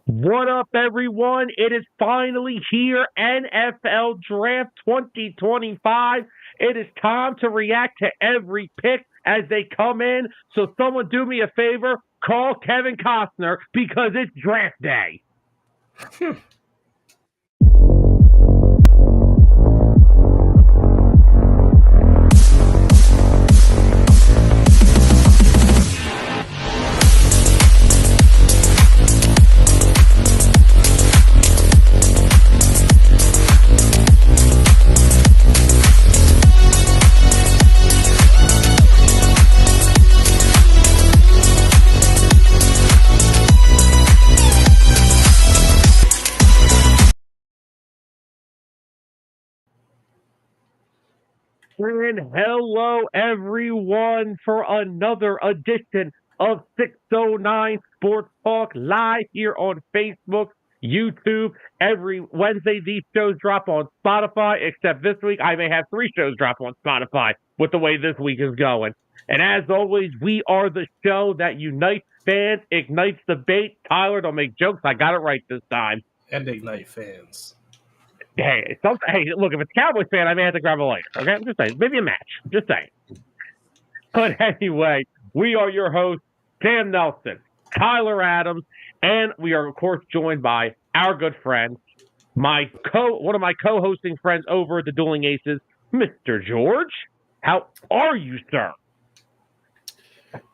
What up, everyone? It is finally here, NFL Draft 2025. It is time to react to every pick as they come in. So someone do me a favor, call Kevin Costner because it's draft day. And hello, everyone, for another edition of 609 Sports Talk live here on Facebook, YouTube. Every Wednesday, these shows drop on Spotify, except this week I may have 3 shows drop on Spotify with the way this week is going. And as always, we are the show that unites fans, ignites debate. Tyler, don't make jokes. I got it right this time. And ignite fans. Hey, look, if it's Cowboys fan, I may have to grab a lighter. Okay, I'm just saying, maybe a match. Just saying. But anyway, we are your hosts, Sam Nelson, Tyler Adams, and we are of course joined by our good friend, one of my co-hosting friends over at the Dueling Aces, Mr. George. How are you, sir?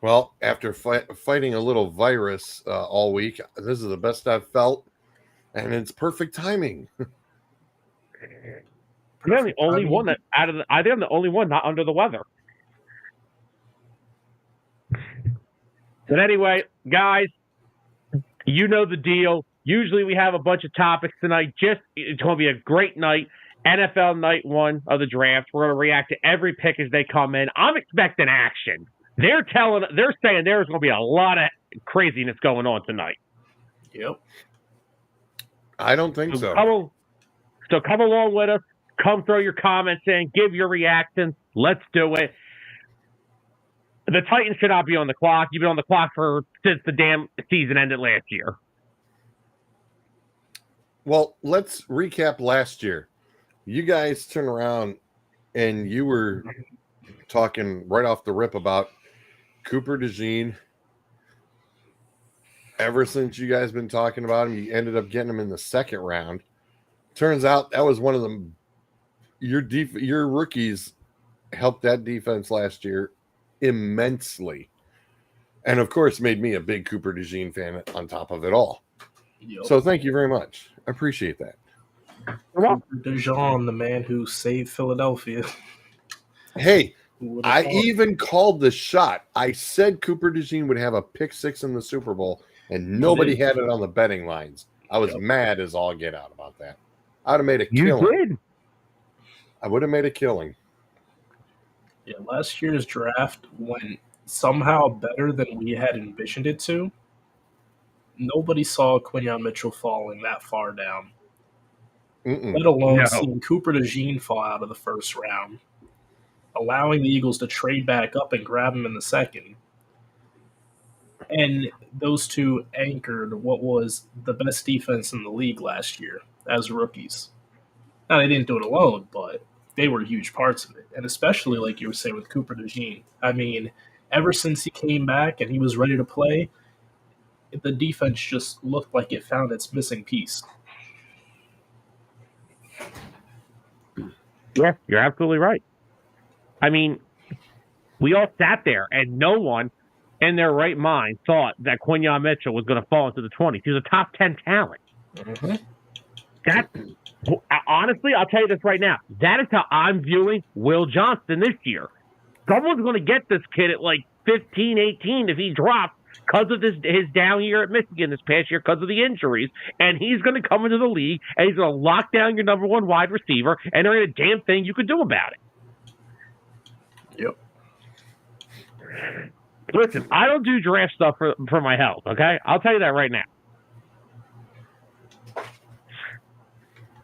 Well, after fighting a little virus all week, this is the best I've felt, and it's perfect timing. I'm the only one that I think I'm the only one not under the weather. But anyway, guys, you know the deal. Usually we have a bunch of topics tonight. It's going to be a great night. NFL night 1 of the draft. We're going to react to every pick as they come in. I'm expecting action. They're saying there's going to be a lot of craziness going on tonight. Yep. I don't think so. So come along with us. Come throw your comments in. Give your reactions. Let's do it. The Titans should not be on the clock. You've been on the clock since the damn season ended last year. Well, let's recap last year. You guys turned around and you were talking right off the rip about Cooper DeJean. Ever since you guys been talking about him, you ended up getting him in the second round. Turns out that was one of them. Your rookies helped that defense last year immensely, and of course made me a big Cooper DeJean fan on top of it all. Yep. So thank you very much. I appreciate that. Cooper DeJean, the man who saved Philadelphia. Hey, I even called the shot. I said Cooper DeJean would have a pick 6 in the Super Bowl, and nobody had it on the betting lines. I was mad as all get out about that. I would have made a killing. You did. I would have made a killing. Yeah, last year's draft went somehow better than we had envisioned it to. Nobody saw Quinyon Mitchell falling that far down. Let alone seeing Cooper DeJean fall out of the first round, allowing the Eagles to trade back up and grab him in the second. And those two anchored what was the best defense in the league last year as rookies. Now, they didn't do it alone, but they were huge parts of it. And especially, like you were saying, with Cooper DeJean. I mean, ever since he came back and he was ready to play, the defense just looked like it found its missing piece. Yeah, you're absolutely right. I mean, we all sat there, and no one in their right mind thought that Quinyon Mitchell was going to fall into the 20s. He was a top 10 talent. Mm-hmm. Honestly, I'll tell you this right now. That is how I'm viewing Will Johnston this year. Someone's going to get this kid at like 15, 18 if he drops because of his down year at Michigan this past year because of the injuries. And he's going to come into the league, and he's going to lock down your number 1 wide receiver, and there ain't a damn thing you can do about it. Yep. Listen, I don't do draft stuff for my health, okay? I'll tell you that right now.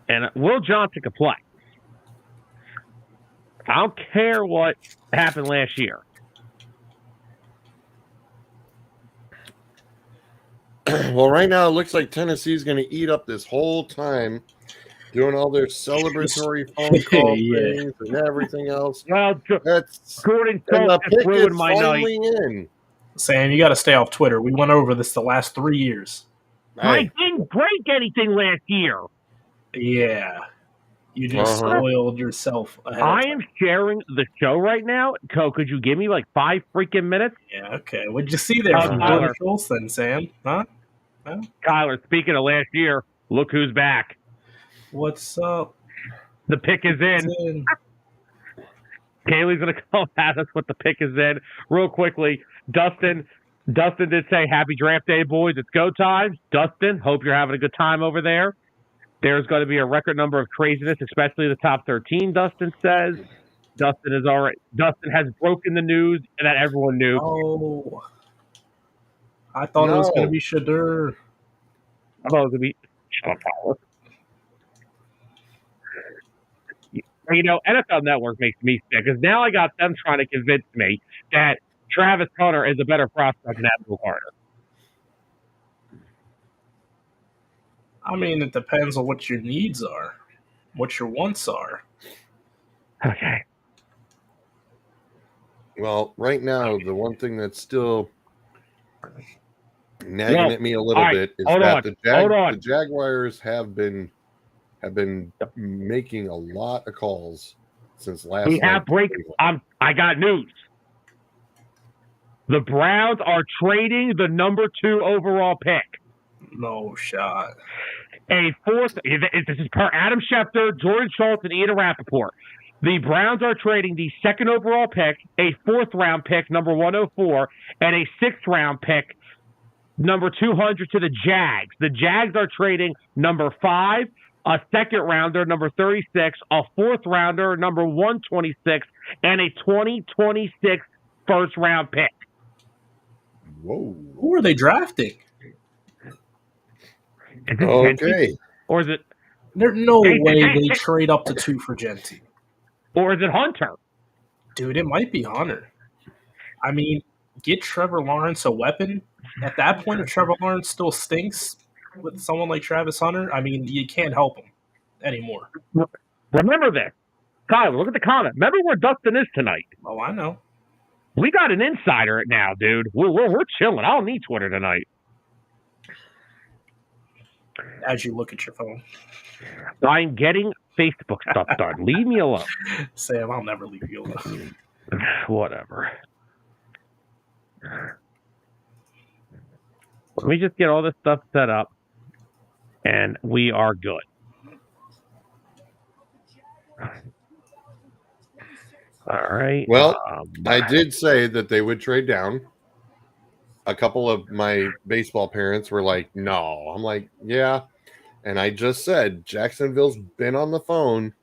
And Will Johnson can play. I don't care what happened last year. Well, right now it looks like Tennessee's going to eat up this whole time, doing all their celebratory phone call Yeah. things and everything else. Well, That's Gordon and the Schultz just pick ruined is my night. finally in. Sam, you got to stay off Twitter. We went over this the last 3 years. I Hey, didn't break anything last year. Yeah. You just spoiled yourself ahead of I time. am sharing the show right now. Could you give me like 5 freaking minutes? Yeah, okay. What'd you see there from Tyler. Gordon Schultz then, Sam? Huh? Kyler, speaking of last year, look who's back. What's up? The pick is in. Kaylee's going to come at us with the pick is in. Real quickly, Dustin did say, happy draft day, boys. It's go time. Dustin, hope you're having a good time over there. There's going to be a record number of craziness, especially the top 13, Dustin says. Dustin has broken the news that everyone knew. Oh. I thought it was going to be Shadur. I thought it was going to be Sean Fowler. You know, NFL Network makes me sick because now I got them trying to convince me that Travis Hunter is a better prospect than Abdul Carter. I mean, it depends on what your needs are, what your wants are. Okay. Well, right now, the one thing that's still nagging at me a little bit is that the Jaguars have been making a lot of calls since last night. We have breaking. I got news. The Browns are trading the number 2 overall pick. No shot. A fourth. This is per Adam Schefter, Jordan Schultz, and Ian Rappaport. The Browns are trading the 2nd overall pick, a 4th round pick, number 104, and a 6th round pick, number 200, to the Jags. The Jags are trading number 5, a 2nd rounder, number 36, a 4th rounder, number 126, and a 2026 first round pick. Whoa. Who are they drafting? Okay. Or is it? There's no way they trade up to 2 for Genty. Or is it Hunter? Dude, it might be Hunter. I mean, get Trevor Lawrence a weapon. At that point, if Trevor Lawrence still stinks with someone like Travis Hunter, I mean, you can't help him anymore. Remember this. Tyler, look at the comment. Remember where Dustin is tonight. Oh, I know. We got an insider now, dude. We're chilling. I don't need Twitter tonight. As you look at your phone. I'm getting Facebook stuff done. Leave me alone. Sam, I'll never leave you alone. Whatever. Let me just get all this stuff set up, and we are good. All right. Well, I did say that they would trade down. A couple of my baseball parents were like, no. I'm like, yeah. And I just said Jacksonville's been on the phone,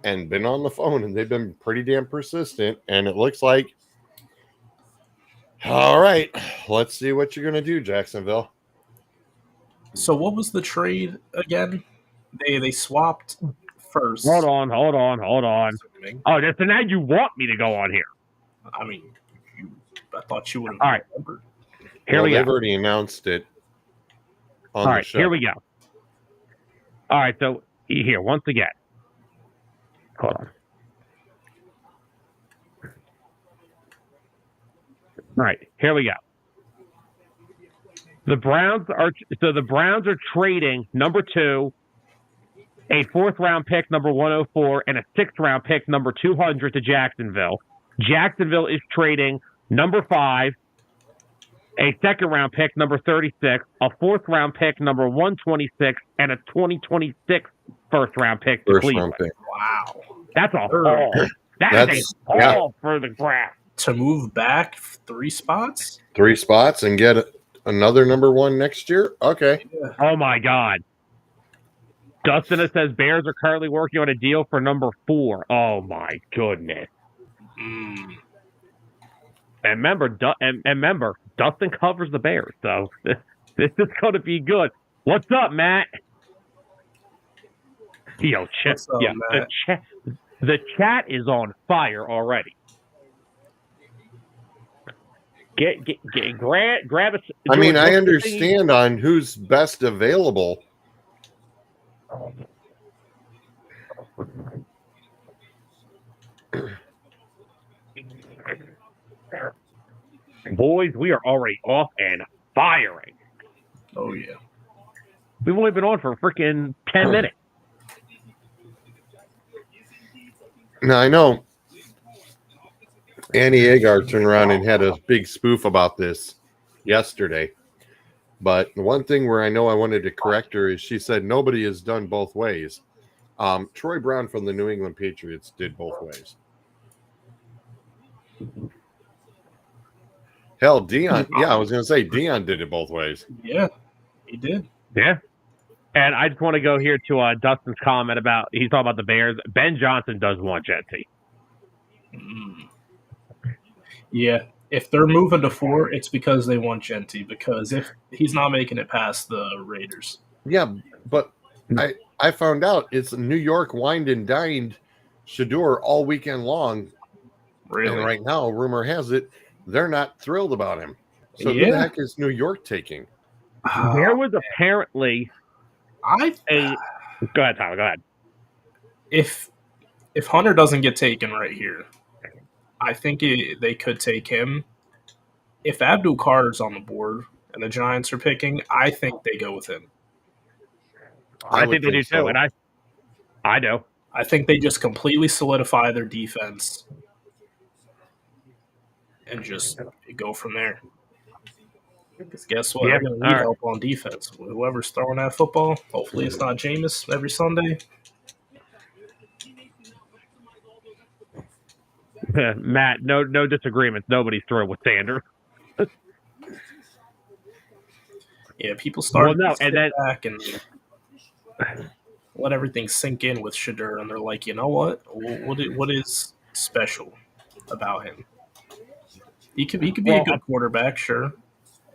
and they've been pretty damn persistent. And it looks like, all right, let's see what you're going to do, Jacksonville. So what was the trade again? They swapped first. Hold on. Oh, so now you want me to go on here. I mean, I thought you would have. All right. Remembered. Here we go. They've already announced it on the show. Here we go. All right, so here, once again. Hold on. All right, here we go. The Browns are trading number 2, a 4th round pick, number 104, and a 6th round pick, number 200, to Jacksonville. Jacksonville is trading number 5, a 2nd round pick, number 36, a 4th round pick, number 126, and a 2026 first round pick to Cleveland. Wow. That's a haul. That's a haul for the draft. To move back 3 spots? 3 spots and get another number 1 next year? Okay. Yeah. Oh, my God. Dustin says Bears are currently working on a deal for number 4. Oh, my goodness. Mm. And remember, Dustin covers the Bears, so this is going to be good. What's up, Matt? Yo, What's up, Matt? The chat is on fire already. grab a. I mean, I George, understand on who's best available. Boys, we are already off and firing. Oh, yeah. We've only been on for freaking 10 minutes. Now, I know Annie Agar turned around and had a big spoof about this yesterday. But the one thing where I know I wanted to correct her is she said nobody has done both ways. Troy Brown from the New England Patriots did both ways. Hell, Dion. Yeah, I was going to say Dion did it both ways. Yeah, he did. Yeah. And I just want to go here to Dustin's comment about, he's talking about the Bears. Ben Johnson does want Jetty. Yeah, if they're moving to 4, it's because they want Genty, because if he's not making it past the Raiders. Yeah, but I found out it's New York wined and dined Shador all weekend long. Really? And right now, rumor has it, they're not thrilled about him. So who the heck is New York taking? There was apparently Go ahead, Tyler. Go ahead. If Hunter doesn't get taken right here, I think they could take him. If Abdul Carter's on the board and the Giants are picking, I think they go with him. I think they do too, and I do. I think they just completely solidify their defense and just go from there. Because guess what? They're going to need help on defense. Whoever's throwing that football, hopefully it's not Jameis every Sunday. Matt, no disagreements. Nobody's thrilled with Sanders. Yeah, people start to sit back and let everything sink in with Shador, and they're like, you know what? What is special about him? He could be a good quarterback, sure,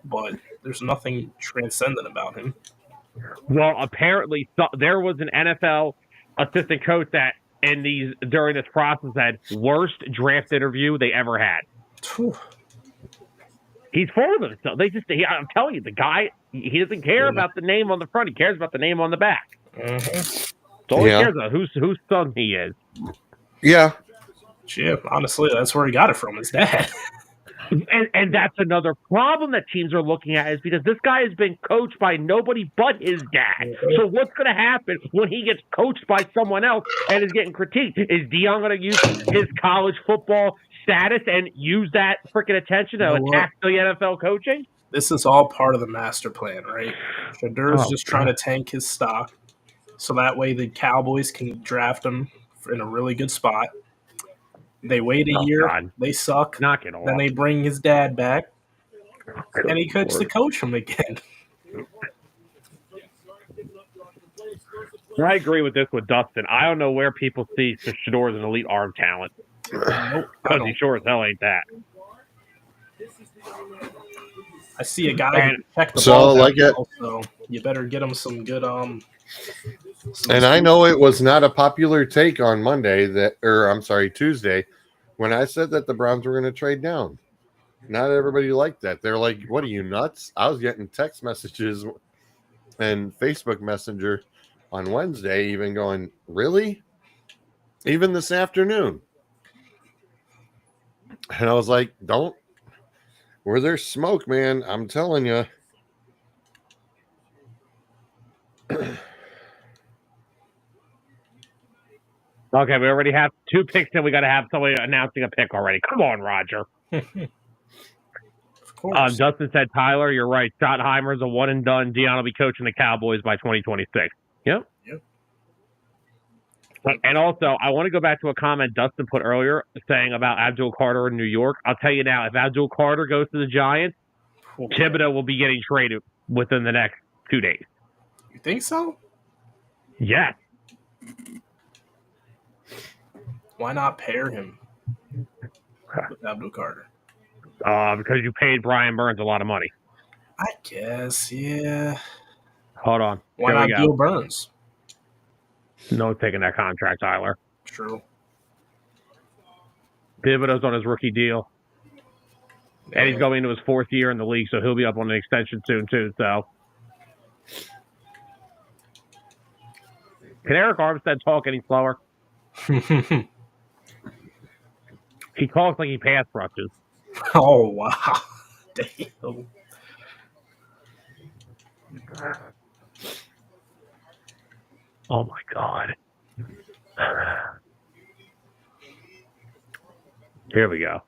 but there's nothing transcendent about him. Well, apparently there was an NFL assistant coach that during this process had worst draft interview they ever had. He's full of himself. I'm telling you, the guy, he doesn't care about the name on the front. He cares about the name on the back. That's all he cares about, whose son he is. Yeah. Yeah, honestly, that's where he got it from, his dad. And that's another problem that teams are looking at, is because this guy has been coached by nobody but his dad. So what's going to happen when he gets coached by someone else and is getting critiqued? Is Dion going to use his college football status and use that freaking attention to attack the NFL coaching? This is all part of the master plan, right? Shadur's just trying to tank his stock so that way the Cowboys can draft him in a really good spot. They wait a year, they suck, knock it off. Then they bring his dad back, and he gets to coach him again. I agree with this with Dustin. I don't know where people see Shador as an elite arm talent. Because he sure as hell ain't that. I see a guy who checked the ball down, so you better get him some good And I know it was not a popular take on Tuesday, when I said that the Browns were going to trade down. Not everybody liked that. They're like, what are you, nuts? I was getting text messages and Facebook Messenger on Wednesday even going, really? Even this afternoon. And I was like, where there's smoke, man, I'm telling you. Okay, we already have 2 picks, and we got to have somebody announcing a pick already. Come on, Roger. Of course. Dustin said, Tyler, you're right. Schottenheimer's a one and done. Dion will be coaching the Cowboys by 2026. Yep. And also, I want to go back to a comment Dustin put earlier saying about Abdul Carter in New York. I'll tell you now, if Abdul Carter goes to the Giants, Thibodeau will be getting traded within the next 2 days. You think so? Yes. Why not pair him with Abdul Carter? Because you paid Brian Burns a lot of money. I guess, yeah. Hold on. Why not Bill Burns? No one's taking that contract, Tyler. True. Thibodeau's on his rookie deal. And he's going into his 4th year in the league, so he'll be up on an extension soon, too. So, can Eric Armstead talk any slower? He talks like he pass rushes. Oh, wow. Damn. Oh, my God. Here we go.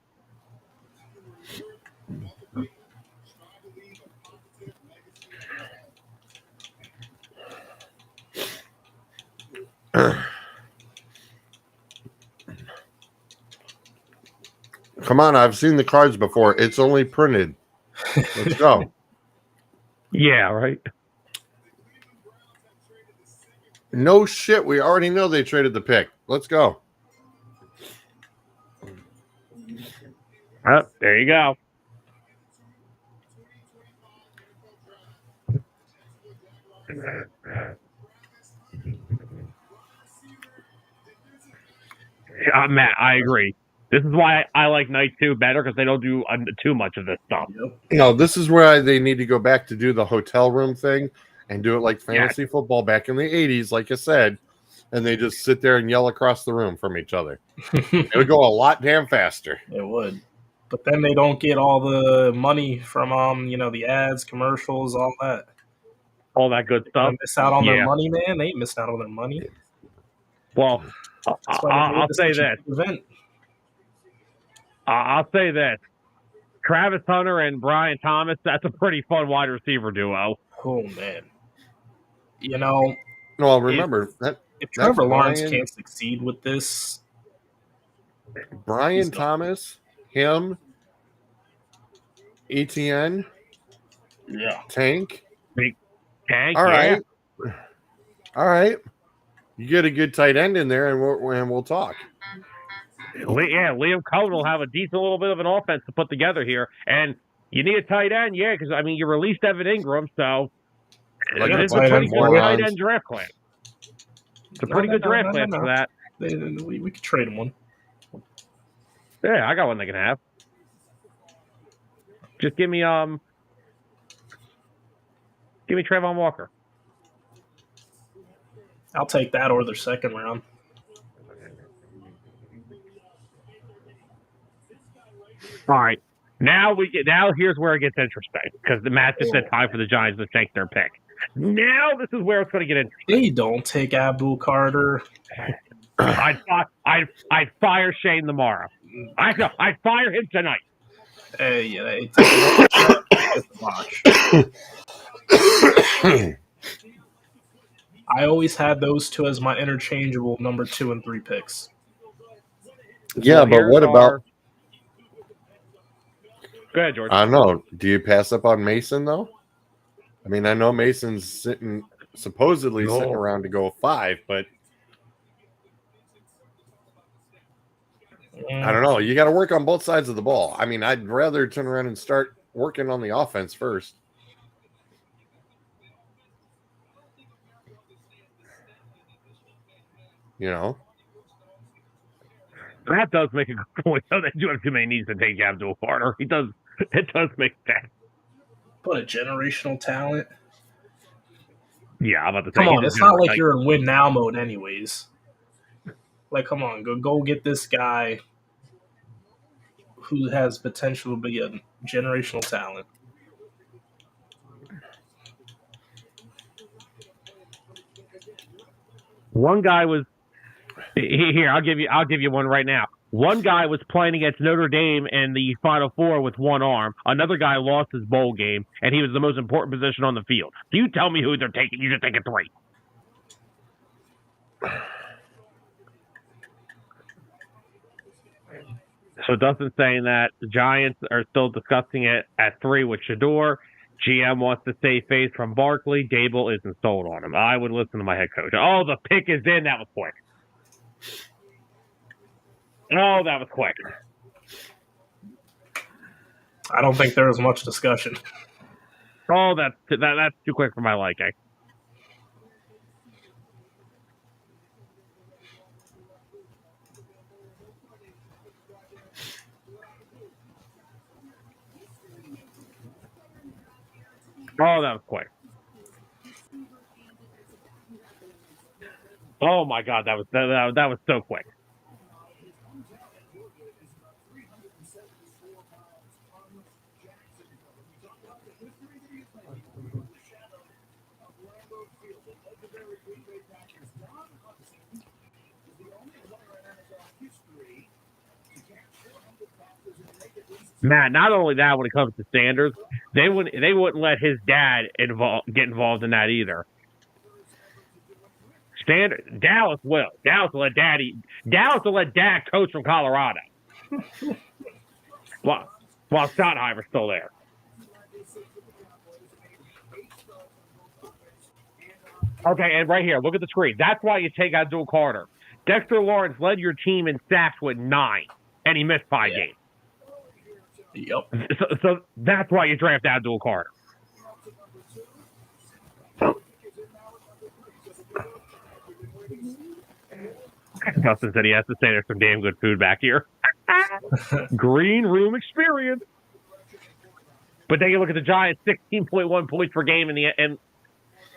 Come on, I've seen the cards before. It's only printed. Let's go. Yeah, right? No shit. We already know they traded the pick. Let's go. Oh, there you go. Matt, I agree. This is why I like Night 2 better, because they don't do too much of this stuff. Yep. No, this is where they need to go back to do the hotel room thing and do it like fantasy football back in the 80s, like I said. And they just sit there and yell across the room from each other. It would go a lot damn faster. It would. But then they don't get all the money from the ads, commercials, all that. All that good stuff. They miss out on their money, man. They ain't missing out on their money. Well, I'll say this. I'll say this. Travis Hunter and Brian Thomas, that's a pretty fun wide receiver duo. Oh, man. Well, remember, if Trevor Lawrence can't succeed with this. Brian Thomas, him, ETN, Tank. Tank, all right. All right. You get a good tight end in there, and we'll talk. Yeah, Liam Cohen will have a decent little bit of an offense to put together here. And you need a tight end, because, you released Evan Ingram, so it's a pretty good tight end draft class. It's a pretty good draft class for that. We could trade him one. Yeah, I got one they can have. Just give me Trayvon Walker. I'll take that or their second round. All right. Now here's where it gets interesting, because the match just said time for the Giants to take their pick. Now this is where it's going to get interesting. They don't take Abdul Carter. I'd fire Shane tomorrow. I'd fire him tonight. Watch. I always had those two as my interchangeable number 2 and 3 picks. Yeah, but what about? Go ahead, George. I don't know. Do you pass up on Mason though? I mean, I know Mason's supposedly sitting around to go 5, but I don't know. You got to work on both sides of the ball. I mean, I'd rather turn around and start working on the offense first. That does make a good point. Though they do have too many needs to take Abdul Carter. It does make sense. But a generational talent. Yeah, I'm about to say. Come on, it's not like you're in win now mode, anyways. Like, come on, go get this guy who has potential to be a generational talent. One guy was here. I'll give you one right now. One guy was playing against Notre Dame in the Final Four with one arm. Another guy lost his bowl game, and he was the most important position on the field. So you tell me who they're taking. You just take a 3. So Dustin's saying that the Giants are still discussing it at 3 with Shedeur. GM wants to save face from Barkley. Dable isn't sold on him. I would listen to my head coach. Oh, the pick is in. That was quick. Oh, that was quick. I don't think there was much discussion. Oh, that's too quick for my liking. Oh, that was quick. Oh my God, that was so quick. Matt, not only that, when it comes to Sanders, they wouldn't let his dad get involved in that either. Dallas will let Dad coach from Colorado. while Schottenheimer's still there. Okay, and right here, look at the screen. That's why you take Abdul Carter. Dexter Lawrence led your team in sacks with 9, and he missed 5 games. Yep. So that's why you draft Abdul Carter. Dustin said he has to say there's some damn good food back here. Green room experience. But then you look at the Giants, 16.1 points per game in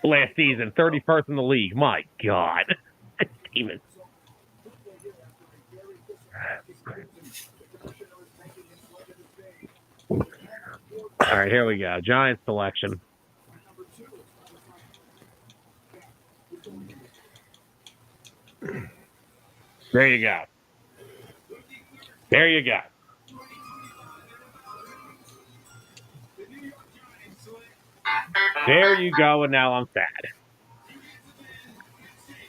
last season, 31st in the league. My God. Demons. All right, here we go. Giants selection. There you go. There you go. There you go, and now I'm sad.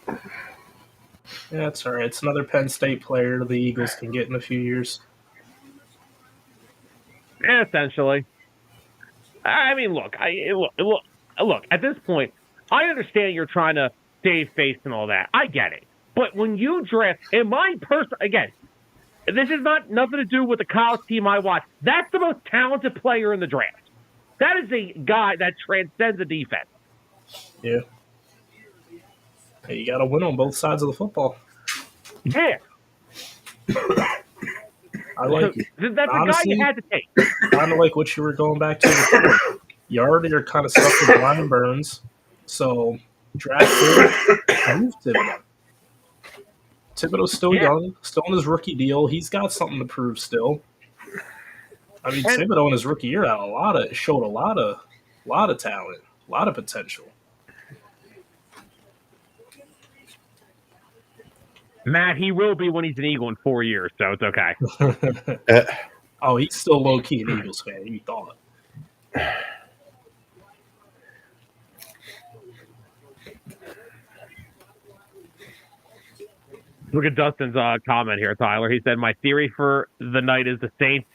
Yeah, that's all right. It's another Penn State player the Eagles can get in a few years. Yeah, essentially. I mean, look. At this point, I understand you're trying to save face and all that. I get it. But when you draft, in my again, this is nothing to do with the college team I watch. That's the most talented player in the draft. That is a guy that transcends the defense. Yeah. Hey, you got to win on both sides of the football. Yeah. I like it. That's honestly, the guy you had to take. Kind of like what you were going back to before. You already are kind of stuck with Brian Burns. So, draft him, move Thibodeau. Thibodeau's still young, still on his rookie deal. He's got something to prove still. I mean, Thibodeau in his rookie year showed a lot of talent, a lot of potential. Matt, he will be when he's an Eagle in 4 years, so it's okay. Oh, he's still low-key an Eagles fan. You thought. Look at Dustin's comment here, Tyler. He said, my theory for the night is the Saints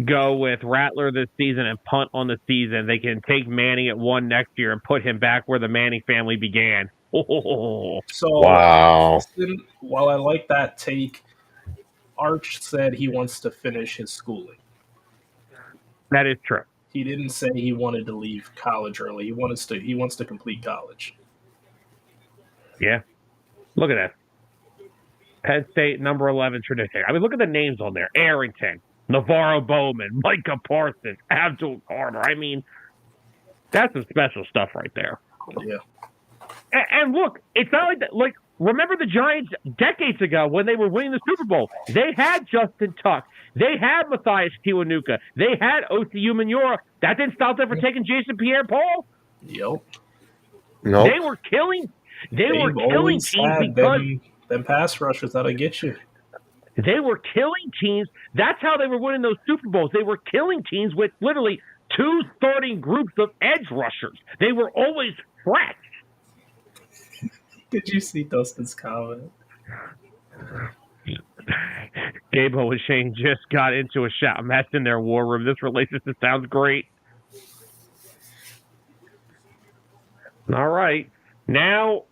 go with Rattler this season and punt on the season. They can take Manning at 1 next year and put him back where the Manning family began. Oh. So, wow. While I like that take, Arch said he wants to finish his schooling. That is true. He didn't say he wanted to leave college early. He wants to complete college. Yeah. Look at that. Penn State, number 11 tradition. I mean, look at the names on there. Arrington, Navarro Bowman, Micah Parsons, Abdul Carter. I mean, that's some special stuff right there. Yeah. And look, it's not like that. Like, remember the Giants decades ago when they were winning the Super Bowl? They had Justin Tuck. They had Matthias Kiwanuka. They had Osi Umenyiora. That didn't stop them from taking Jason Pierre-Paul. Yep. No. They were killing. They were killing teams because them pass rushers that'll get you. They were killing teams. That's how they were winning those Super Bowls. They were killing teams with literally 2 starting groups of edge rushers. They were always fresh. Did you see Dustin's comment? Gabo and Shane just got into a shout match in their war room. This relationship sounds great. All right. Now,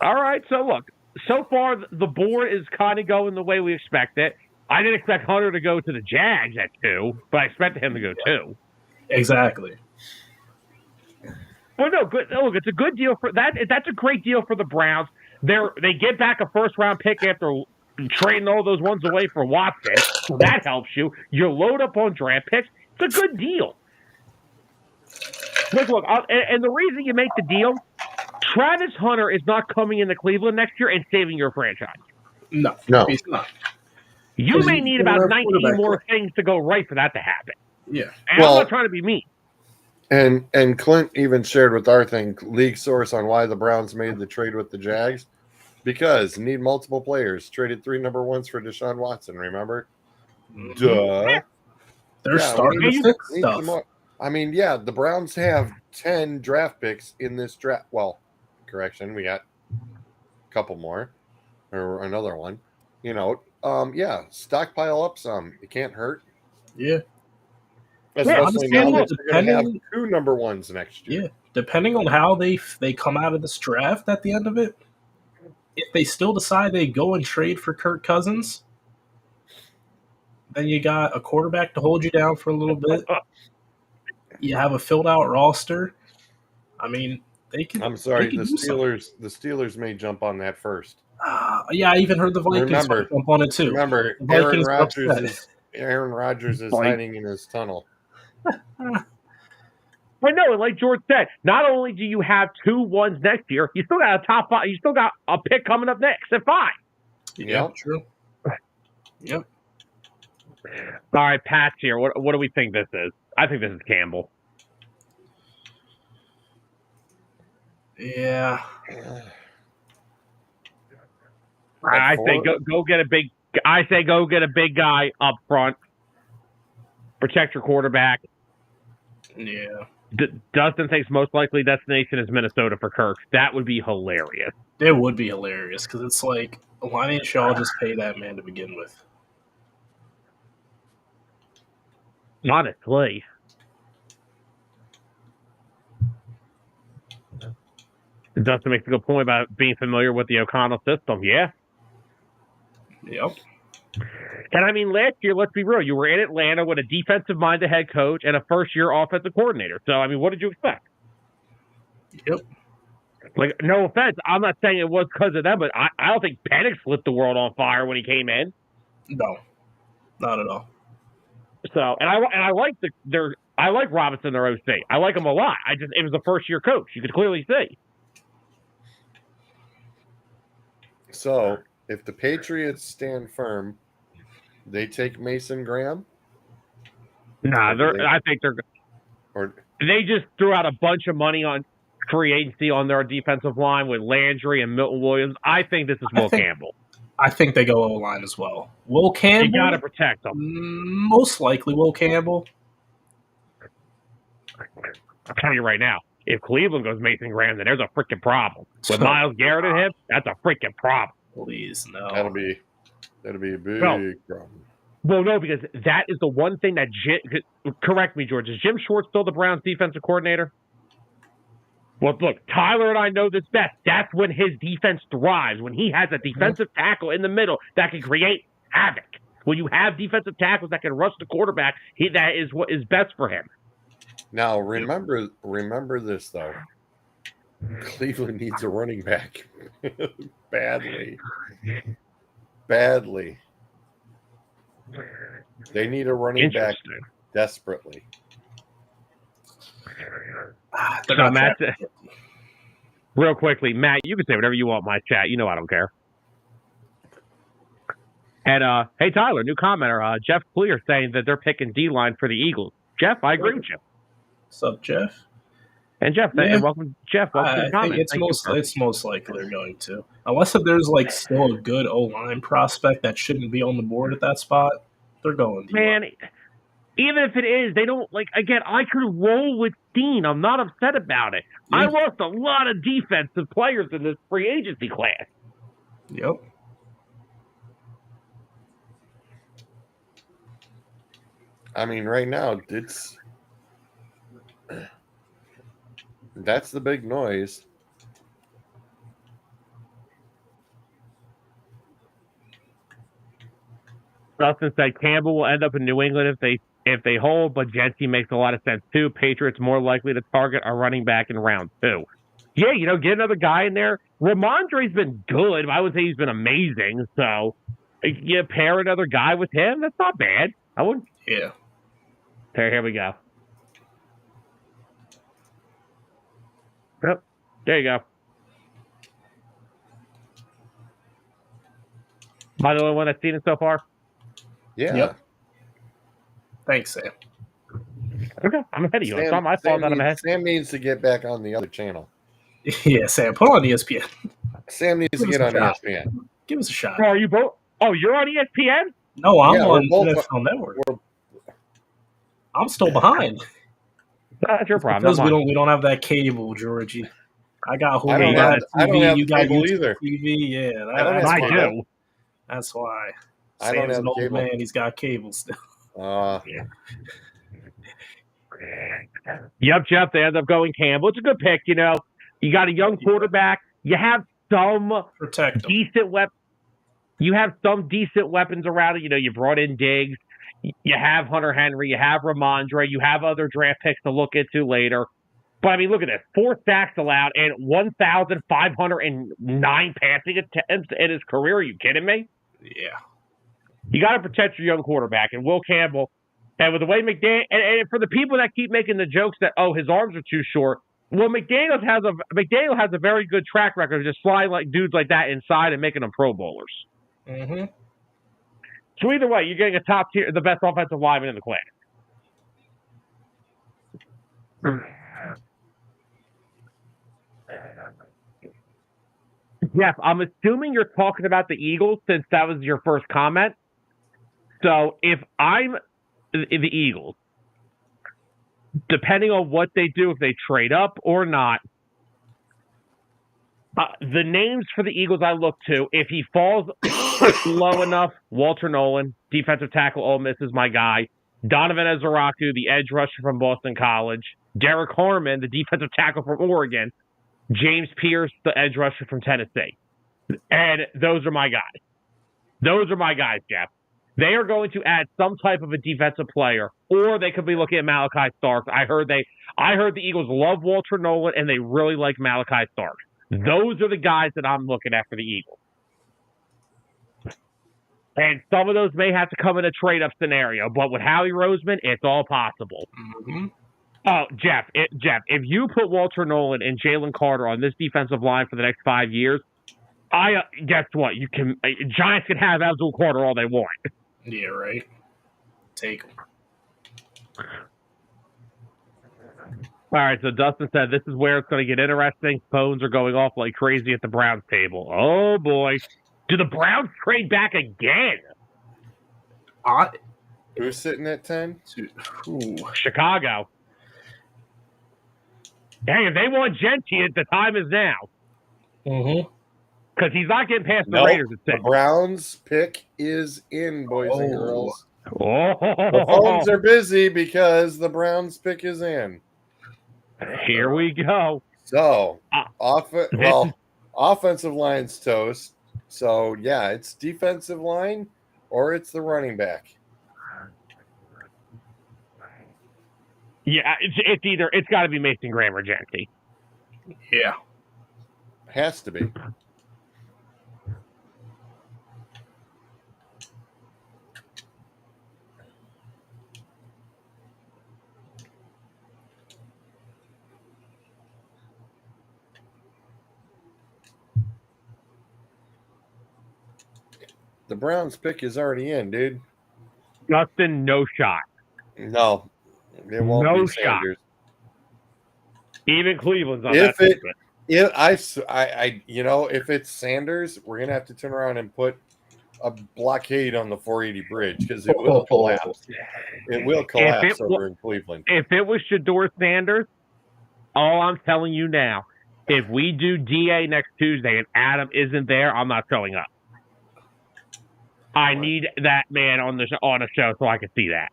all right. So, look, so far the board is kind of going the way we expect it. I didn't expect Hunter to go to the Jags at 2, but I expected him to go 2. Exactly. Well, no, good. Look, it's a good deal for that. That's a great deal for the Browns. They get back a 1st-round pick after trading all those ones away for Watson. So that helps you. You load up on draft picks. It's a good deal. Look, and the reason you make the deal, Travis Hunter is not coming into Cleveland next year and saving your franchise. No, he's not. You may need about 19 more things to go right for that to happen. Yeah. And I'm not trying to be mean. And Clint even shared with our league source on why the Browns made the trade with the Jags. Because need multiple players. Traded 3 number ones for Deshaun Watson, remember? Mm-hmm. Duh. They're starting to fix stuff. I mean, yeah, the Browns have 10 draft picks in this draft. Well, correction, we got a couple more. Or another one. Yeah, stockpile up some. It can't hurt. Yeah. Especially now that they're going to have 2 number ones next year. Yeah, depending on how they come out of this draft at the end of it, if they still decide they go and trade for Kirk Cousins, then you got a quarterback to hold you down for a little bit. You have a filled out roster. I mean, they can. I'm sorry, the Steelers may jump on that first. Yeah, I even heard the Vikings jump on it too. Remember, Aaron Rodgers is hiding in his tunnel. I know, and like George said, not only do you have 2 ones next year, you still got a top 5. You still got a pick coming up next at 5. Yeah, true. Yep. All right, Pat's here. What do we think this is? I think this is Campbell. Yeah. I say go get a big. I say go get a big guy up front. Protect your quarterback. Yeah. Dustin thinks most likely destination is Minnesota for Kirk. That would be hilarious. It would be hilarious because it's like, why didn't y'all just pay that man to begin with? Honestly. Dustin makes a good point about being familiar with the O'Connell system. Yeah. Yep. And I mean, last year, let's be real, you were in Atlanta with a defensive-minded head coach and a first-year offensive coordinator. So, I mean, what did you expect? Yep. Like, no offense, I'm not saying it was because of them, but I don't think Penix lit the world on fire when he came in. No, not at all. So, and I like I like Robinson, their OC. I like him a lot. It was a first-year coach. You could clearly see. So, if the Patriots stand firm, they take Mason Graham? Nah, I think they're. Or they just threw out a bunch of money on free agency on their defensive line with Landry and Milton Williams. I think this is Will Campbell. I think they go O-line as well. Will Campbell? You got to protect them. Most likely Will Campbell. I'll tell you right now, if Cleveland goes Mason Graham, then there's a freaking problem. With Myles Garrett and him, that's a freaking problem. Please, no. That'll be a big problem. Well, no, because that is the one thing that correct me, George. Is Jim Schwartz still the Browns defensive coordinator? Well, look, Tyler and I know this best. That's when his defense thrives, when he has a defensive tackle in the middle that can create havoc. When you have defensive tackles that can rush the quarterback, that is what is best for him. Now, remember this, though. Cleveland needs a running back badly. They need a running back desperately. So, Matt, real quickly, Matt, you can say whatever you want in my chat. You know I don't care. And, hey, Tyler, new commenter, Jeff Clear saying that they're picking D-line for the Eagles. Jeff, I agree with you. What's up, Jeff? And Jeff, and welcome, Jeff. Welcome to the comments. It's most likely they're going to. Unless if there's like still a good O-line prospect that shouldn't be on the board at that spot, they're going to. Man, even if it is, they don't, like, again, I could roll with Dean. I'm not upset about it. Yeah. I lost a lot of defensive players in this free agency class. Yep. I mean, right now, that's the big noise. Dustin said Campbell will end up in New England if they hold, but Jency makes a lot of sense too. Patriots more likely to target a running back in round 2. Yeah, get another guy in there. Ramondre's been good. I would say he's been amazing. So you pair another guy with him. That's not bad. I wouldn't. Yeah. Here we go. Yep. There you go. Am I the only one that's seen it so far? Yeah. Yep. Thanks, Sam. Okay, I'm ahead of you. It's not my fault that I'm ahead. Sam needs to get back on the other channel. Yeah, Sam, put on ESPN. Sam needs to Give us get a on shot. ESPN. Give us a shot. Oh, are you both? Oh, you're on ESPN? No, I'm Yeah, we're on both- NFL Network. I'm still behind. That's your problem. Because not mine. we don't have that cable, Georgie. I got Hulu. I don't You got have TV. You got cable YouTube either. TV. Yeah, I don't that's have why. I do. That's why. I don't Sam's have an old cable. man. He's got cable still. Yep, Jeff. They end up going Campbell. It's a good pick. You know, you got a young quarterback. You have some Protect him. decent weapons. You have some decent weapons around it. You know, you brought in Diggs. You have Hunter Henry. You have Ramondre. You have other draft picks to look into later. But I mean, look at this: 4 sacks allowed and 1,509 passing attempts in his career. Are you kidding me? Yeah. You got to protect your young quarterback, and Will Campbell. And with the way McDaniel, and for the people that keep making the jokes that his arms are too short, well, McDaniel has a very good track record of just flying like dudes like that inside and making them Pro Bowlers. Mm-hmm. So either way, you're getting a top tier, the best offensive lineman in the class. Jeff, I'm assuming you're talking about the Eagles since that was your first comment. So if I'm the Eagles, depending on what they do, if they trade up or not, the names for the Eagles I look to, if he falls low enough, Walter Nolan, defensive tackle, Ole Miss is my guy. Donovan Ezaraku, the edge rusher from Boston College. Derek Harmon, the defensive tackle from Oregon. James Pierce, the edge rusher from Tennessee. And those are my guys. Those are my guys, Jeff. They are going to add some type of a defensive player, or they could be looking at Malachi Starks. I heard the Eagles love Walter Nolan, and they really like Malachi Starks. Those are the guys that I'm looking at for the Eagles. And some of those may have to come in a trade-up scenario, but with Howie Roseman, it's all possible. Mm-hmm. Oh, Jeff, if you put Walter Nolan and Jalen Carter on this defensive line for the next 5 years, guess what? Giants can have Abdul Carter all they want. Yeah, right. Take him. All right, so Dustin said this is where it's going to get interesting. Phones are going off like crazy at the Browns table. Oh, boy. Do the Browns trade back again? Who's sitting at 10? Chicago. Hey, if they want Genti, the time is now. Mm-hmm. Because he's not getting past the Raiders at 6. The Browns pick is in, boys and girls. Oh. The phones are busy because the Browns pick is in. Here we go. So, offensive line's toast. So, yeah, it's defensive line or it's the running back. Yeah, it's got to be Mason Graham or Genti. Yeah. Has to be. The Browns pick is already in, dude. Justin, no shot. No, it won't No be shot. Sanders. Even Cleveland's on If that. If it's Sanders, we're gonna have to turn around and put a blockade on the 480 bridge because it will collapse. It will collapse over in Cleveland. If it was Shedeur Sanders, all I'm telling you now, if we do DA next Tuesday and Adam isn't there, I'm not showing up. I need that man on a show so I can see that.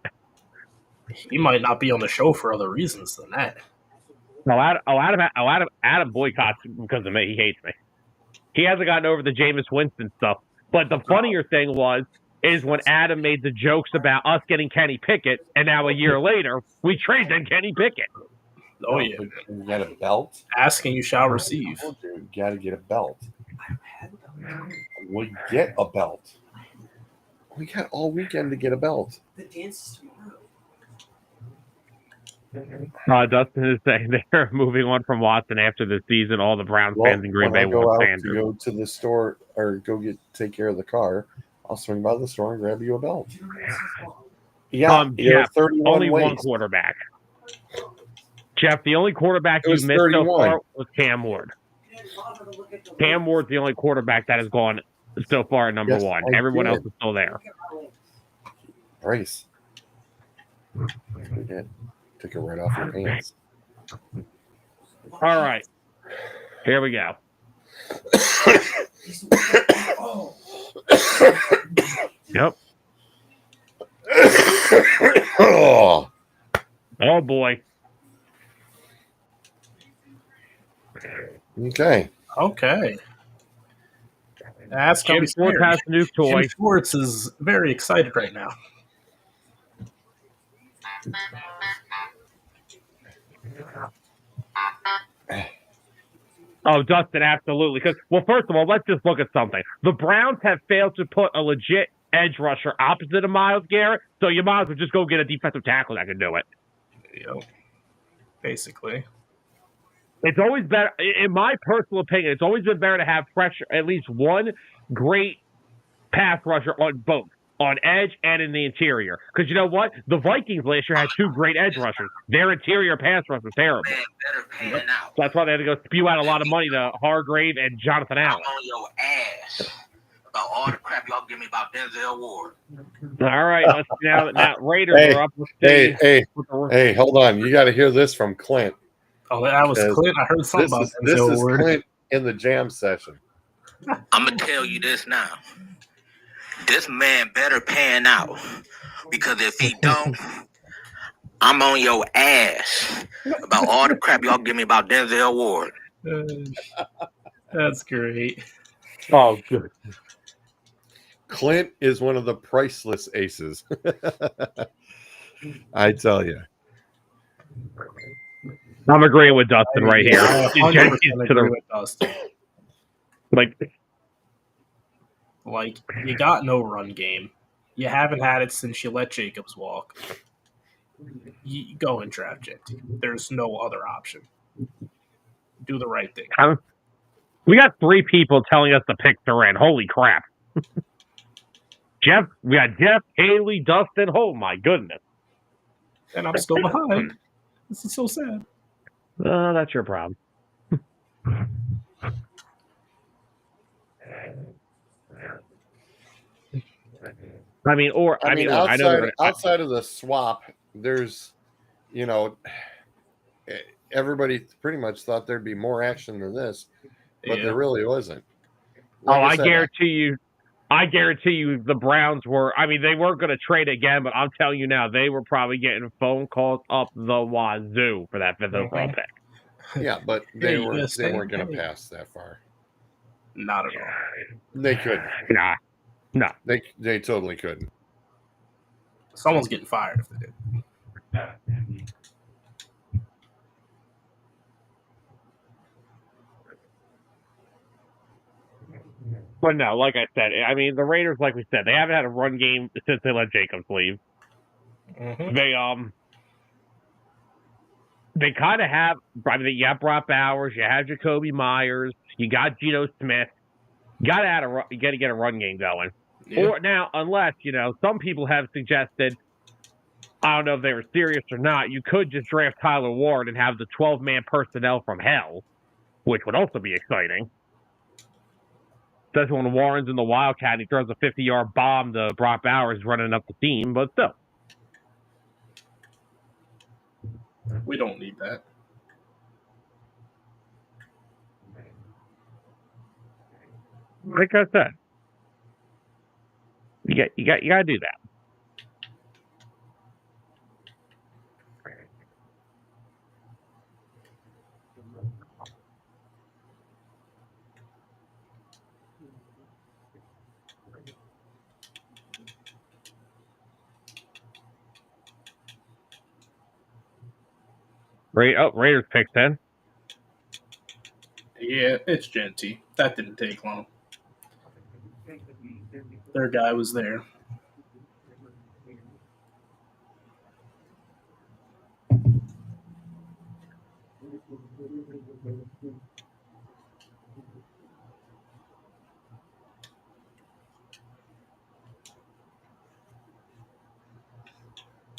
He might not be on the show for other reasons than that. Adam boycotts because of me. He hates me. He hasn't gotten over the Jameis Winston stuff. But the funnier thing is when Adam made the jokes about us getting Kenny Pickett, and now a year later, we traded Kenny Pickett. Oh, yeah. You got a belt? Ask and you shall receive. You got to get a belt. We get a belt. We got all weekend to get a belt. The dance is tomorrow. Dustin is saying they're moving on from Watson after the season. All the Browns Well, fans in Green when I Bay go want out Sanders. to go to the store or take care of the car, I'll swing by the store and grab you a belt. Yeah, Jeff, 31 only ways. one quarterback. Jeff, the only quarterback It you was missed so 31. far was Cam Ward. Cam Ward's the only quarterback that has gone so far at number Yes, one. I Everyone did. else is still there. Brace. We did. Took it right off your pants. All right. Here we go. Yep. Oh, Oh, boy. okay. Okay. That's gonna Jim be Schwartz scary. has a new toy. Jim Schwartz is very excited right now. Oh, Dustin, absolutely. Because, well, first of all, let's just look at something. The Browns have failed to put a legit edge rusher opposite of Myles Garrett, so you might as well just go get a defensive tackle that can do it. Basically. It's always better, in my personal opinion, it's always been better to have pressure, at least one great pass rusher on both, on edge and in the interior. Because you know what? The Vikings last year had two great edge rushers. Their interior pass rush was terrible. So that's why they had to go spew out a lot of money to Hargrave and Jonathan Allen. I'm on your ass about all the crap y'all give me about Denzel Ward. All right, let's now Raiders are up. Hey, hold on. You got to hear this from Clint. Oh, that was Clint. I heard something about this Denzel is Ward. Clint in the jam session. I'm gonna tell you this now. This man better pan out, because if he don't, I'm on your ass about all the crap y'all give me about Denzel Ward. That's great. Oh, good. Clint is one of the priceless aces. I tell you. I'm agreeing with Dustin right here. I 100% agree with Dustin. Like, you got no run game. You haven't had it since you let Jacobs walk. You go and draft Genty. There's no other option. Do the right thing. We got 3 people telling us the picks are in. Holy crap. We got Jeff, Haley, Dustin. Oh, my goodness. And I'm still behind. This is so sad. That's your problem. I mean, outside of the swap, there's, everybody pretty much thought there'd be more action than this, but there really wasn't. I guarantee you the Browns were, they weren't going to trade again, but I'm telling you now, they were probably getting phone calls up the wazoo for that 5th overall pick. Yeah, but they weren't going to pass that far. Not at all. They couldn't. No. They totally couldn't. Someone's getting fired if they did. But no, like I said, the Raiders, like we said, they haven't had a run game since they let Jacobs leave. Mm-hmm. They kind of have. You got Brock Bowers, you have Jacoby Myers, you got Geno Smith. You got to get a run game going. Yeah. Or now, unless some people have suggested, I don't know if they were serious or not, you could just draft Tyler Ward and have the 12-man personnel from hell, which would also be exciting. Especially when Warren's in the Wildcat and he throws a 50-yard bomb to Brock Bowers running up the team, but still. We don't need that. Like I said, you got to do that. Raiders pick 10. Yeah, it's Genty. That didn't take long. Their guy was there.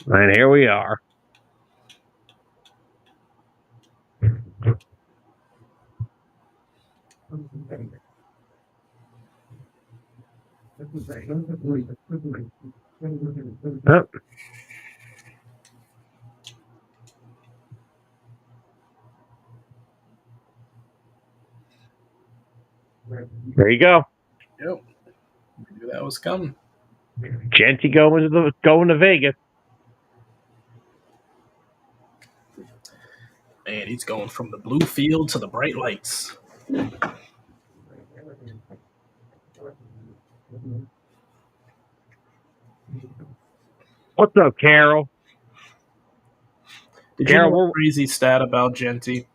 And here we are. Oh. There you go. Yep. We knew that was coming. Genty going to Vegas. Man, he's going from the blue field to the bright lights. What's up, Carol? Did Carol, you know a crazy stat about Genty?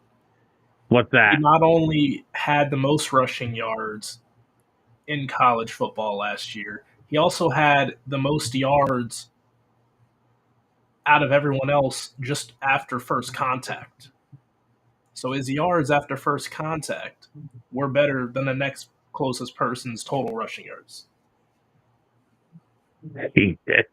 What's that? He not only had the most rushing yards in college football last year, he also had the most yards out of everyone else just after first contact. So his yards after first contact were better than the next closest person's total rushing yards. He did.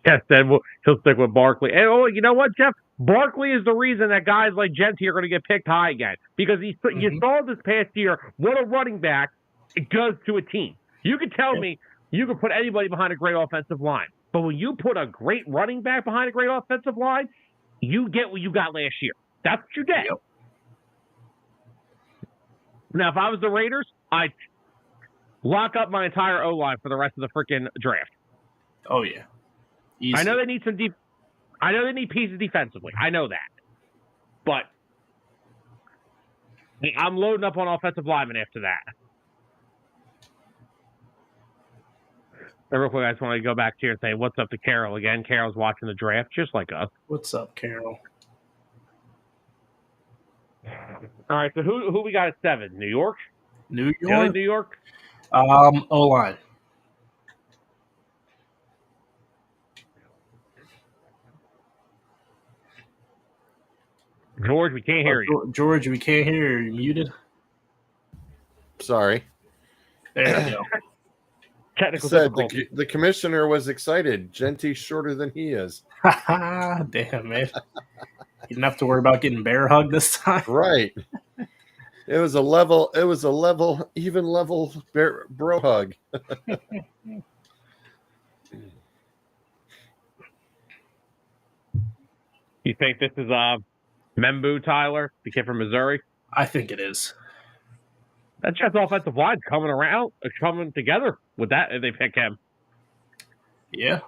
Jeff said he'll stick with Barkley. And you know what, Jeff? Barkley is the reason that guys like Genty are going to get picked high again. Because you saw this past year what a running back does to a team. You could tell me you could put anybody behind a great offensive line. But when you put a great running back behind a great offensive line, you get what you got last year. That's what you get. Yep. Now, if I was the Raiders, I'd lock up my entire O-line for the rest of the freaking draft. Oh, yeah. Easy. I know they need I know they need pieces defensively. I know that. But I'm loading up on offensive linemen after that. So real quick, I just want to go back here and say what's up to Carol again. Carol's watching the draft just like us. What's up, Carol? All right, so who we got at 7? New York? New Philly, York? New York? O-line. George, we can't hear you. George, we can't hear you. You're muted. Sorry. There you go. Technical Said difficulty. the commissioner was excited. Genty's shorter than he is. Damn, man. You didn't have to worry about getting bear hugged this time. Right. It was a even level bro hug. You think this is Membu Tyler, the kid from Missouri? I think it is. That Jets offensive line coming together with that if they pick him. Yeah.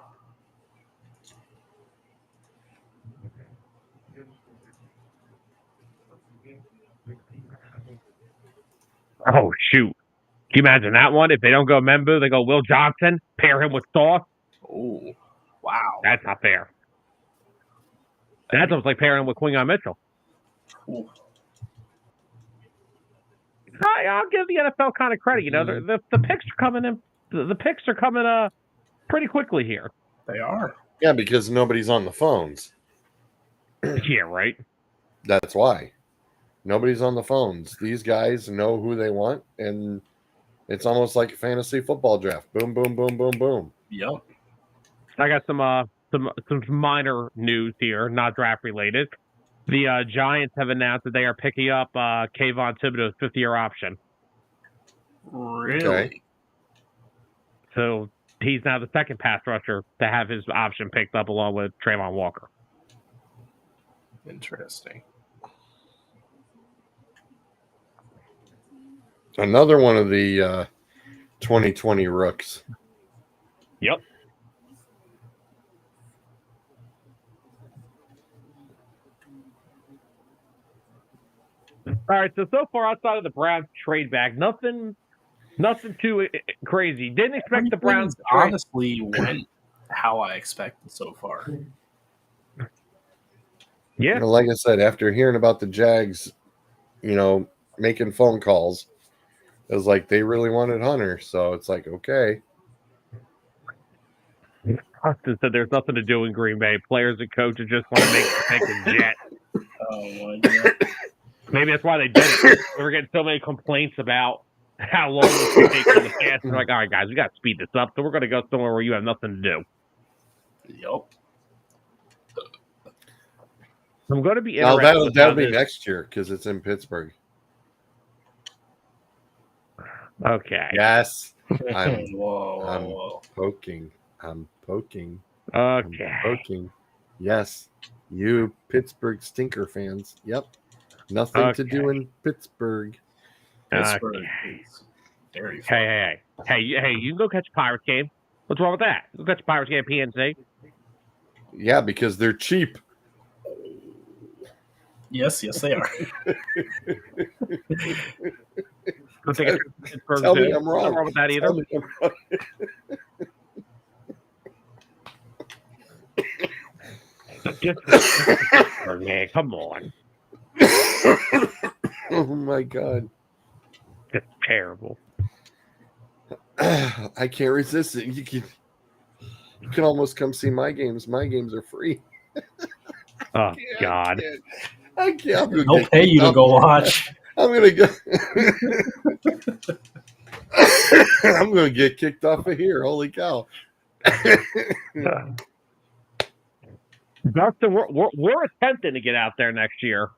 Oh, shoot. Can you imagine that one? If they don't go Membu, they go Will Johnson, pair him with Sauce. Oh, wow. That's not fair. That's almost like pairing him with Quinyon Mitchell. Ooh. I'll give the NFL kind of credit. You know, the picks are coming in. The picks are coming pretty quickly here. They are. Yeah, because nobody's on the phones. Yeah, right. That's why. Nobody's on the phones. These guys know who they want, and it's almost like a fantasy football draft. Boom, boom, boom, boom, boom. Yep. I got some minor news here, not draft related. The Giants have announced that they are picking up Kayvon Thibodeau's 5th-year option. Really? Okay. So he's now the second pass rusher to have his option picked up along with Trayvon Walker. Interesting. Another one of the 2020 rooks. Yep. All right, so far outside of the Browns trade back, nothing too crazy. Didn't expect the Browns to trade. Honestly went how I expected so far. Yeah. You know, like I said, after hearing about the Jags, making phone calls, it was like they really wanted Hunter. So it's like, okay. Austin said there's nothing to do in Green Bay. Players and coaches just want to make the pick and jet. Oh my god. Maybe that's why they did it. We were getting so many complaints about how long this would take in the past. They're like, all right, guys, we got to speed this up. So we're going to go somewhere where you have nothing to do. Yup. I'm going to be Oh, interested. that'll be next year because it's in Pittsburgh. Okay. Yes. I'm Whoa. poking. I'm poking. Okay. Poking. Yes. You Pittsburgh stinker fans. Yep. Nothing to do in Pittsburgh. Pittsburgh Okay. is very fun. Hey, you can go catch a Pirates game. What's wrong with that? You can catch a Pirates game at PNC. Yeah, because they're cheap. Yes, they are. Don't think it's Pittsburgh Tell me Zoo. I'm wrong. Nothing wrong with that either. Tell me I'm wrong. Pittsburgh, man, come on. Oh my god. That's terrible. I can't resist it. You can almost come see my games. My games are free. Oh, God. I can't. They'll pay you to go watch. I'm gonna go. I'm gonna get kicked off of here. Holy cow! Dustin, we're attempting to get out there next year.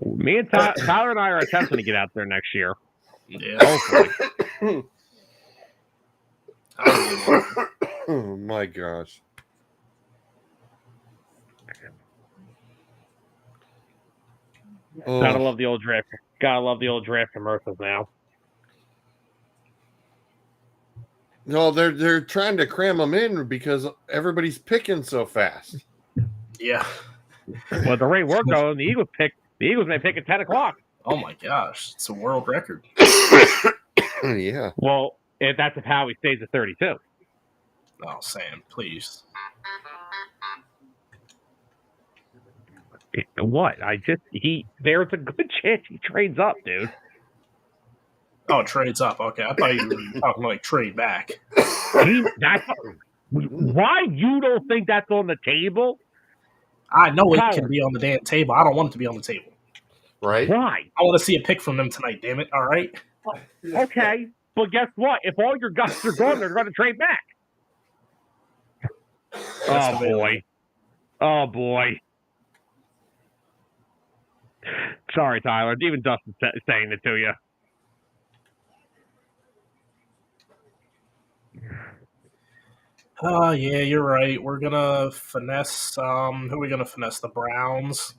Me and Tyler and I are attempting to get out there next year. Yeah. Hopefully. Oh my gosh! Gotta love the old draft. Gotta love the old draft commercials now. No, they're trying to cram them in because everybody's picking so fast. Yeah. Well, the rate we're going, the Eagles may pick at 10 o'clock. Oh my gosh, it's a world record. Yeah. Well, if that's if Howie stays at 32. Oh, Sam, please. What? There's a good chance he trades up, dude. Oh, trades up. Okay, I thought you were talking like trade back. Why you don't think that's on the table? I know it Tyler. can be on the damn table. I don't want it to be on the table. Right? Why? I want to see a pick from them tonight, damn it. All right? Okay, but guess what? If all your guys are gone, they're going to trade back. That's Oh, the way- boy. Oh, boy. Sorry, Tyler. Even Dustin's saying it to you. Yeah, you're right. We're going to finesse. Who are we going to finesse? The Browns?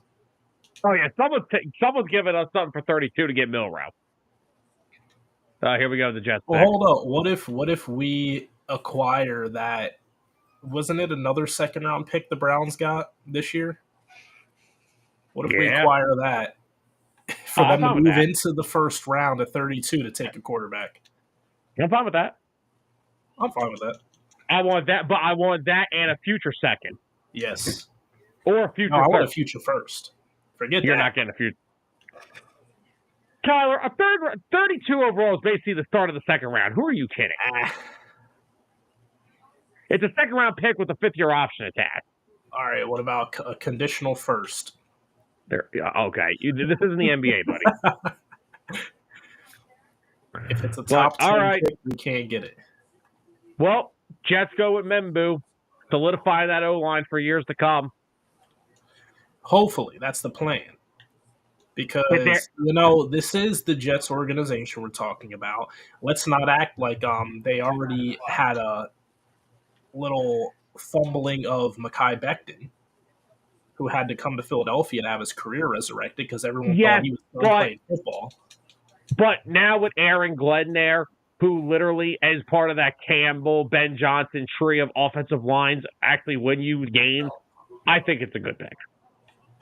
Oh, yeah. Someone's giving us something for 32 to get Milrow. Here we go, the Jets. Well, hold up. What if we acquire that? Wasn't it another second round pick the Browns got this year? What if we Yeah. acquire that for I'm them to fine with move that. into the first round at 32 to take a quarterback? I'm fine with that. I'm fine with that. I want that, but I want that and a future second. Yes. Or a future No, I want a first. future first. Forget You're that. not getting a future. Tyler, 32 overall is basically the start of the second round. Who are you kidding? It's a second round pick with a fifth-year option attached. All right. What about a conditional first? There, okay. This isn't the NBA, buddy. If it's a top 10 all right. pick, we can't get it. Well, Jets go with Membu. Solidify that O-line for years to come. Hopefully, that's the plan. Because, this is the Jets organization we're talking about. Let's not act like they already had a little fumbling of Mekhi Becton, who had to come to Philadelphia to have his career resurrected because everyone thought he was done playing football. But now with Aaron Glenn there, who literally, as part of that Campbell, Ben Johnson tree of offensive lines, actually win you games, I think it's a good pick.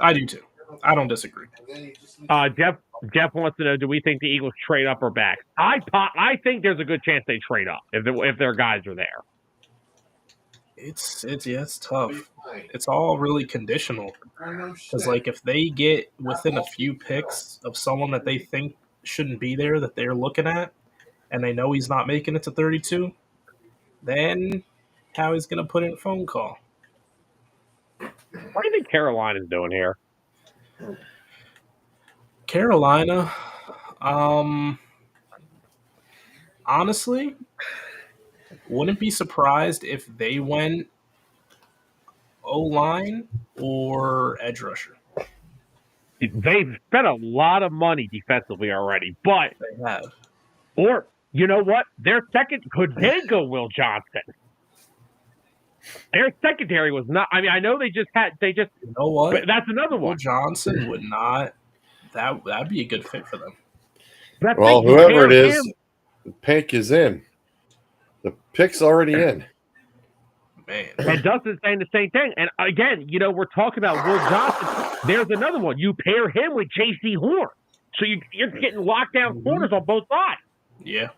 I do too. I don't disagree. Jeff wants to know: do we think the Eagles trade up or back? I think there's a good chance they trade up if their guys are there. It's tough. It's all really conditional. Because if they get within a few picks of someone that they think shouldn't be there that they're looking at, and they know he's not making it to 32, then Howie's going to put in a phone call. What do you think Carolina's doing here? Carolina, honestly, wouldn't be surprised if they went O-line or edge rusher. They've spent a lot of money defensively already, but They have. or you know what? Their second could they go Will Johnson? Their secondary was not. I mean, I know they just. You know what? But that's another Will one. Johnson would not. That'd be a good fit for them. That's Well, like you whoever it pair is, him- the pick is in. The pick's already in. Man, And Dustin's saying the same thing. And again, you know, we're talking about Will Johnson. There's another one. You pair him with J.C. Horn. So you're getting lockdown corners on both sides. yeah.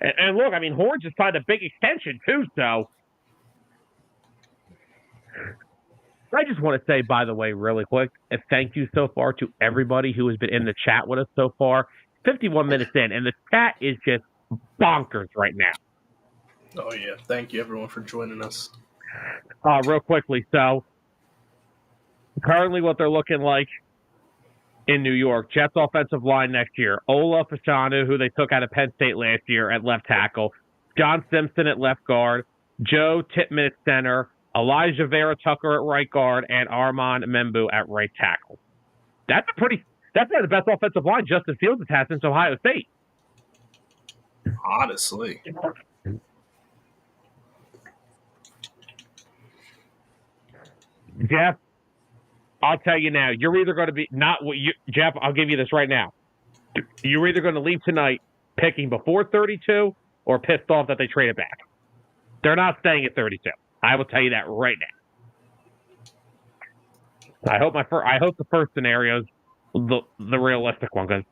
And look, I mean, Horn just signed a big extension, too, so. I just want to say, by the way, really quick, a thank you so far to everybody who has been in the chat with us so far. 51 minutes in, and the chat is just bonkers right now. Oh yeah. Thank you everyone for joining us. Real quickly, so currently what they're looking like in New York, Jets offensive line next year, Ola Fashanu, who they took out of Penn State last year at left tackle, John Simpson at left guard, Joe Tippmann at center, Elijah Vera Tucker at right guard, and Armand Membu at right tackle. That's one of the best offensive line Justin Fields has had since Ohio State. Honestly. Jeff, I'll tell you now, you're either going to be Jeff, I'll give you this right now. You're either going to leave tonight picking before 32 or pissed off that they traded back. They're not staying at 32. I will tell you that right now. I hope the first scenario is the realistic one, because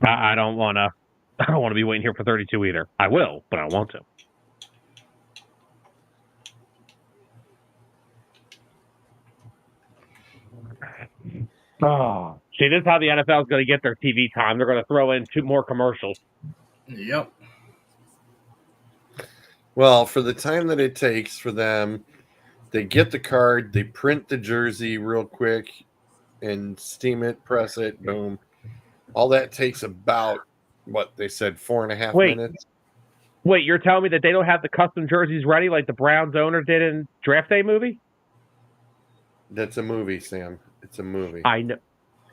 I don't want to be waiting here for 32 either. I will, but I don't want to. Oh, see, this is how the NFL is going to get their TV time. They're going to throw in 2 more commercials. Yep. Well, for the time that it takes for them, they get the card, they print the jersey real quick and steam it, press it, boom. All that takes about, what they said, 4.5 minutes. Wait, you're telling me that they don't have the custom jerseys ready like the Browns owner did in Draft Day movie? That's a movie, Sam. It's a movie. I know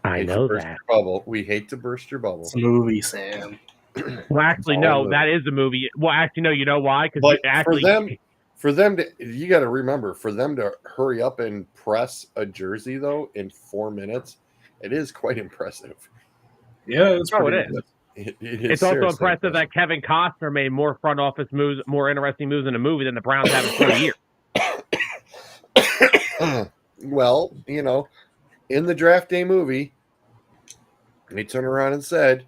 Hate to burst that. your bubble. We hate to burst your bubble. It's a movie, Sam. Well, actually, no, that is a movie. Well, actually, no, you know why? Because But for them to, you got to remember, for them to hurry up and press a jersey though in 4 minutes, it is quite impressive. Yeah, it's Oh, pretty it is. good. It's also impressive that Kevin Costner made more front office moves, more interesting moves in a movie than the Browns have in 20 years. Well, you know, in the Draft Day movie, they turned around and said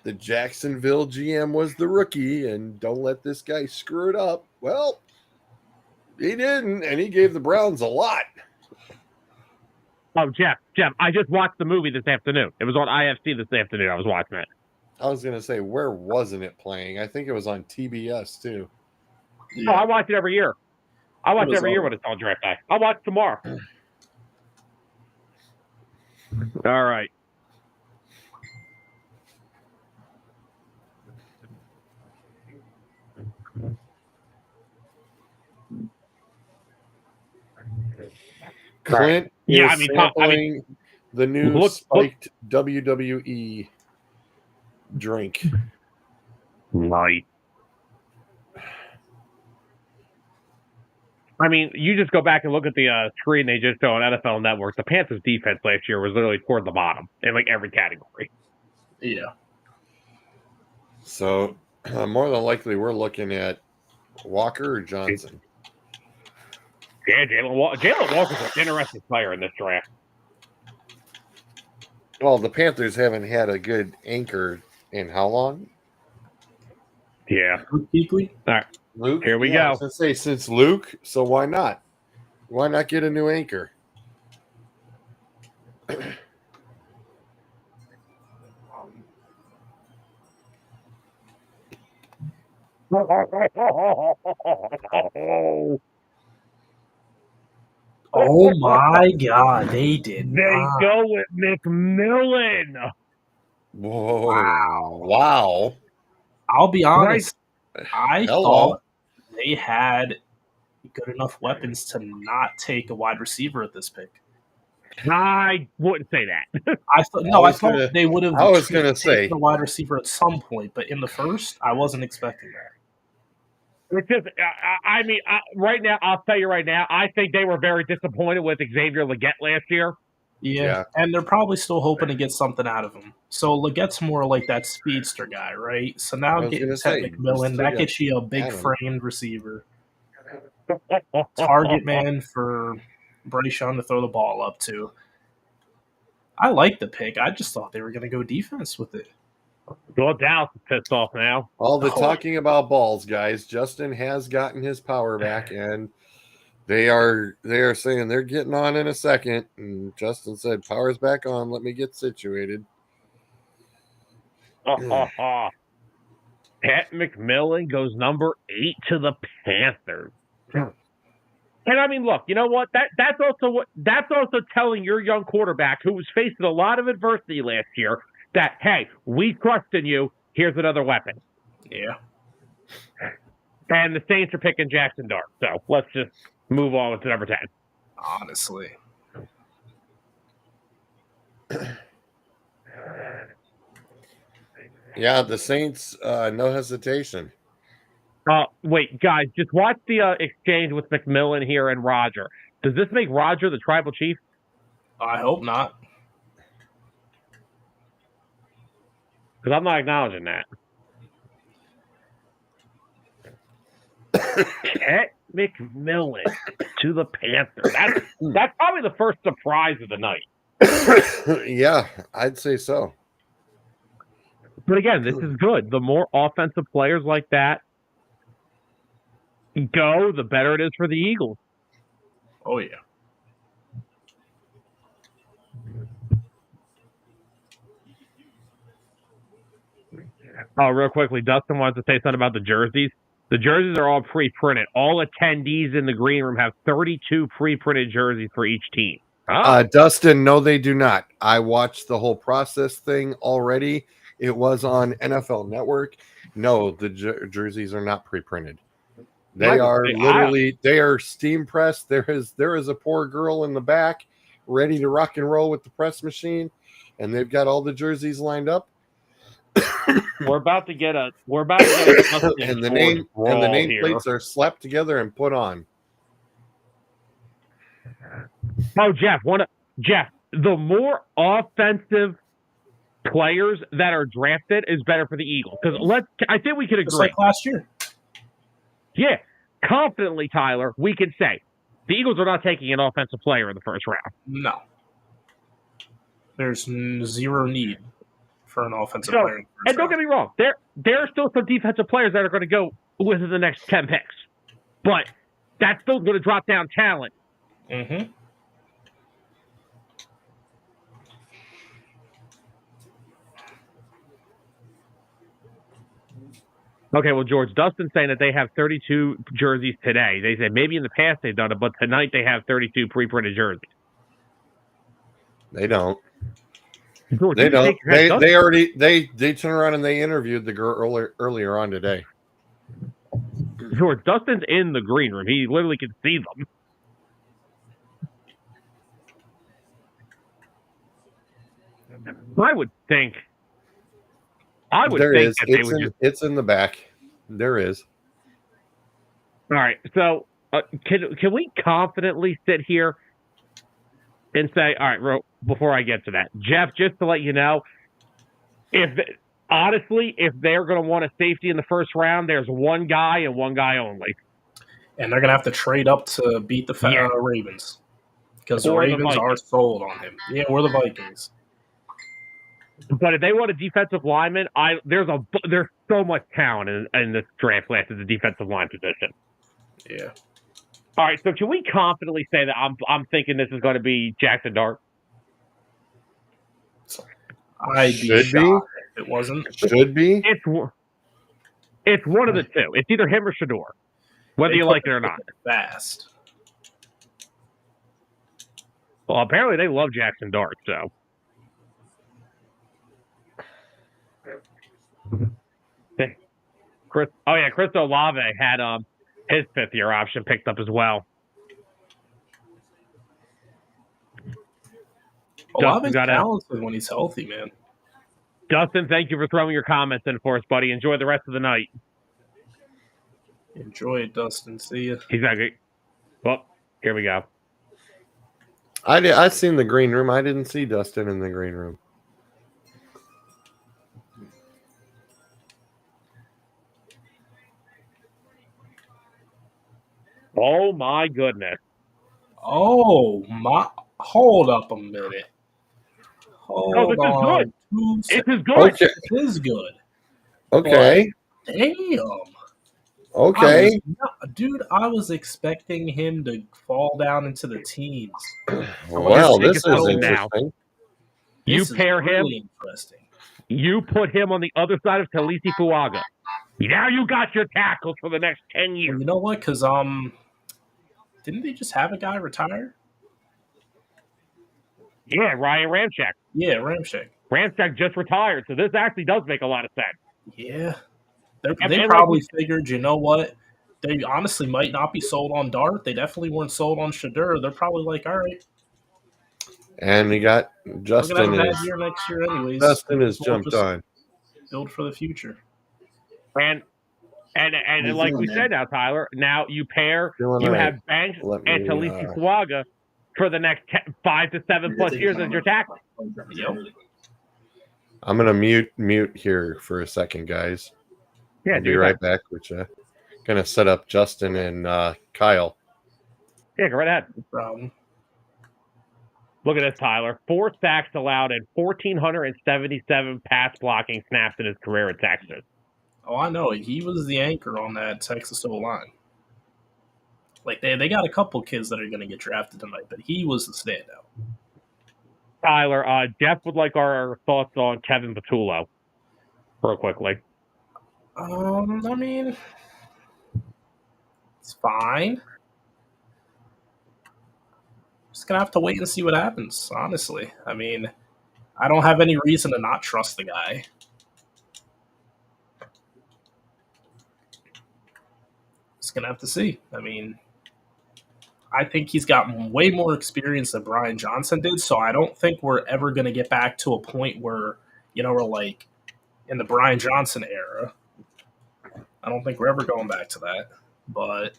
the Jacksonville GM was the rookie and don't let this guy screw it up. Well, he didn't, and he gave the Browns a lot. Oh, Jeff, I just watched the movie this afternoon. It was on IFC this afternoon. I was watching it. I was going to say, where wasn't it playing? I think it was on TBS, too. Oh, I watch it every year. I watch It it was every year on- when it's on Draft Day. I'll watch it tomorrow. All right. Clint Yeah, is I mean, sampling the new look- spiked WWE drink. Light. I mean, you just go back and look at the screen they just showed on NFL Network. The Panthers' defense last year was literally toward the bottom in like every category. Yeah. So, more than likely, we're looking at Walker or Johnson. Yeah, Jalen Walker's an interesting player in this draft. Well, the Panthers haven't had a good anchor in how long? Yeah. Luke Kuechly? Luke? Here we I go. was gonna say, since Luke, so why not? Why not get a new anchor? Oh my God, they did They not. go with McMillan. Whoa! Wow! I'll be honest. I Hello. thought they had good enough weapons to not take a wide receiver at this pick. I wouldn't say that. I thought they would have. I was gonna say taken a wide receiver at some point, but in the first, I wasn't expecting that. It's just, I mean, right now, I'll tell you right now, I think they were very disappointed with Xavier Legette last year. Yeah, and they're probably still hoping to get something out of him. So Legette's more like that speedster guy, right? So now getting Ted McMillan, that gets you a big framed receiver. Target man for Bryce Young to throw the ball up to. I like the pick. I just thought they were going to go defense with it. Well, Dallas is pissed off now. All the talking about balls, guys. Justin has gotten his power back, and they are saying they're getting on in a second. And Justin said, "Power's back on. Let me get situated." Pat McMillan goes number 8 to the Panthers. And I mean, look, you know what? That's also telling your young quarterback who was facing a lot of adversity last year that, hey, we trust in you. Here's another weapon. Yeah. And the Saints are picking Jackson Dart. So let's just move on to number 10. Honestly. Yeah, the Saints, no hesitation. Wait, guys, just watch the exchange with McMillan here and Roger. Does this make Roger the tribal chief? I hope not. Because I'm not acknowledging that. Pat McMillan to the Panthers. That's probably the first surprise of the night. Yeah, I'd say so. But again, this is good. The more offensive players like that go, the better it is for the Eagles. Oh, yeah. Oh, real quickly, Dustin wants to say something about the jerseys. The jerseys are all pre-printed. All attendees in the green room have 32 pre-printed jerseys for each team. Dustin, no, they do not. I watched the whole process thing already. It was on NFL Network. No, the jerseys are not pre-printed. They are literally they are steam pressed. There is a poor girl in the back ready to rock and roll with the press machine, and they've got all the jerseys lined up. We're about to get a and the nameplates are slapped together and put on. Oh, Jeff, the more offensive players that are drafted is better for the Eagles. Because I think we could agree. Just like last year. Yeah, confidently, Tyler, we can say the Eagles are not taking an offensive player in the first round. No. There's zero need for an offensive player. And don't get me wrong, there are still some defensive players that are going to go within the next 10 picks. But that's still going to drop down talent. Mm-hmm. Okay, well, George, Dustin's saying that they have 32 jerseys today. They said maybe in the past they've done it, but tonight they have 32 pre-printed jerseys. They don't. George, they don't. They turn around and they interviewed the girl earlier on today. George, Dustin's in the green room. He literally can see them. I would think It's in the back. There is. All right. So can we confidently sit here and say, all right, before I get to that, Jeff, just to let you know, if they're going to want a safety in the first round, there's one guy and one guy only. And they're going to have to trade up to beat the Ravens. Because the Ravens are sold on him. Yeah, we're the Vikings. But if they want a defensive lineman, there's so much talent in this draft class at the defensive line position. Yeah. All right, so can we confidently say that I'm thinking this is going to be Jackson Dart? I'd be shocked if it wasn't. Should be. It's one of the two. It's either him or Shador, whether They you like it or not. Fast. Well, apparently they love Jackson Dart, so. Chris Olave had his fifth-year option picked up as well. Olave's talented when he's healthy, man. Dustin, thank you for throwing your comments in for us, buddy. Enjoy the rest of the night. Enjoy it, Dustin. See you. Exactly. Well, here we go. I seen the green room. I didn't see Dustin in the green room. Oh my goodness. Oh my! Hold up a minute. Hold this on. is good. This is good. Okay. This is good. Okay. But, damn. Okay. Dude, I was expecting him to fall down into the teens. Well, this is interesting. interesting. You This is pair him. really interesting. You put him on the other side of Talisi Fuaga. Now you got your tackles for the next 10 years. You know what? Because didn't they just have a guy retire? Yeah, Ryan Ramczyk. Yeah, Ramczyk. Ramczyk just retired, so this actually does make a lot of sense. Yeah. And They like probably figured, you know what? They honestly might not be sold on Dart. They definitely weren't sold on Shador. They're probably like, all right, And we got Justin. we're going to have a bad year next year anyways. Justin has We'll jumped just on. Build for the future. And like we said now, Tyler, now you pair, Feeling you right. have Banks Let and me, Talisi Fuaga for the next 5 to 7 plus years as your tackle. Yep. I'm gonna mute here for a second, guys. Yeah, I'll be right back with you. Gonna set up Justin and Kyle. Yeah, go right ahead. No problem. Look at this, Tyler. 4 sacks allowed and 1,477 pass blocking snaps in his career at Texas. Oh, I know. He was the anchor on that Texas O-line. Like, they got a couple kids that are going to get drafted tonight, but he was the standout. Tyler, Jeff would like our thoughts on Kevin Patullo, real quickly. I mean, it's fine. Just going to have to wait and see what happens, honestly. I mean, I don't have any reason to not trust the guy. Just going to have to see. I mean, I think he's got way more experience than Brian Johnson did, so I don't think we're ever going to get back to a point where, we're like in the Brian Johnson era. I don't think we're ever going back to that, but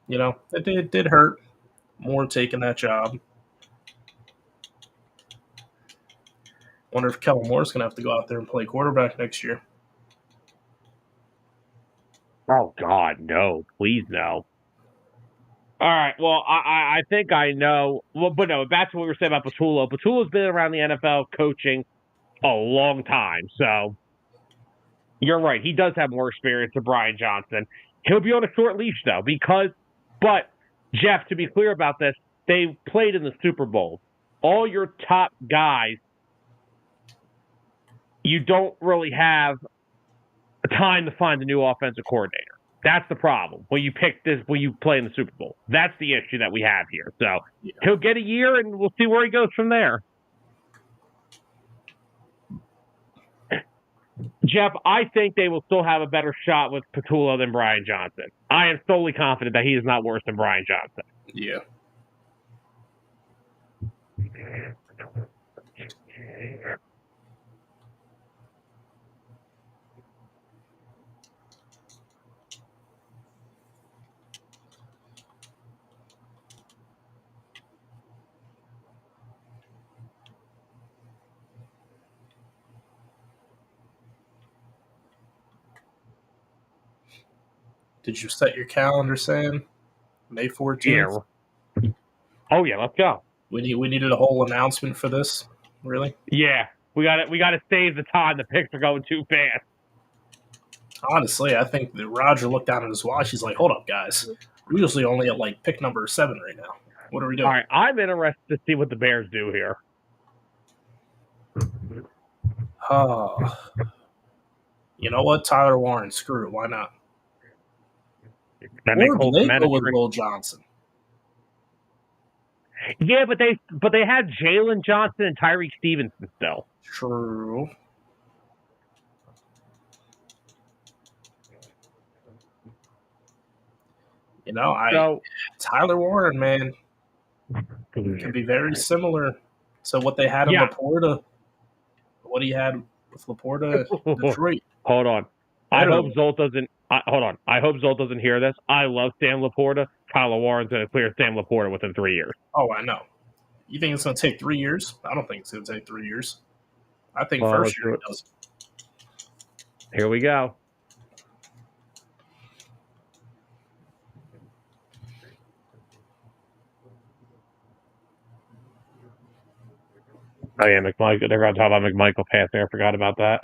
it did hurt more taking that job. Wonder if Kellen Moore's going to have to go out there and play quarterback next year. Oh, God, no. Please, no. All right, well, I think I know. Well, but no, back to what we were saying about Patullo. Patullo's been around the NFL coaching a long time, so you're right. He does have more experience than Brian Johnson. He'll be on a short leash, though, but, Jeff, to be clear about this, they played in the Super Bowl. All your top guys, you don't really have time to find a new offensive coordinator. That's the problem when you play in the Super Bowl. That's the issue that we have here. So He'll get a year, and we'll see where he goes from there. Jeff, I think they will still have a better shot with Patullo than Brian Johnson. I am solely confident that he is not worse than Brian Johnson. Yeah. Did you set your calendar, Sam? May 14th? Yeah. Oh, yeah, let's go. We needed a whole announcement for this? Really? Yeah. We got to save the time. The picks are going too fast. Honestly, I think that Roger looked down at his watch. He's like, hold up, guys. We're usually only at, like, pick number 7 right now. What are we doing? All right, I'm interested to see what the Bears do here. Oh. You know what? Tyler Warren. Screw it. Why not? Then Or do Cole they Kmet go is with pretty- Will Johnson? Yeah, but they had Jalen Johnson and Tyreek Stevenson still. True. You know, Tyler Warren, man, can be very similar to what they had in Yeah. Laporta. What he had with Laporta, Detroit. Hold on. I Literally. hope Zolt doesn't. Hold on. I hope Zolt doesn't hear this. I love Sam Laporta. Tyler Warren's going to clear Sam Laporta within 3 years. Oh, I know. You think it's going to take 3 years? I don't think it's going to take 3 years. I think Well, first let's year do it does. Here we go. Oh yeah, McMichael. They're going to talk about McMichael passing. I forgot about that.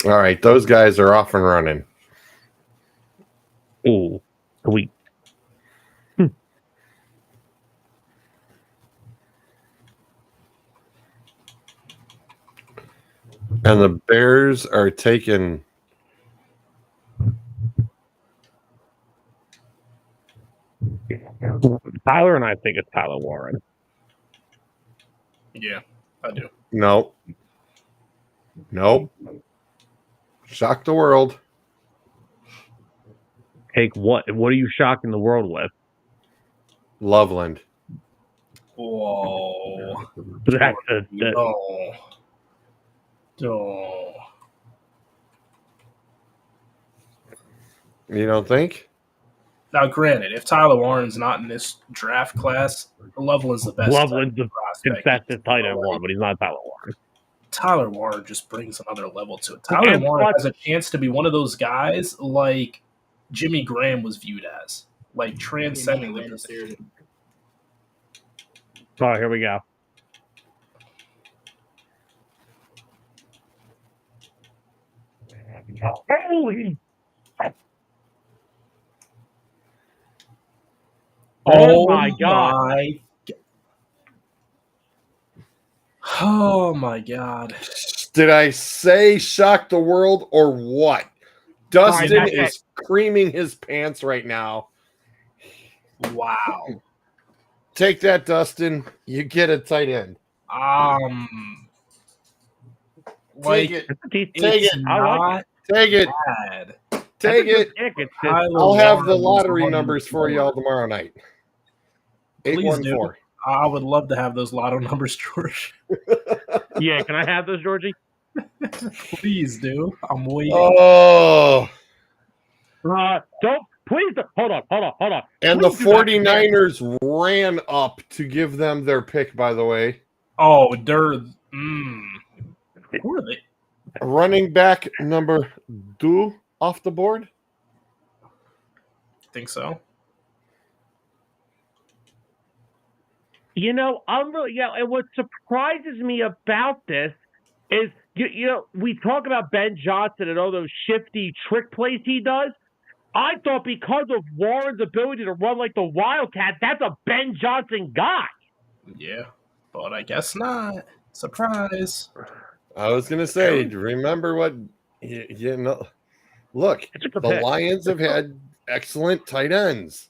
All right, those guys are off and running. Ooh, sweet. And the Bears are taking Tyler and I think it's Tyler Warren. Yeah, I do. Nope. Shock the world. Take what? What are you shocking the world with? Loveland. Whoa. That's No. Oh. You don't think? Now, granted, if Tyler Warren's not in this draft class, Loveland's the best. Loveland's the prospect. consensus tight end one, but he's not Tyler Warren. Tyler Warren just brings another level to it. Tyler And Warren plus- has a chance to be one of those guys like Jimmy Graham was viewed as, like transcending the position. Oh, here we go. Holy! Oh my God! Oh my God! Did I say shock the world or what? Dustin Sorry, is creaming his pants right now. Wow. Take that, Dustin. You get a tight end. Like, Take it. Take it's it. I like not Take it. bad. Take it. It's just, Tyler I'll have the Warren was lottery one numbers for more. y'all tomorrow night. Please do. 814. I would love to have those lotto numbers, George. yeah, can I have those, Georgie? Please do. I'm waiting. Oh. Don't please. Hold on. And the Please do not- 49ers ran up to give them their pick, by the way. Oh, Who are they? Running back number 2 off the board. Think so. You know, I'm really, and what surprises me about this is, you know, we talk about Ben Johnson and all those shifty trick plays he does. I thought because of Warren's ability to run like the Wildcat, that's a Ben Johnson guy. Yeah, but I guess not. Surprise. I was going to say, remember what, you know, look, It's a good the pick. Lions have had excellent tight ends.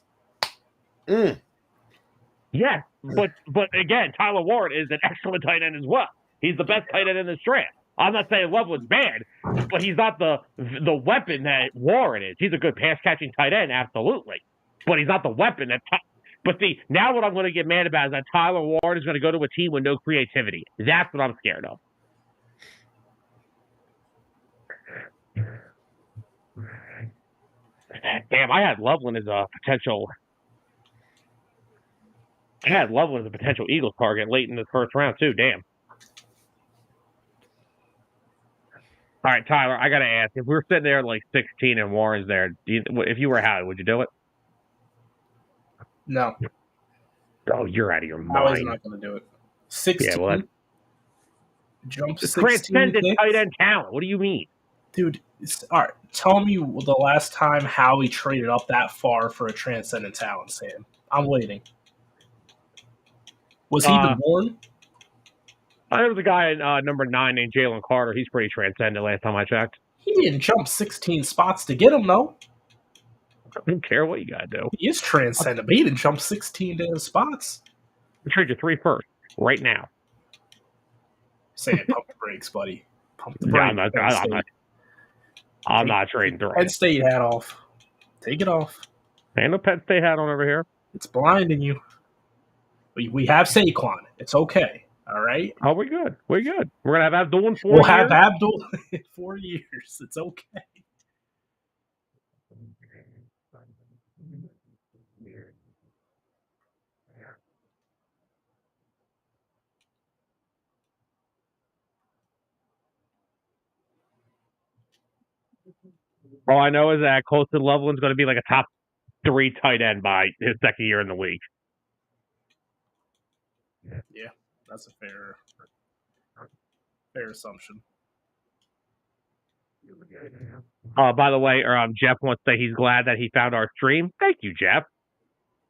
Yeah, but again, Tyler Warren is an excellent tight end as well. He's the best tight end in this draft. I'm not saying Loveland's bad, but he's not the weapon that Warren is. He's a good pass catching tight end, absolutely, but he's not the weapon that. But see, now what I'm going to get mad about is that Tyler Warren is going to go to a team with no creativity. That's what I'm scared of. Damn, I had Loveland as a potential. I had Loveland as a potential Eagles target late in the first round too. Damn. All right, Tyler, I got to ask. If we were sitting there at like 16 and Warren's there, if you were Howie, would you do it? No, Oh, you're out of your Howie's mind. not going to do it. 16. Yeah, well, Jump It's 16 transcendent picks? tight end talent. What do you mean? Dude, all right. Tell me the last time Howie traded up that far for a transcendent talent, Sam. I'm waiting. Was he even born? There was a guy in number 9 named Jalen Carter. He's pretty transcendent last time I checked. He didn't jump 16 spots to get him, though. I don't care what you got to do. He is transcendent, but he didn't jump 16 spots. We trade you 3 first right now. Say it, pump the brakes, buddy. Pump the brakes. I'm not trading 3. Penn State hat off. Take it off. Ain't no Penn State hat on over here. It's blinding you. We have Saquon. It's okay. All right? Oh, we're good. We're good. We're going to have Abdul in 4 years. We'll have Abdul in 4 years. It's okay. All I know is that Colston Loveland's going to be like a top 3 tight end by his second year in the league. Yeah, that's a fair assumption. By the way, Jeff wants to say he's glad that he found our stream. Thank you, Jeff.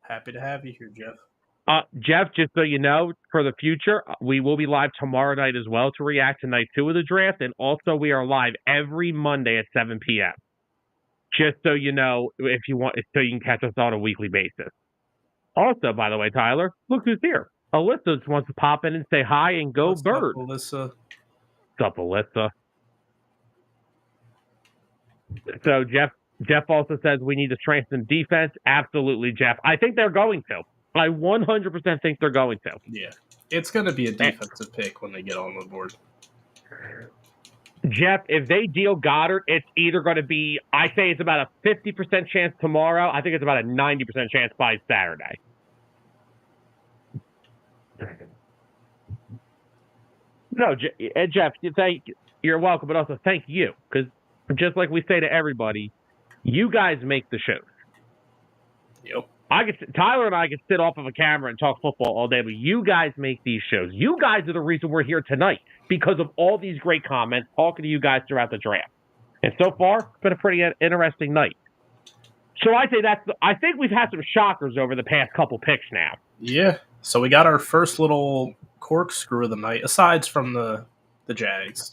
Happy to have you here, Jeff. Jeff, just so you know, for the future, we will be live tomorrow night as well to react to night 2 of the draft, and also we are live every Monday at 7 p.m. Just so you know, if you want, so you can catch us on a weekly basis. Also, by the way, Tyler, look who's here. Alyssa just wants to pop in and say hi and go What's Bird. up, Alyssa? What's up, Alyssa? So Jeff also says we need to strengthen defense. Absolutely, Jeff. I think they're going to. I 100% think they're going to. Yeah, it's going to be a defensive pick when they get on the board. Jeff, if they deal Goddard, it's either going to be, I say it's about a 50% chance tomorrow. I think it's about a 90% chance by Saturday. No, Jeff, you're welcome, but also thank you. Because just like we say to everybody, you guys make the shows. Yep. Tyler and I can sit off of a camera and talk football all day, but you guys make these shows. You guys are the reason we're here tonight because of all these great comments, talking to you guys throughout the draft. And so far, it's been a pretty interesting night. So I say I think we've had some shockers over the past couple picks now. Yeah. So we got our first little corkscrew of the night, aside from the Jags.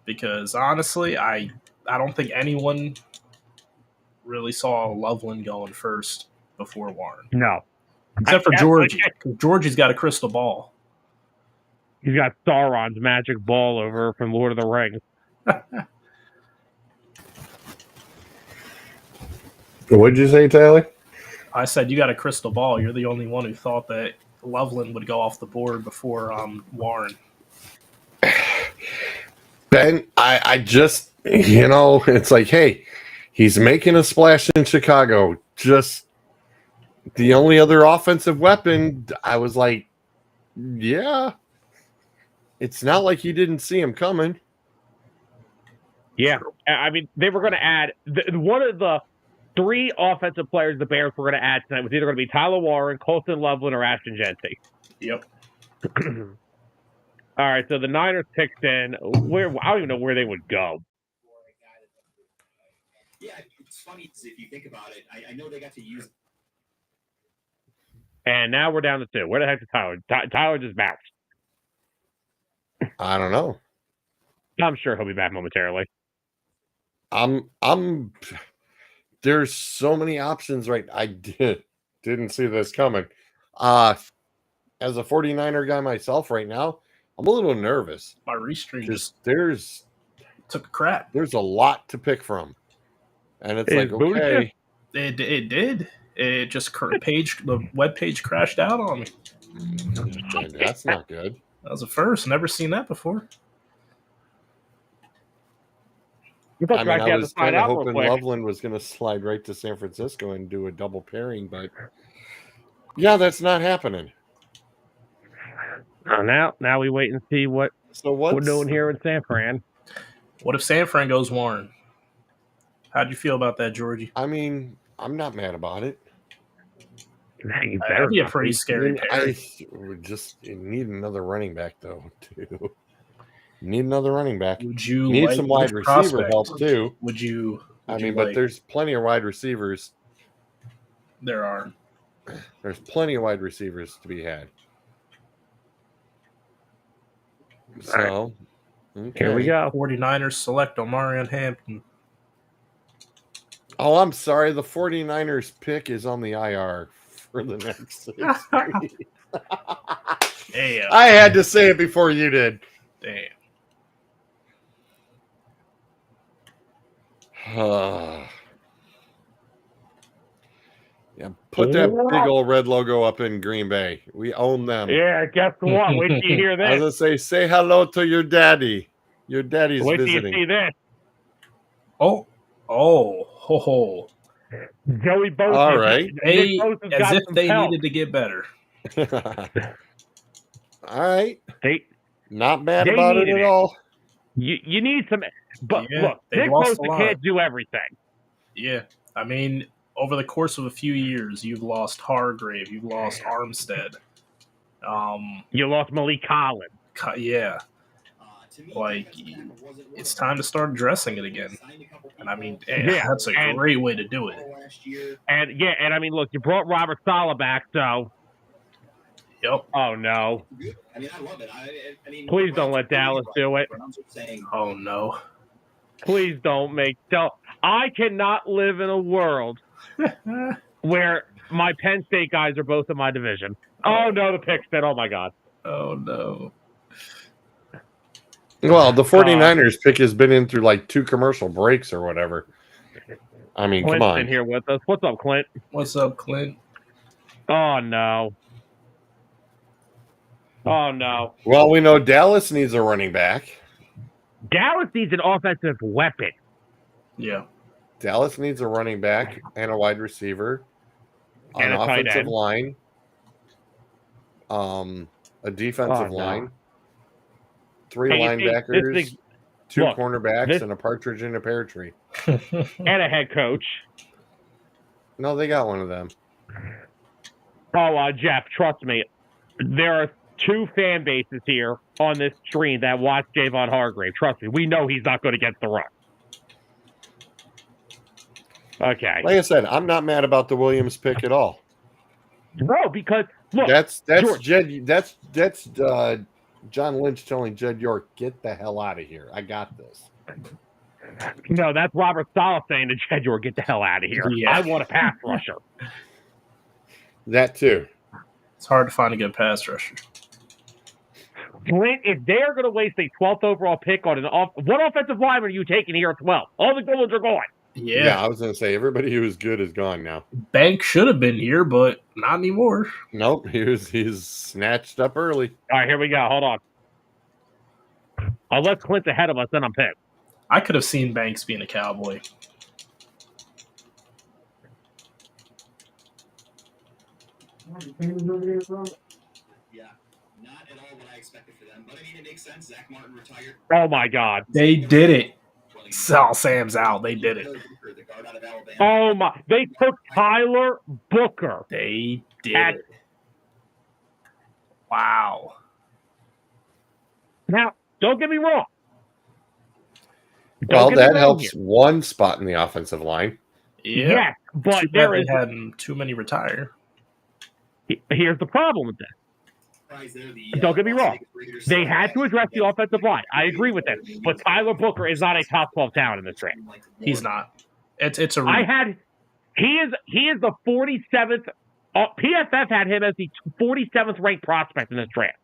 Because honestly, I don't think anyone really saw Loveland going first before Warren. No. Except for Georgie. Georgie's got a crystal ball. He's got Sauron's magic ball over from Lord of the Rings. What did you say, Tyler? I said you got a crystal ball. You're the only one who thought that Loveland would go off the board before Warren. Ben, I just, it's like, hey, he's making a splash in Chicago. Just the only other offensive weapon, I was like, yeah. It's not like you didn't see him coming. Yeah. I mean, they were going to add one of the 3 offensive players the Bears were going to add tonight was either going to be Tyler Warren, Colston Loveland, or Ashton Jeanty. Yep. All right, so the Niners picked in. I don't even know where they would go. Yeah, it's funny if you think about it. I know they got to use. And now we're down to 2. Where the heck is Tyler? Tyler just bounced. I don't know. I'm sure he'll be back momentarily. There's so many options, right? I didn't see this coming. As a 49er guy myself right now, I'm a little nervous. My restream just took a crap. There's a lot to pick from. And it's like, okay. It did. It just the web page crashed out on me. That's not good. That was a first. Never seen that before. I was kind of hoping Loveland was going to slide right to San Francisco and do a double pairing, but yeah, that's not happening. Now we wait and see what we're doing here in San Fran. What if San Fran goes Warren? How'd you feel about that, Georgie? I mean, I'm not mad about it. That'd be a pretty scary pair. We just need another running back, though, too. Need another running back. Would you need some wide receiver help, too. Would you but there's plenty of wide receivers. There are. There's plenty of wide receivers to be had. So, Here we go. 49ers select Omarion Hampton. Oh, I'm sorry. The 49ers pick is on the IR for the next 6 weeks. Damn. I had to say it before you did. Damn. Yeah, put that big old red logo up in Green Bay. We own them. Yeah, guess what? Wait till you hear I was this. gonna say hello to your daddy. Your daddy's Wait till you visiting. see this. Oh, ho, ho. Joey Bosa. All right. Hey, Bosa's as got if some they help. needed to get better. All right. Not mad They about it needed at it. all. You need some, but Yeah, look, they Nick lost a Bosa lot. can't do everything. Yeah. I mean, over the course of a few years, you've lost Hargrave, you've lost Armstead. You lost Malik Collins. Yeah. Like, it's time to start addressing it again. And I mean, Yeah, that's a and- great way to do it. And I mean, look, you brought Robert Saleh back, so. Yep. Oh no! I mean, I love it. I mean, Please don't let Dallas do it. I'm just saying, Oh no. Please don't make so. I cannot live in a world where my Penn State guys are both in my division. Oh no, the pick said, oh my god. Oh no. Well, the 49ers pick has been in through like 2 commercial breaks or whatever. I mean, Clint's come on. in here with us. What's up, Clint? What's up, Clint? Oh no. Oh no. Well, we know Dallas needs a running back. Dallas needs an offensive weapon. Yeah. Dallas needs a running back and a wide receiver, And an a tight offensive end. line, a defensive Oh, no. line, 3 Hey, you see, linebackers, this thing- 2 look, cornerbacks, this- and a partridge in a pear tree. And a head coach. No, they got one of them. Oh, Jeff, trust me. There are 2 fan bases here on this stream that watch Javon Hargrave. Trust me, we know he's not going to get the run. Okay. Like I said, I'm not mad about the Williams pick at all. No, because look, That's George- Jed. That's John Lynch telling Jed York, "Get the hell out of here. I got this." no, that's Robert Saleh saying to Jed York, get the hell out of here. Yeah. I want a pass rusher. That too. It's hard to find a good pass rusher. Clint, if they're going to waste a 12th overall pick on what offensive lineman are you taking here at 12? All the good ones are gone. Yeah. I was going to say everybody who was good is gone now. Bank should have been here, but not anymore. Nope, he's snatched up early. All right, here we go. Hold on. Unless Clint's ahead of us, then I'm pissed. I could have seen Banks being a Cowboy. yeah, not at all what I expected for them. But I mean, it makes sense. Zach Martin retired. Oh, my God. They did it. Sal Sam's out. They did it. The guard out of Alabama. Oh, my. They took Tyler Booker. They did At- it. Wow. Now, don't get me wrong. Well, Don't get me that wrong helps here. one spot in the offensive line. Yeah. Yes, but Too there bad is. they had too many retire. Here's the problem with this. Don't get me wrong. They had to address the offensive line. I agree with that. But Tyler Booker is not a top 12 talent in this draft. He's not. It's a He is the 47th. PFF had him as the 47th ranked prospect in this draft.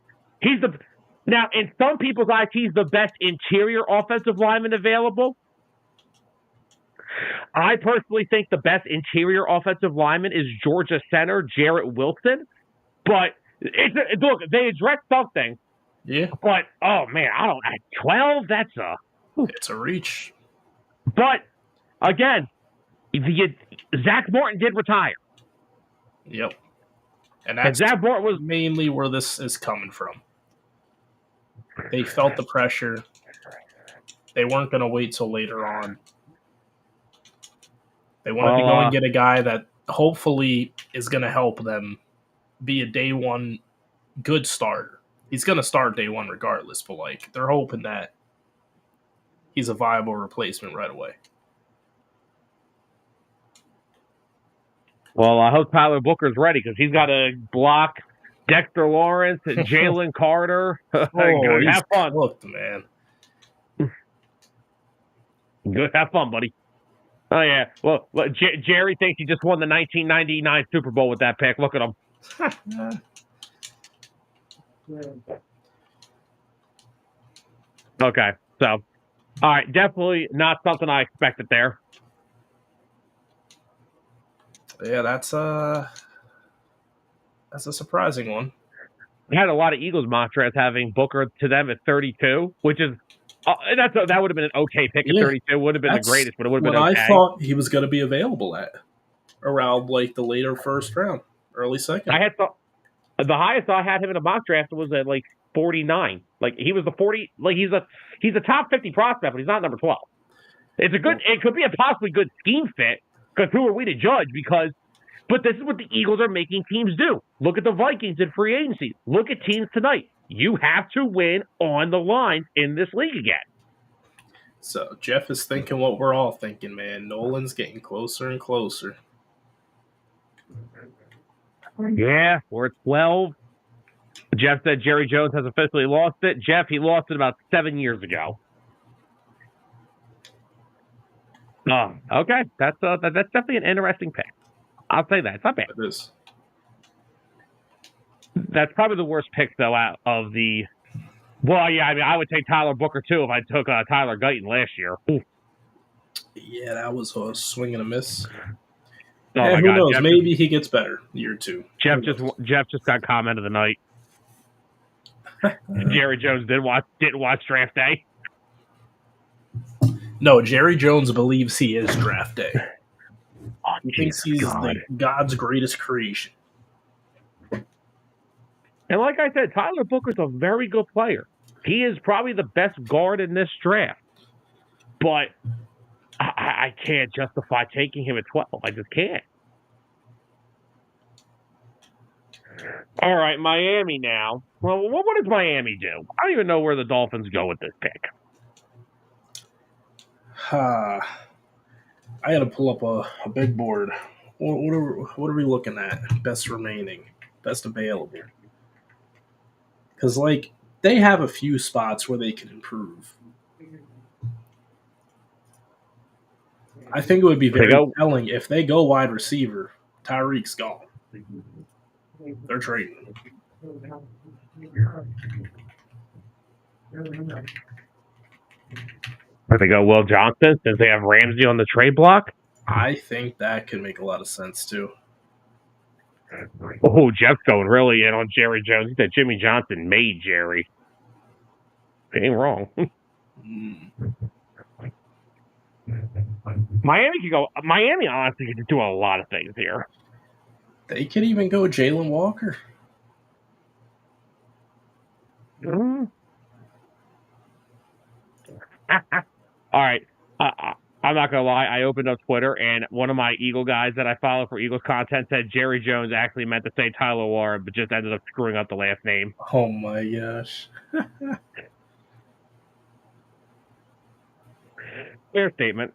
Now, in some people's eyes, he's the best interior offensive lineman available. I personally think the best interior offensive lineman is Georgia center Jarrett Wilson. But look, they addressed something. Yeah. But oh man, at 12, that's a. It's a reach. But again, Zach Morton did retire. Yep. And And that's Zach Morton was mainly where this is coming from. They felt the pressure. They weren't going to wait till later on. They wanted to go and get a guy that hopefully is going to help them be a day one good starter. He's going to start day one regardless, but they're hoping that he's a viable replacement right away. Well, I hope Tyler Booker's ready because he's got to block Dexter Lawrence, Jalen Carter. Good. He's Have fun. cooked, man. Good. Have fun, buddy. Oh, yeah. Well, Jerry thinks he just won the 1999 Super Bowl with that pick. Look at him. Okay. So, all right. Definitely not something I expected there. Yeah, that's a surprising one. I had a lot of Eagles mock drafts having Booker to them at 32, which is that would have been an okay pick at 32. Would have been the greatest, but it would have been okay. I thought he was going to be available at around like the later first round, early second. I had the highest I had him in a mock draft was at like 49. Like he was the 40. Like he's a top 50 prospect, but he's not number 12. It's a good. It could be a possibly good scheme fit. Because who are we to judge? But this is what the Eagles are making teams do. Look at the Vikings in free agency. Look at teams tonight. You have to win on the line in this league again. So Jeff is thinking what we're all thinking, man. Nolan's getting closer and closer. Yeah, we're at 12. Jeff said Jerry Jones has officially lost it. Jeff, he lost it about 7 years ago. Oh, okay. That's definitely an interesting pick. I'll say that. It's not bad. It is. That's probably the worst pick, though, out of the... Well, yeah, I mean, I would take Tyler Booker, too, if I took Tyler Guyton last year. Ooh. Yeah, that was a swing and a miss. Oh, who knows? Jeff maybe he gets better year 2. Jeff just got comment of the night. Jerry Jones didn't watch draft day. No, Jerry Jones believes he is draft day. Oh, he thinks he's God's greatest creation. And like I said, Tyler Booker's a very good player. He is probably the best guard in this draft. But I can't justify taking him at 12. I just can't. All right, Miami now. Well, what does Miami do? I don't even know where the Dolphins go with this pick. I got to pull up a big board. What are we looking at? Best remaining, best available. Because, like, they have a few spots where they can improve. I think it would be very telling if they go wide receiver. Tyreek's gone. They're trading. If they go Will Johnson, since they have Ramsey on the trade block? I think that could make a lot of sense, too. Oh, Jeff's going really in on Jerry Jones. He said Jimmy Johnson made Jerry. They ain't wrong. Miami honestly could do a lot of things here. They could even go Jalen Walker. Mm-hmm. All right. I'm not going to lie. I opened up Twitter, and one of my Eagle guys that I follow for Eagles content said Jerry Jones actually meant to say Tyler Warren, but just ended up screwing up the last name. Oh, my gosh. Fair statement.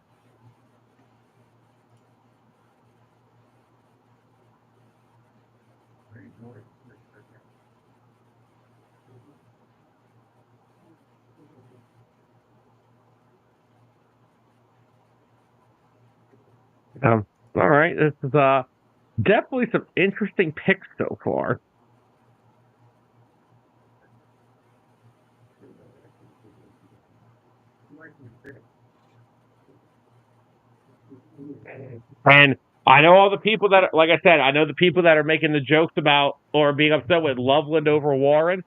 All right. This is definitely some interesting picks so far. And I know all the people that, like I said, I know the people that are making the jokes about or being upset with Loveland over Warren.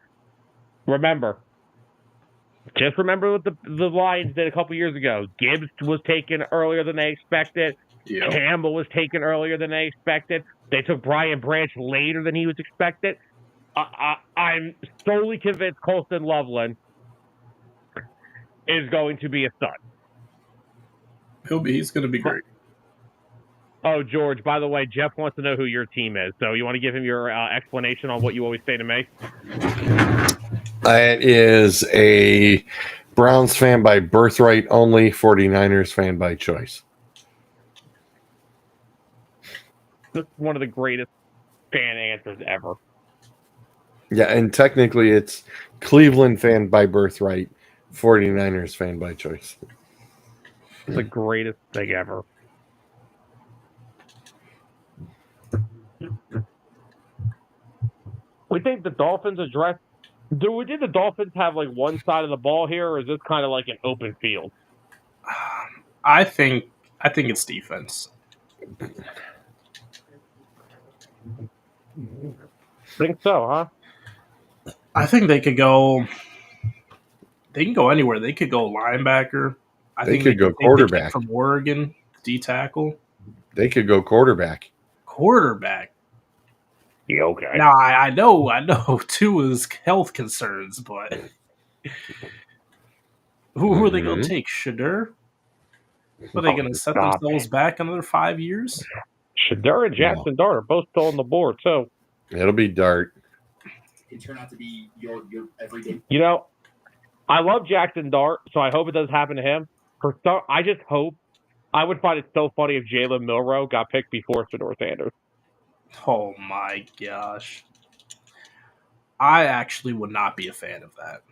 Just remember what the Lions did a couple years ago. Gibbs was taken earlier than they expected. Yep. Campbell was taken earlier than they expected. They took Brian Branch later than he was expected. I'm solely convinced Colston Loveland is going to be a stud. He's going to be great. Oh, George, by the way, Jeff wants to know who your team is. So you want to give him your explanation on what you always say to me? It is a Browns fan by birthright only, 49ers fan by choice. This is one of the greatest fan answers ever. Yeah, and technically it's Cleveland fan by birthright, 49ers fan by choice. It's the greatest thing ever. We think the Dolphins address. Did the Dolphins have like one side of the ball here, or is this kind of like an open field? I think it's defense. Think so, huh? I think they could go. They can go anywhere. They could go linebacker. I They think could go take the kid quarterback. from Oregon, D tackle, They could go quarterback. quarterback. Yeah, okay. Now I know Tua's health concerns, but who are they going to take? Shadur? Are they going to set Stop themselves back another 5 years? Shadur and Jackson Dart are both still on the board, too. It'll be Dart. It turned out to be your everyday. You know, I love Jackson Dart, so I hope it does happen to him. I just hope. I would find it so funny if Jalen Milroe got picked before Shedeur Sanders. Oh my gosh. I actually would not be a fan of that.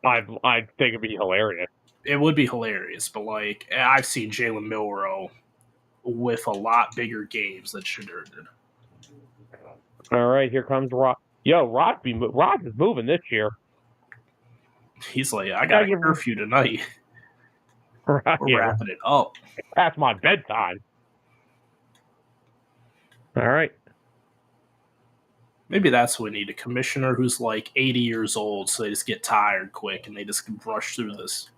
I think it'd be hilarious. It would be hilarious, but like I've seen Jalen Milroe with a lot bigger games than Shadur did. All right, here comes Rod. Yo, Rod is moving this year. He's like, I got a curfew tonight. Right, We're wrapping it up. Past my bedtime. All right. Maybe that's what we need, a commissioner who's like 80 years old, so they just get tired quick and they just can rush through this.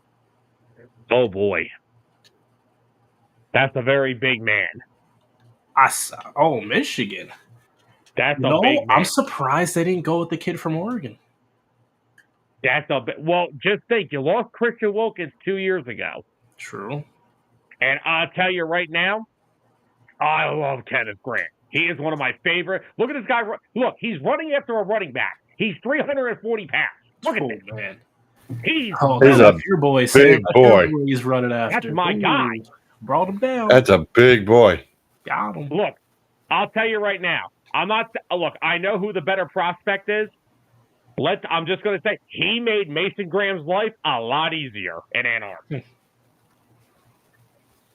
Oh, boy. That's a very big man. Michigan. That's a big man. I'm surprised they didn't go with the kid from Oregon. That's a bit. Well, just think, you lost Christian Wilkins 2 years ago. True. And I'll tell you right now, I love Kenneth Grant. He is one of my favorite. Look at this guy. Look, he's running after a running back. He's 340 pounds. Look at this. Man. He's a your boy. big boy. He's running after. That's my guy. Brought him down. That's a big boy. Got him. Look, I'll tell you right now. Look, I know who the better prospect is. I'm just going to say he made Mason Graham's life a lot easier in Ann Arbor.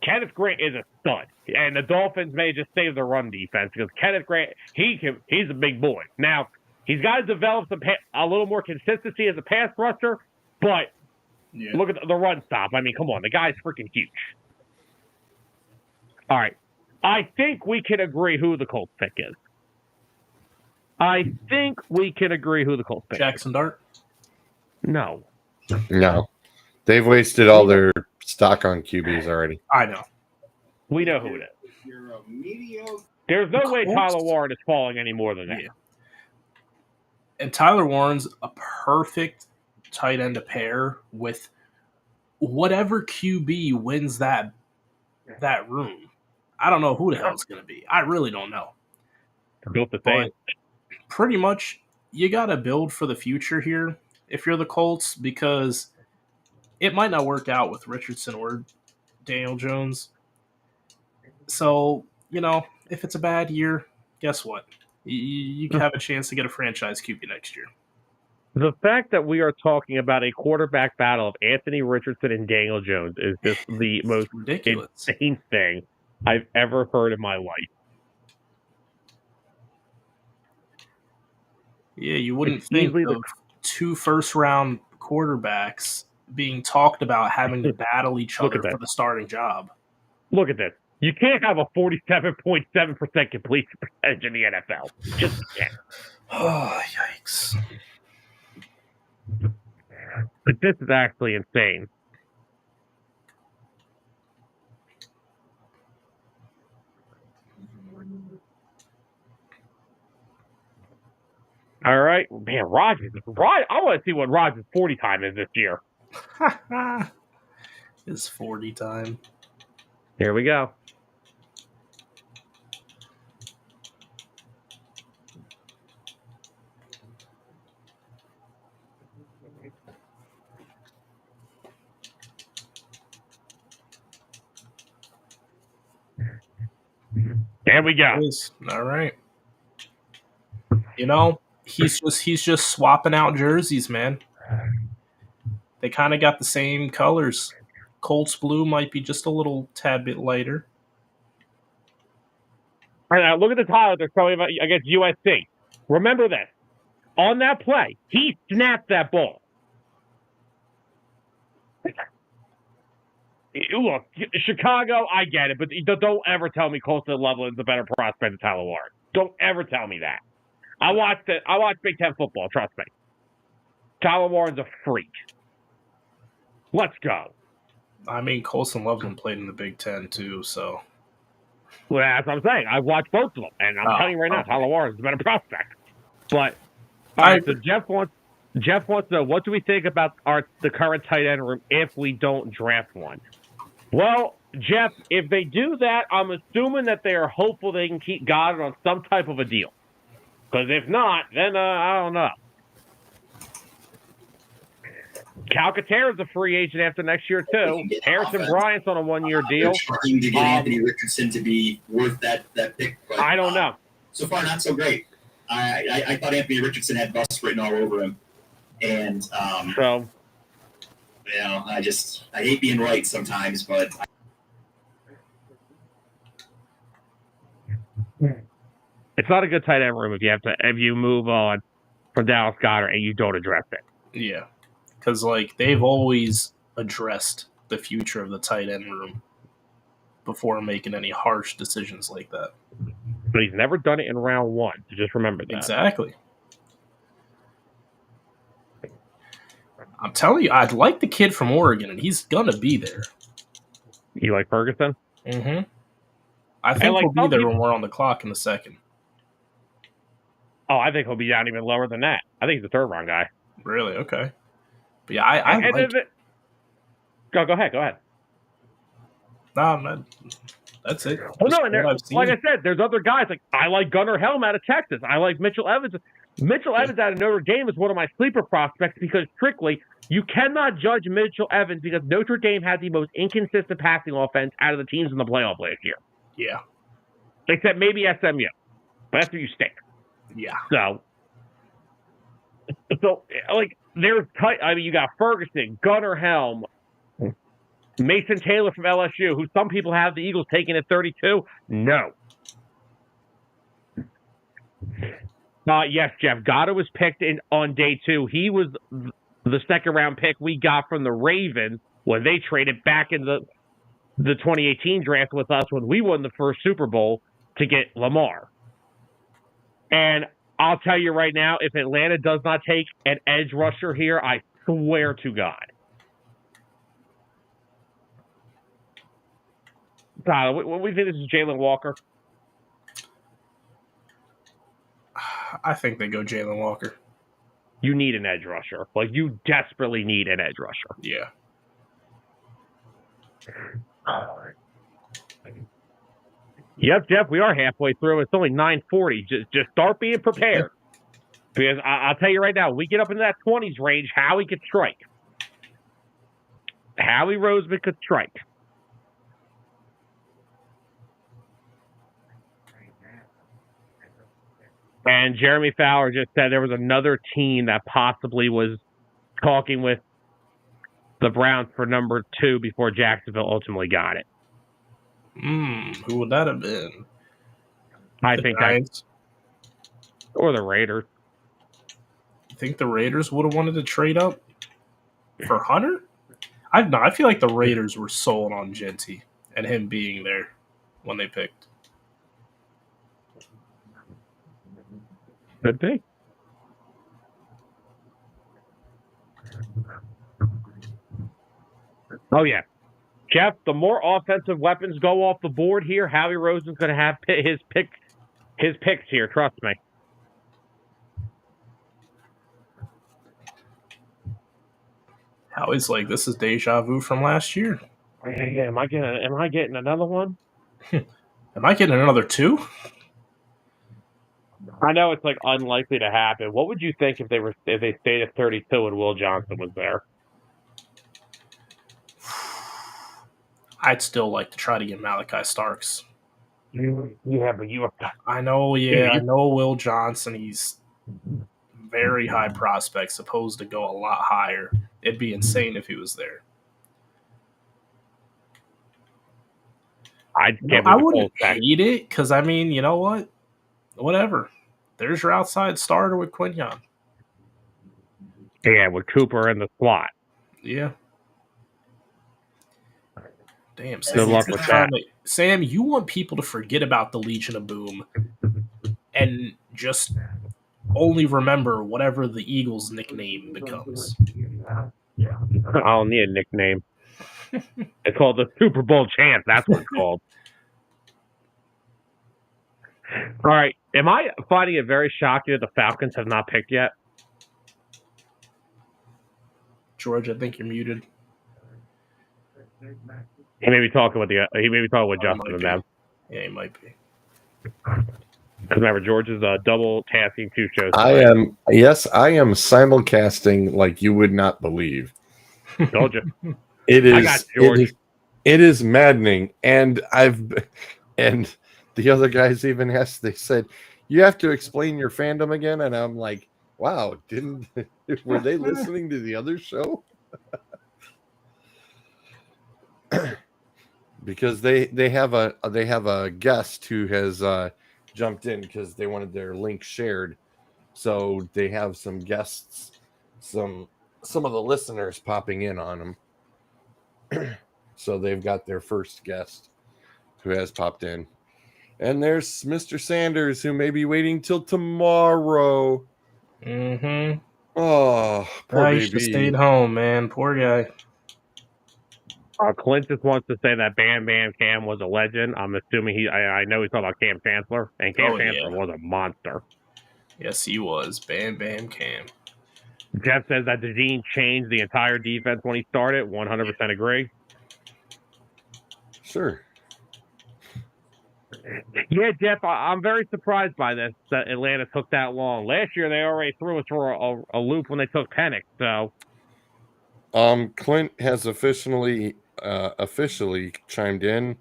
Kenneth Grant is a stud, and the Dolphins may just save the run defense because Kenneth Grant, he's a big boy. Now, he's got to develop a little more consistency as a pass rusher, but look at the run stop. I mean, come on, the guy's freaking huge. All right, I think we can agree who the Colts pick is. Jackson Dart? No. No. They've wasted all their stock on QBs already. I know. We know who it is. You're a mediocre. There's no way Tyler Warren is falling any more than that. Yeah. And Tyler Warren's a perfect tight end to pair with whatever QB wins that room. I don't know who the hell it's going to be. I really don't know. Built the thing. Pretty much, you got to build for the future here if you're the Colts because it might not work out with Richardson or Daniel Jones. So, if it's a bad year, guess what? You have a chance to get a franchise QB next year. The fact that we are talking about a quarterback battle of Anthony Richardson and Daniel Jones is just the most ridiculous, insane thing I've ever heard in my life. Yeah, you wouldn't think of 2 first-round quarterbacks being talked about having to battle each other for the starting job. Look at this. You can't have a 47.7% completion percentage in the NFL. Just can't. Oh, yikes. But this is actually insane. All right. Man, Rodgers. I want to see what Rodgers' 40 time is this year. It's 40 time. Here we go. And There we go. All right. You know, he's just swapping out jerseys, man. They kind of got the same colors. Colts blue might be just a little tad bit lighter. All right, now look at the title they're showing against USC. Remember this. On that play, he snapped that ball. Look, Chicago, I get it, but don't ever tell me Colston Loveland's a better prospect than Tyler Warren. Don't ever tell me that. I watch Big Ten football, trust me. Tyler Warren's a freak. Let's go. I mean, Colston Loveland played in the Big Ten too, so. Well, that's what I'm saying. I've watched both of them, and I'm telling you right now, Tyler Warren's a better prospect. But all right, so Jeff wants to know, what do we think about the current tight end room if we don't draft one? Well, Jeff, if they do that, I'm assuming that they are hopeful they can keep Goddard on some type of a deal. Because if not, then I don't know. Calcaterra's a free agent after next year, too. Harrison Bryant's on a one-year deal. They're trying to get Anthony Richardson to be worth that pick. But, I don't know. So far, not so great. I thought Anthony Richardson had bust written all over him. And, so, you know, I hate being right sometimes, but. It's not a good tight end room if you move on from Dallas Goedert and you don't address it. Yeah. Because, like, they've always addressed the future of the tight end room before making any harsh decisions like that. But he's never done it in round one, so just remember that. Exactly. I'm telling you, I'd like the kid from Oregon, and he's going to be there. You like Ferguson? Mm-hmm. I think he'll be there when we're on the clock in a second. Oh, I think he'll be down even lower than that. I think he's a third-round guy. Really? Okay. But yeah, I like it. Go ahead. No, that's it. Oh, no, and like I said, there's other guys. Like I like Gunnar Helm out of Texas. I like Mitchell Evans. Mitchell Evans out of Notre Dame is one of my sleeper prospects because, strictly, you cannot judge Mitchell Evans because Notre Dame had the most inconsistent passing offense out of the teams in the playoff last year. Yeah. Except maybe SMU. But that's where you stink. Yeah. So like, there's you got Ferguson, Gunnar Helm, Mason Taylor from LSU, who some people have the Eagles taking at 32. No. Yes, Jeff. Goddard was picked on day 2. He was the second-round pick we got from the Ravens when they traded back in the 2018 draft with us when we won the first Super Bowl to get Lamar. And I'll tell you right now, if Atlanta does not take an edge rusher here, I swear to God. Tyler, what do we think this is Jalen Walker? I think they go Jalen Walker. You need an edge rusher. Like, you desperately need an edge rusher. Yeah. Yep, Jeff, we are halfway through. It's only 9:40. Just start being prepared. Because I'll tell you right now, when we get up into that 20s range, Howie could strike. Howie Roseman could strike. And Jeremy Fowler just said there was another team that possibly was talking with the Browns for number 2 before Jacksonville ultimately got it. Who would that have been? I think Giants? Or the Raiders. You think the Raiders would have wanted to trade up for Hunter? I feel like the Raiders were sold on Genty and him being there when they picked. Could be. Oh, yeah. Jeff, the more offensive weapons go off the board here, Howie Roseman's going to have his picks here. Trust me. Howie's like, this is deja vu from last year. Yeah, am I getting another one? Am I getting another 2? I know it's like unlikely to happen. What would you think if they stayed at 32 and Will Johnson was there? I'd still like to try to get Malachi Starks. Yeah, but you. I know, I know Will Johnson. He's very high prospect, supposed to go a lot higher. It'd be insane if he was there. I can't. I wouldn't hate it because, I mean, you know what? Whatever. There's your outside starter with Quinyon. Yeah, with Cooper in the slot. Yeah. Damn, Sam. Good luck with that. Sam, you want people to forget about the Legion of Boom and just only remember whatever the Eagles' nickname becomes. I don't need a nickname. It's called the Super Bowl champ. That's what it's called. All right. Am I finding it very shocking that the Falcons have not picked yet? George, I think you're muted. He may be talking with Justin and them. Yeah, he might be. Because remember, George is double tasking 2 shows. I am simulcasting like you would not believe. Told you. It is. I got George. It is maddening, and the other guys even asked. They said, "You have to explain your fandom again," and I'm like, "Wow, were they listening to the other show?" Because they have a guest who has jumped in because they wanted their link shared, so they have some guests, some of the listeners popping in on them. So they've got their first guest who has popped in, and there's Mr. Sanders who may be waiting till tomorrow. Mm-hmm. Oh, poor baby. He should have stayed home, man. Poor guy. Clint just wants to say that Bam Bam Cam was a legend. I'm assuming I know he's talking about Cam Chancellor, and Cam Chancellor was a monster. Yes, he was. Bam Bam Cam. Jeff says that DeJean changed the entire defense when he started. 100% agree. Sure. Yeah, Jeff, I'm very surprised by this, that Atlanta took that long. Last year, they already threw us for a loop when they took Penix, so. Clint has officially chimed in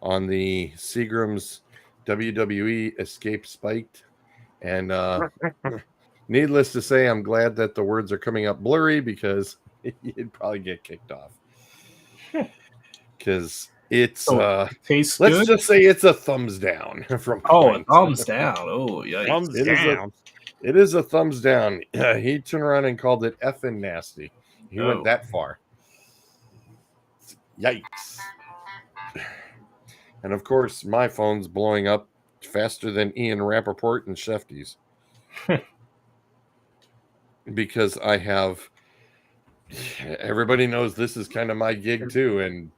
on the Seagram's WWE Escape Spiked. And needless to say, I'm glad that the words are coming up blurry because you'd probably get kicked off. Because it's tastes let's good? just say it's a thumbs down from Clint. A thumbs down. Oh, yikes. Thumbs down. It is a thumbs down. He turned around and called it effing nasty. He went that far. Yikes. And of course, my phone's blowing up faster than Ian Rappaport and Shefty's. Because I have... Everybody knows this is kind of my gig too. And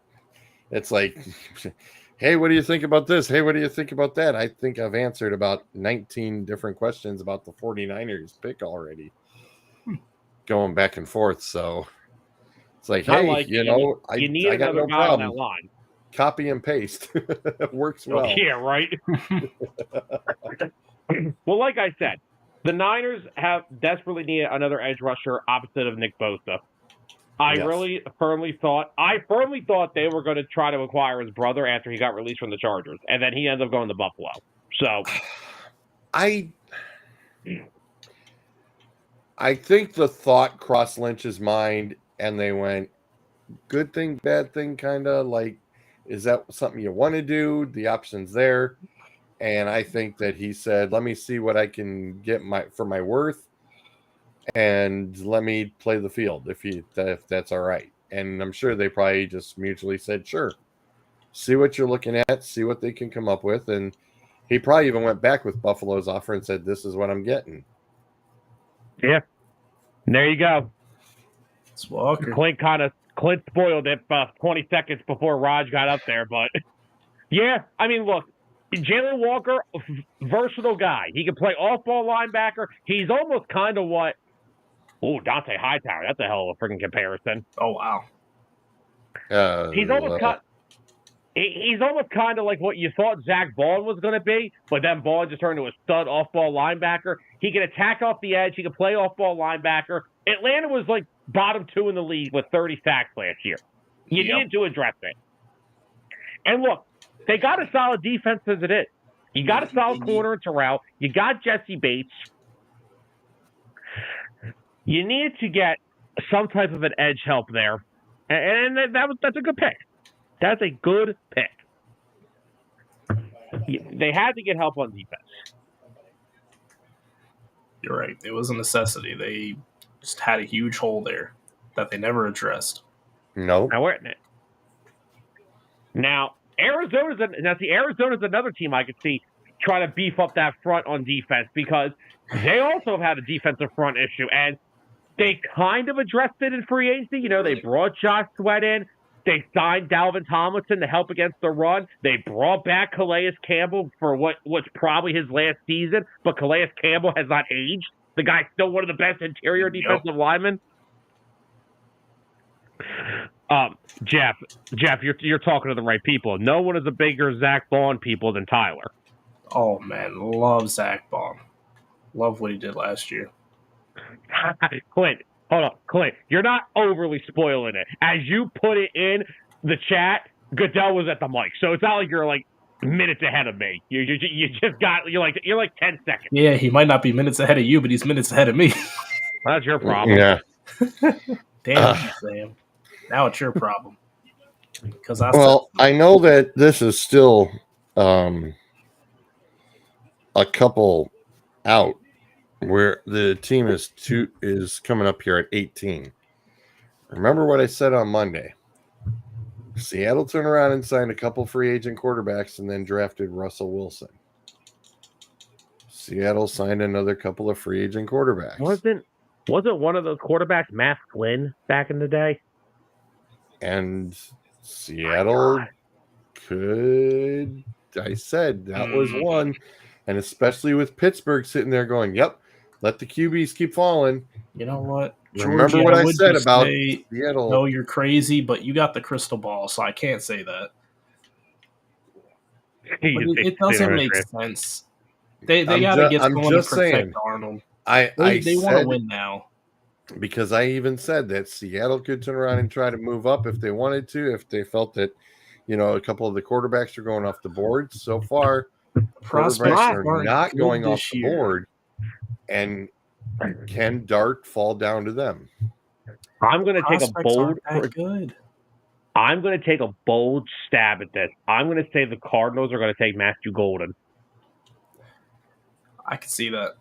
it's like, hey, what do you think about this? Hey, what do you think about that? I think I've answered about 19 different questions about the 49ers pick already. Going back and forth. So it's like, hey, like, you got no problem. On that line. Copy and paste. Works well. Yeah, right. Well, like I said, the Niners have desperately needed another edge rusher opposite of Nick Bosa. I firmly thought they were going to try to acquire his brother after he got released from the Chargers, and then he ended up going to Buffalo. So, I think the thought crossed Lynch's mind, and they went, good thing, bad thing, kind of like, is that something you want to do? The option's there. And I think that he said, let me see what I can get for my worth, and let me play the field if that's all right. And I'm sure they probably just mutually said, sure, see what you're looking at, see what they can come up with. And he probably even went back with Buffalo's offer and said, this is what I'm getting. Yeah. There you go. It's Walker. Clint spoiled it 20 seconds before Raj got up there. But, yeah, I mean, look, Jalen Walker, versatile guy. He can play off-ball linebacker. He's almost kind of what Dante Hightower. That's a hell of a freaking comparison. Oh, wow. He's almost kind of like what you thought Zach Baldwin was going to be, but then Baldwin just turned into a stud off-ball linebacker. He can attack off the edge. He can play off-ball linebacker. Atlanta was like bottom 2 in the league with 30 sacks last year. You needed to address it. And look, They got a solid defense as it is. You got a solid corner in Terrell. You got Jesse Bates. You need to get some type of an edge help there, and that's a good pick. That's a good pick. They had to get help on defense. You're right. It was a necessity. They just had a huge hole there that they never addressed. No. Now we're in it. Now Arizona's another team I could see try to beef up that front on defense because they also have had a defensive front issue, and they kind of addressed it in free agency. You know, they brought Josh Sweat in. They signed Dalvin Tomlinson to help against the run. They brought back Calais Campbell for what was probably his last season, but Calais Campbell has not aged. The guy's still one of the best interior defensive linemen. Jeff, you're talking to the right people. No one is a bigger Zach Baun people than Tyler. Oh man, love Zach Baun. Love what he did last year. Clint, hold on, Clint. You're not overly spoiling it. As you put it in the chat, Goodell was at the mic, so it's not like you're like minutes ahead of me. You just got you're like 10 seconds. Yeah, he might not be minutes ahead of you, but he's minutes ahead of me. That's your problem. Yeah. Damn, Sam. Now it's your problem. Because I know that this is still a couple out where the team is coming up here at 18. Remember what I said on Monday. Seattle turned around and signed a couple free agent quarterbacks and then drafted Russell Wilson. Seattle signed another couple of free agent quarterbacks. Wasn't one of those quarterbacks Matt Flynn back in the day? And Seattle could, I said that was one. And especially with Pittsburgh sitting there going, yep, let the QBs keep falling. You know what? Remember what I said about Seattle. No, you're crazy, but you got the crystal ball, so I can't say that. But it doesn't make sense. They got to get someone to protect Arnold. They want to win now. Because I even said that Seattle could turn around and try to move up if they wanted to, if they felt that, a couple of the quarterbacks are going off the board. So far, quarterbacks are not going off the board, and can Dart fall down to them? I'm going to take a bold. I'm going to take a bold stab at this. I'm going to say the Cardinals are going to take Matthew Golden. I can see that.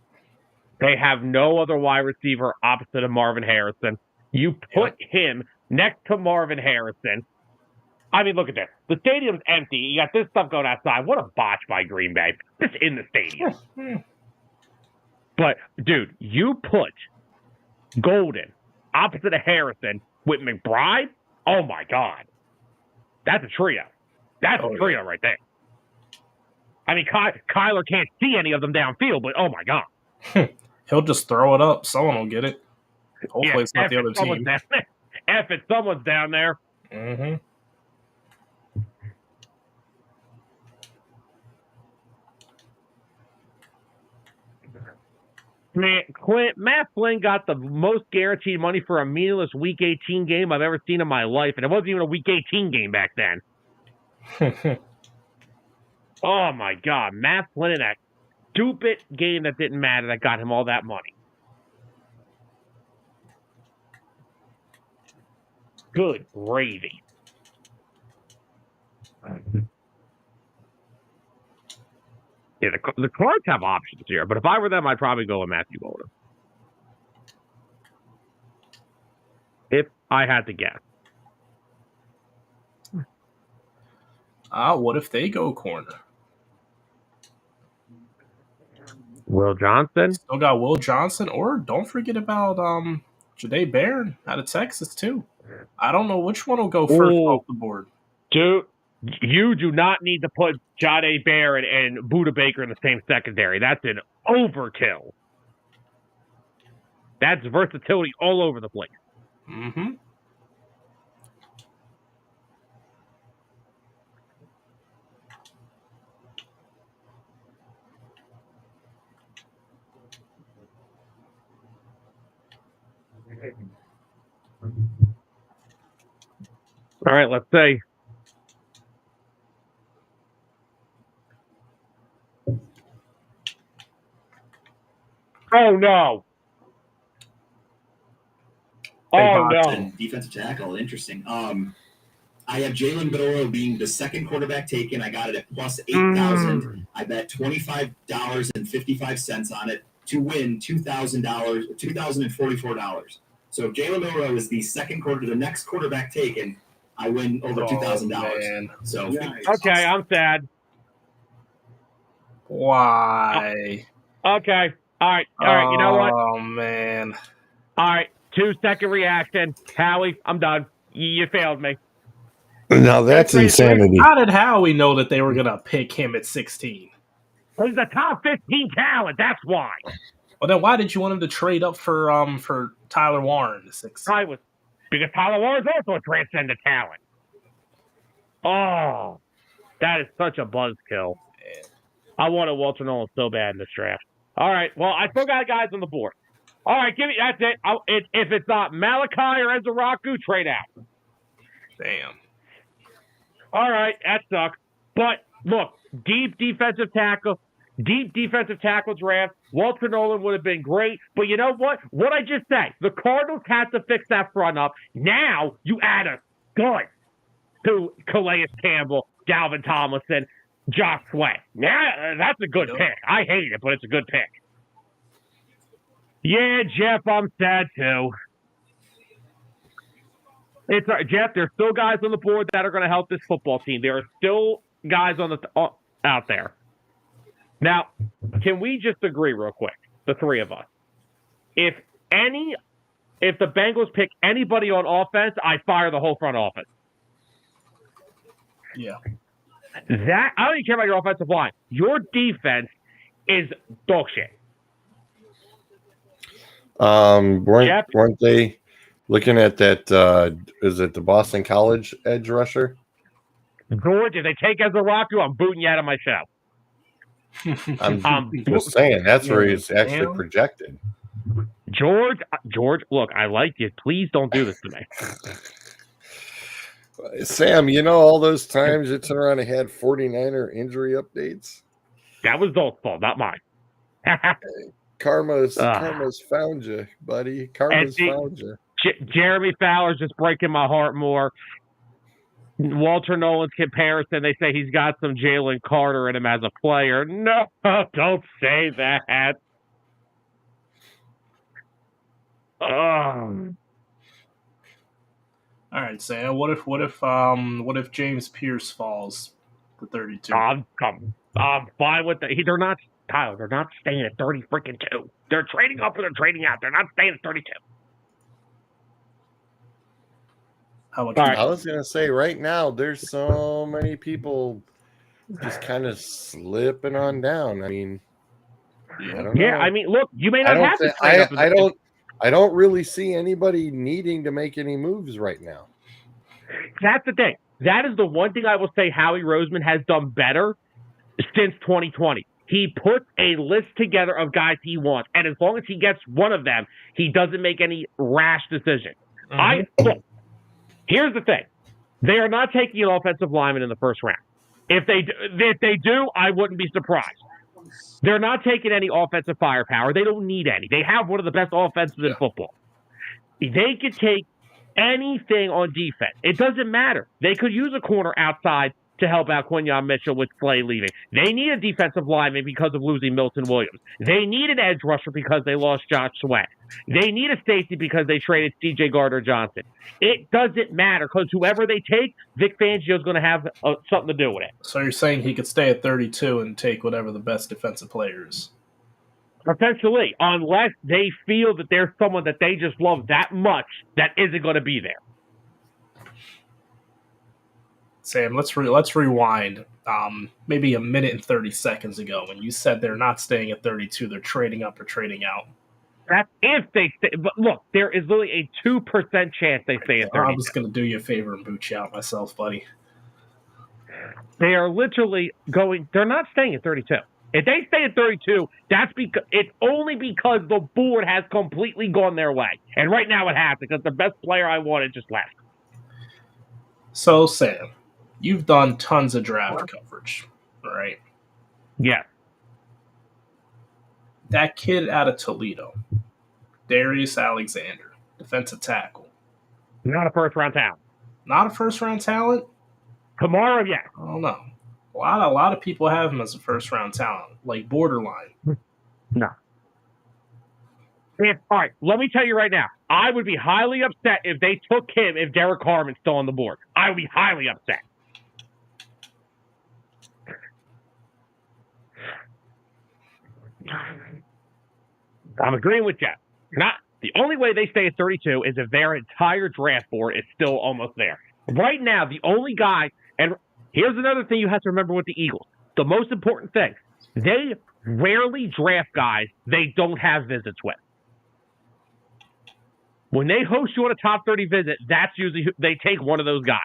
They have no other wide receiver opposite of Marvin Harrison. You put him next to Marvin Harrison. I mean, look at this. The stadium's empty. You got this stuff going outside. What a botch by Green Bay. It's in the stadium. But, dude, you put Golden opposite of Harrison with McBride. Oh, my God. That's a trio. That's a trio right there. I mean, Kyler can't see any of them downfield, but oh, my God. He'll just throw it up. Someone will get it. Hopefully it's not the other team. If someone's down there. Mm-hmm. Man, Matt Flynn got the most guaranteed money for a meaningless Week 18 game I've ever seen in my life, and it wasn't even a Week 18 game back then. Oh, my God. Matt Flynn in that stupid game that didn't matter that got him all that money. Good gravy. Yeah, the Cards have options here, but if I were them, I'd probably go with Matthew Golden. If I had to guess. What if they go corner? Will Johnson? Still got Will Johnson, or don't forget about Jahdae Barron out of Texas, too. I don't know which one will go first off the board. Dude, you do not need to put Jahdae Barron and Budda Baker in the same secondary. That's an overkill. That's versatility all over the place. Mm-hmm. All right, let's say Oh no. Big Oh box. no. And defensive tackle, interesting. I have Jalen Milroe being the second quarterback taken. I got it at plus 8,000. I bet $25.55 on it to win $2,044. So if Jalen Milroe is the the next quarterback taken, I win over $2,000. Man. So Okay, I'm sad. Why? Okay. All right. You know what? Oh, man. All right. 2-second reaction. Howie, I'm done. You failed me. Now that's insanity. How did Howie know that they were going to pick him at 16? He's the top 15 talent. That's why. Well, then why did you want him to trade up for Tyler Warren? Because Tyler Warren's also a transcendent talent. Oh, that is such a buzzkill. I wanted Walter Nolan so bad in this draft. All right. Well, I still got guys on the board. All right, give me that's it. If it's not Malachi or Ezaraku, trade out. Damn. All right, that sucks. But look, deep defensive tackle draft. Walter Nolan would have been great. But you know what? What I just said, the Cardinals had to fix that front up. Now you add a gun to Calais Campbell, Dalvin Tomlinson, Josh Sweat. Now that's a good pick. I hate it, but it's a good pick. Yeah, Jeff, I'm sad too. It's Jeff. There's still guys on the board that are going to help this football team. There are still guys on out there. Now, can we just agree real quick, the three of us? If the Bengals pick anybody on offense, I fire the whole front office. Yeah. I don't even care about your offensive line. Your defense is dog shit. Weren't they looking at that? Is it the Boston College edge rusher? George, if they take Ezaraku, I'm booting you out of my show. I'm just saying that's where he's actually projected. George, look, I like you. Please don't do this to me. Sam, you know all those times you turn around and had 49er injury updates? That was Zolt's fault, not mine. Karma's found you, buddy. Karma's found you. Jeremy Fowler's just breaking my heart more. Walter Nolan's comparison, they say he's got some Jalen Carter in him as a player. No, don't say that. All right, Sam. What if James Pierce falls to 32? I'm fine with that. They're not Tyler. They're not staying at 30 freaking 2. They're trading up or they're trading out. They're not staying at 32. How much? I was gonna say right now, there's so many people just kind of slipping on down. I mean, I mean, look, you may not have to trade up. I don't really see anybody needing to make any moves right now. That's the thing. That is the one thing I will say Howie Roseman has done better since 2020. He puts a list together of guys he wants, and as long as he gets one of them, he doesn't make any rash decision. Look, here's the thing. They are not taking an offensive lineman in the first round. If they do, I wouldn't be surprised. They're not taking any offensive firepower. They don't need any. They have one of the best offenses in football. They could take anything on defense. It doesn't matter. They could use a corner outside to help out Quinyon Mitchell with Slay leaving. They need a defensive lineman because of losing Milton Williams. They need an edge rusher because they lost Josh Sweat. They need a safety because they traded C.J. Gardner-Johnson. It doesn't matter because whoever they take, Vic Fangio is going to have something to do with it. So you're saying he could stay at 32 and take whatever the best defensive player is? Potentially, unless they feel that there's someone that they just love that much that isn't going to be there. Sam, let's rewind maybe a minute and 30 seconds ago when you said they're not staying at 32, they're trading up or trading out. That's if they stay. But look, there is literally a 2% chance they stay at 32. I'm just going to do you a favor and boot you out myself, buddy. They are literally going – they're not staying at 32. If they stay at 32, it's only because the board has completely gone their way. And right now it has because the best player I wanted just left. So, Sam, you've done tons of draft coverage, right? Yeah. That kid out of Toledo, Darius Alexander, defensive tackle. Not a first-round talent. Not a first-round talent? Kamara, yes. I don't know. A lot of people have him as a first-round talent, like borderline. No. All right, let me tell you right now. I would be highly upset if they took him if Derek Carman's still on the board. I would be highly upset. I'm agreeing with Jeff. The only way they stay at 32 is if their entire draft board is still almost there. Right now, the only guy, and here's another thing you have to remember with the Eagles. The most important thing, they rarely draft guys they don't have visits with. When they host you on a top 30 visit, that's usually who they take one of those guys.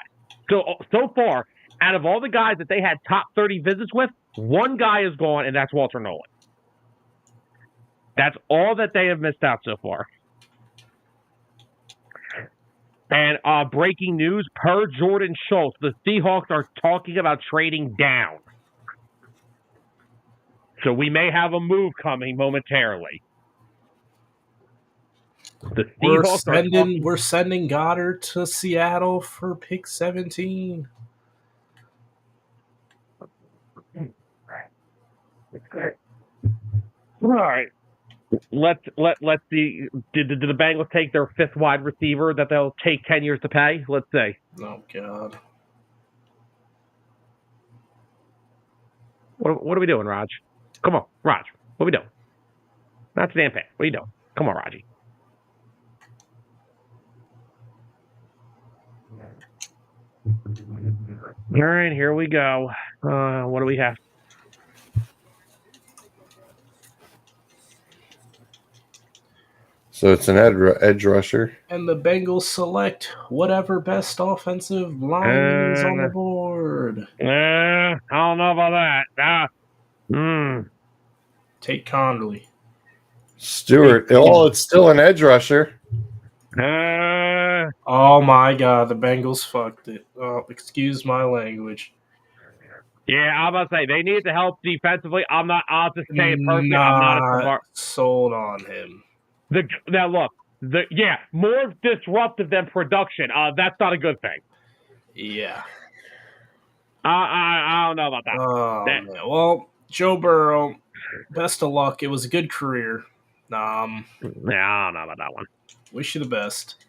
So far, out of all the guys that they had top 30 visits with, one guy is gone, and that's Walter Nolan. That's all that they have missed out so far. And breaking news, per Jordan Schultz, the Seahawks are talking about trading down. So we may have a move coming momentarily. The Seahawks we're sending Goddard to Seattle for pick 17. All right. Let's see. Did the Bengals take their fifth wide receiver that they'll take 10 years to pay? Let's see. Oh God. What are we doing, Raj? Come on, Raj. What are we doing? That's damn pass. What are you doing? Come on, Raji. All right, here we go. What do we have? So it's an edge rusher. And the Bengals select whatever best offensive line is on the board. I don't know about that. Take Conley. Stewart. It's still an edge rusher. Oh my God, the Bengals fucked it. Oh, excuse my language. Yeah, I'm about to say they need to help defensively. I'll just say it personally. Not sold on him. Now look, more disruptive than production. That's not a good thing. Yeah. I don't know about that. Oh, man. Well, Joe Burrow, best of luck. It was a good career. Yeah, I don't know about that one. Wish you the best.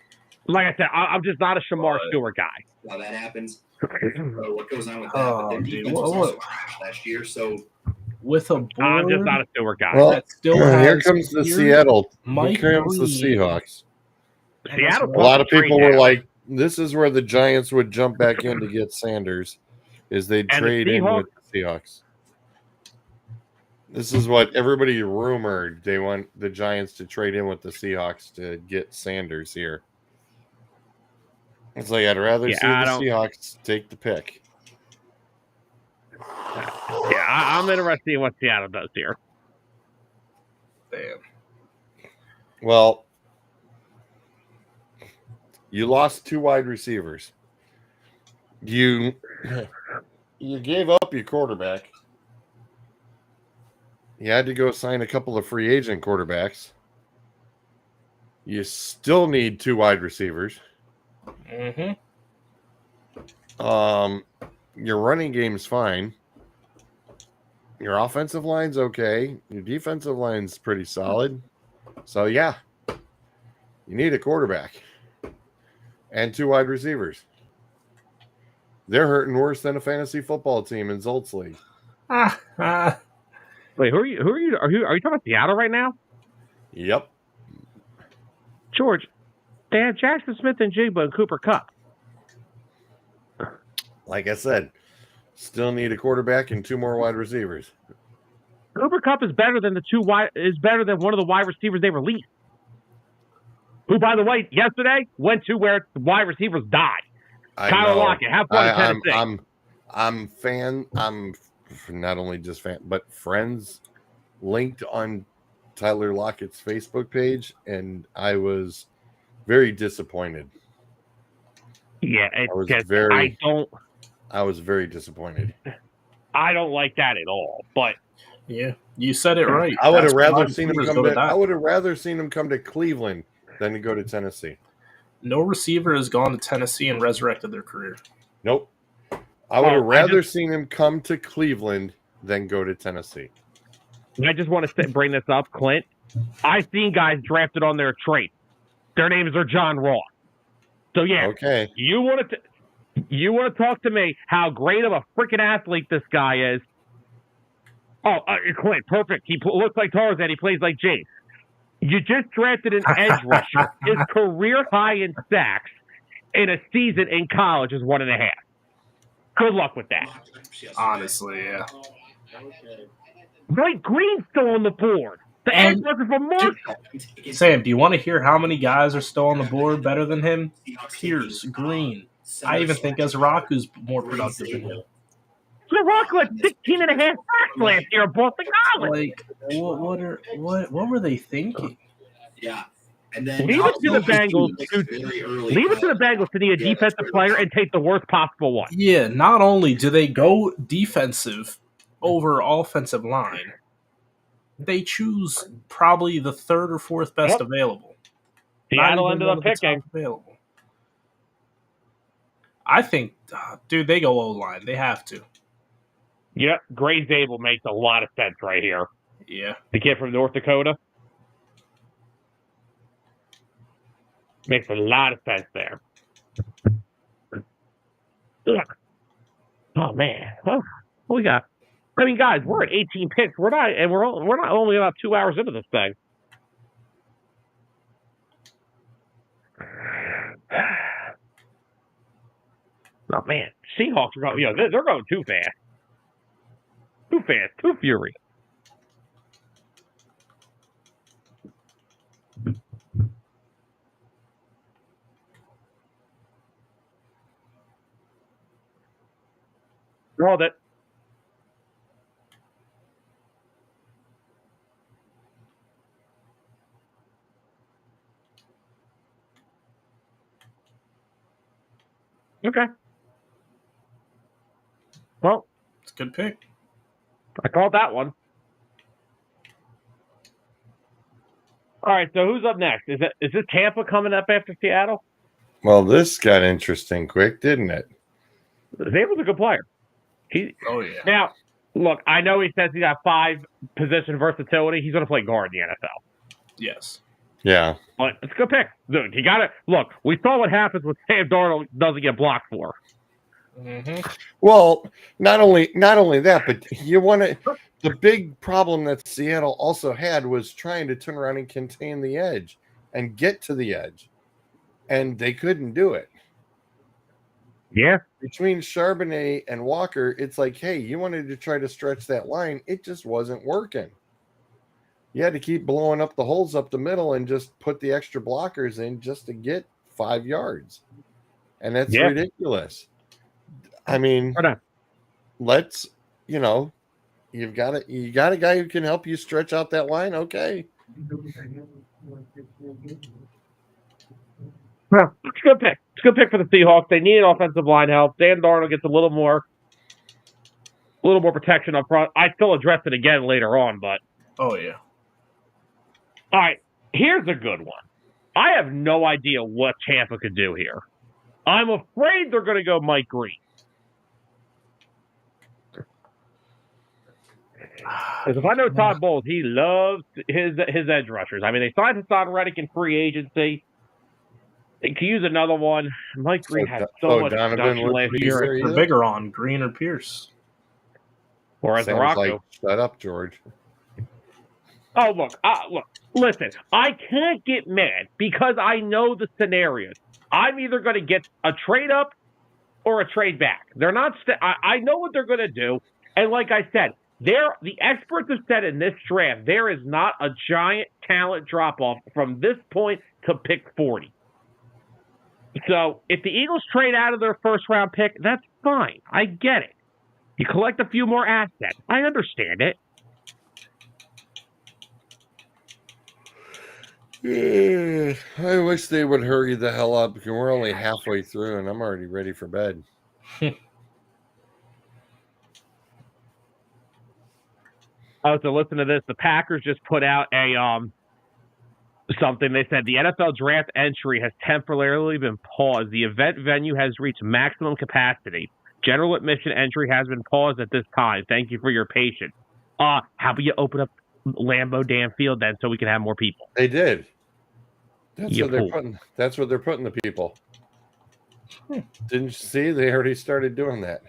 Like I said, I'm just not a Shamar Stewart guy. How that happens. What goes on with that? But their defense was also trash last year, so with a board, I'm just not a Stewart guy. Well, that still here comes the Seattle. Mike here comes the Seahawks. Seattle. A lot of people were like, "This is where the Giants would jump back in to get Sanders, is they trade in with the Seahawks." This is what everybody rumored. They want the Giants to trade in with the Seahawks to get Sanders here. It's like I'd rather see the Seahawks take the pick. Yeah, I'm interested in what Seattle does here. Damn. Well, you lost 2 wide receivers. You gave up your quarterback. You had to go sign a couple of free agent quarterbacks. You still need 2 wide receivers. Mm-hmm. Your running game's fine. Your offensive line's okay. Your defensive line's pretty solid. So, yeah, you need a quarterback and 2 wide receivers. They're hurting worse than a fantasy football team in Zolt's league. Wait, who are you? Are you talking about Seattle right now? Yep. George, they have Jackson Smith and Jigba and Cooper Kupp. Like I said, still need a quarterback and 2 more wide receivers. Cooper Kupp is better than one of the wide receivers they released. Who, by the way, yesterday went to where wide receivers died. Tyler Lockett, have fun in Tennessee. I'm not only just fan, but friends linked on Tyler Lockett's Facebook page, and I was very disappointed. Yeah, I was very disappointed. I don't like that at all. But yeah, You said it right. I would have That's why rather my seen him receivers come go to. that. I would have rather seen him come to Cleveland than to go to Tennessee. No receiver has gone to Tennessee and resurrected their career. Nope. I would have I rather just- seen him come to Cleveland than go to Tennessee. I just want to bring this up, Clint. I've seen guys drafted on their traits. Their names are John Ross. So yeah, Okay. you want to talk to me how great of a freaking athlete this guy is? Oh, Clint, perfect. He looks like Tarzan. He plays like Jace. You just drafted an edge rusher. His career high in sacks in a season in college is 1.5. Good luck with that. Honestly, yeah. Mike Green's still on the board. The edge And- rusher from Marshall. Sam, do you want to hear how many guys are still on the board better than him? Pierce, Green. I even think Ezraku's more productive than him. Rock led 16.5 sacks last year at Boston College. Like, what were they thinking? Yeah. And then Leave it to the Bengals Leave it to the Bengals. Bengals to need a defensive player and take the worst possible one. Yeah, not only do they go defensive over offensive line, they choose probably the third or fourth best Yep. available. Not Seattle even ended one up of the picking. top available. I think, dude, they go O-line. They have to. Yep, Gray Zabel makes a lot of sense right here. Yeah. The kid from North Dakota. Makes a lot of sense there. Ugh. Oh man. Oh, what we got? I mean, guys, we're at 18 picks. We're not only about 2 hours into this thing. Oh man, Seahawks are going. They're going too fast. Too fast. Too furious. Called it. Okay. Well, It's a good pick. I called that one. All right, so who's up next? Is this Tampa coming up after Seattle? Well, this got interesting quick, didn't it? Zabel's a good player. Oh, yeah. Now, look, I know he says he got 5 position versatility. He's going to play guard in the NFL. Yes. Yeah. But it's a good pick. Dude, he got it. Look, we saw what happens when Sam Darnold doesn't get blocked for. Mm-hmm. Well, not only that, but you want to. The big problem that Seattle also had was trying to turn around and contain the edge and get to the edge, and they couldn't do it. Yeah. Between Charbonnet and Walker, it's like, hey, you wanted to try to stretch that line, it just wasn't working. You had to keep blowing up the holes up the middle and just put the extra blockers in just to get 5 yards, and that's ridiculous. I mean, let's, you got a guy who can help you stretch out that line. Okay. Well, it's a good pick. It's a good pick for the Seahawks. They need offensive line help. Dan Darnold gets a little more protection up front. I still address it again later on, but Oh, yeah. all right, here's a good one. I have no idea what Tampa could do here. I'm afraid they're going to go Mike Green. Because if I know Todd Bowles, he loves his edge rushers. I mean, they signed Hassan Reddick in free agency. They could use another one. Mike Green had so much Donovan production would last be year. there. They're bigger on Green or Pierce. Or as Sam's Rocco. like, shut up, George. Oh, look, listen, I can't get mad because I know the scenarios. I'm either going to get a trade up or a trade back. They're not. I know what they're going to do, and like I said, the experts have said in this draft there is not a giant talent drop off from this point to pick 40. So if the Eagles trade out of their first round pick, that's fine. I get it. You collect a few more assets. I understand it. I wish they would hurry the hell up because we're only halfway through and I'm already ready for bed. Oh, so listen to this. The Packers just put out a something. They said the NFL draft entry has temporarily been paused. The event venue has reached maximum capacity. General admission entry has been paused at this time. Thank you for your patience. How about you open up Lambeau Dam Field then, so we can have more people? They did. That's You what they're fool. putting. That's what they're putting the people. Didn't you see? They already started doing that.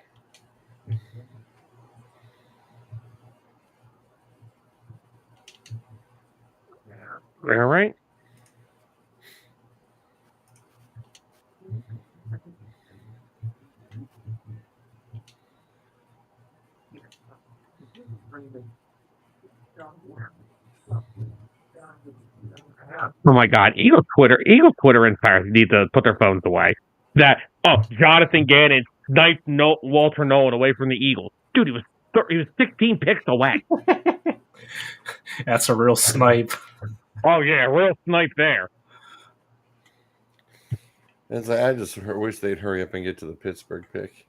All right. Oh my God, Eagle Twitter insiders need to put their phones away. Jonathan Gannon sniped Walter Nolan away from the Eagles. Dude, he was 16 picks away. That's a real snipe. Oh yeah, real snipe there. It's like, I just wish they'd hurry up and get to the Pittsburgh pick.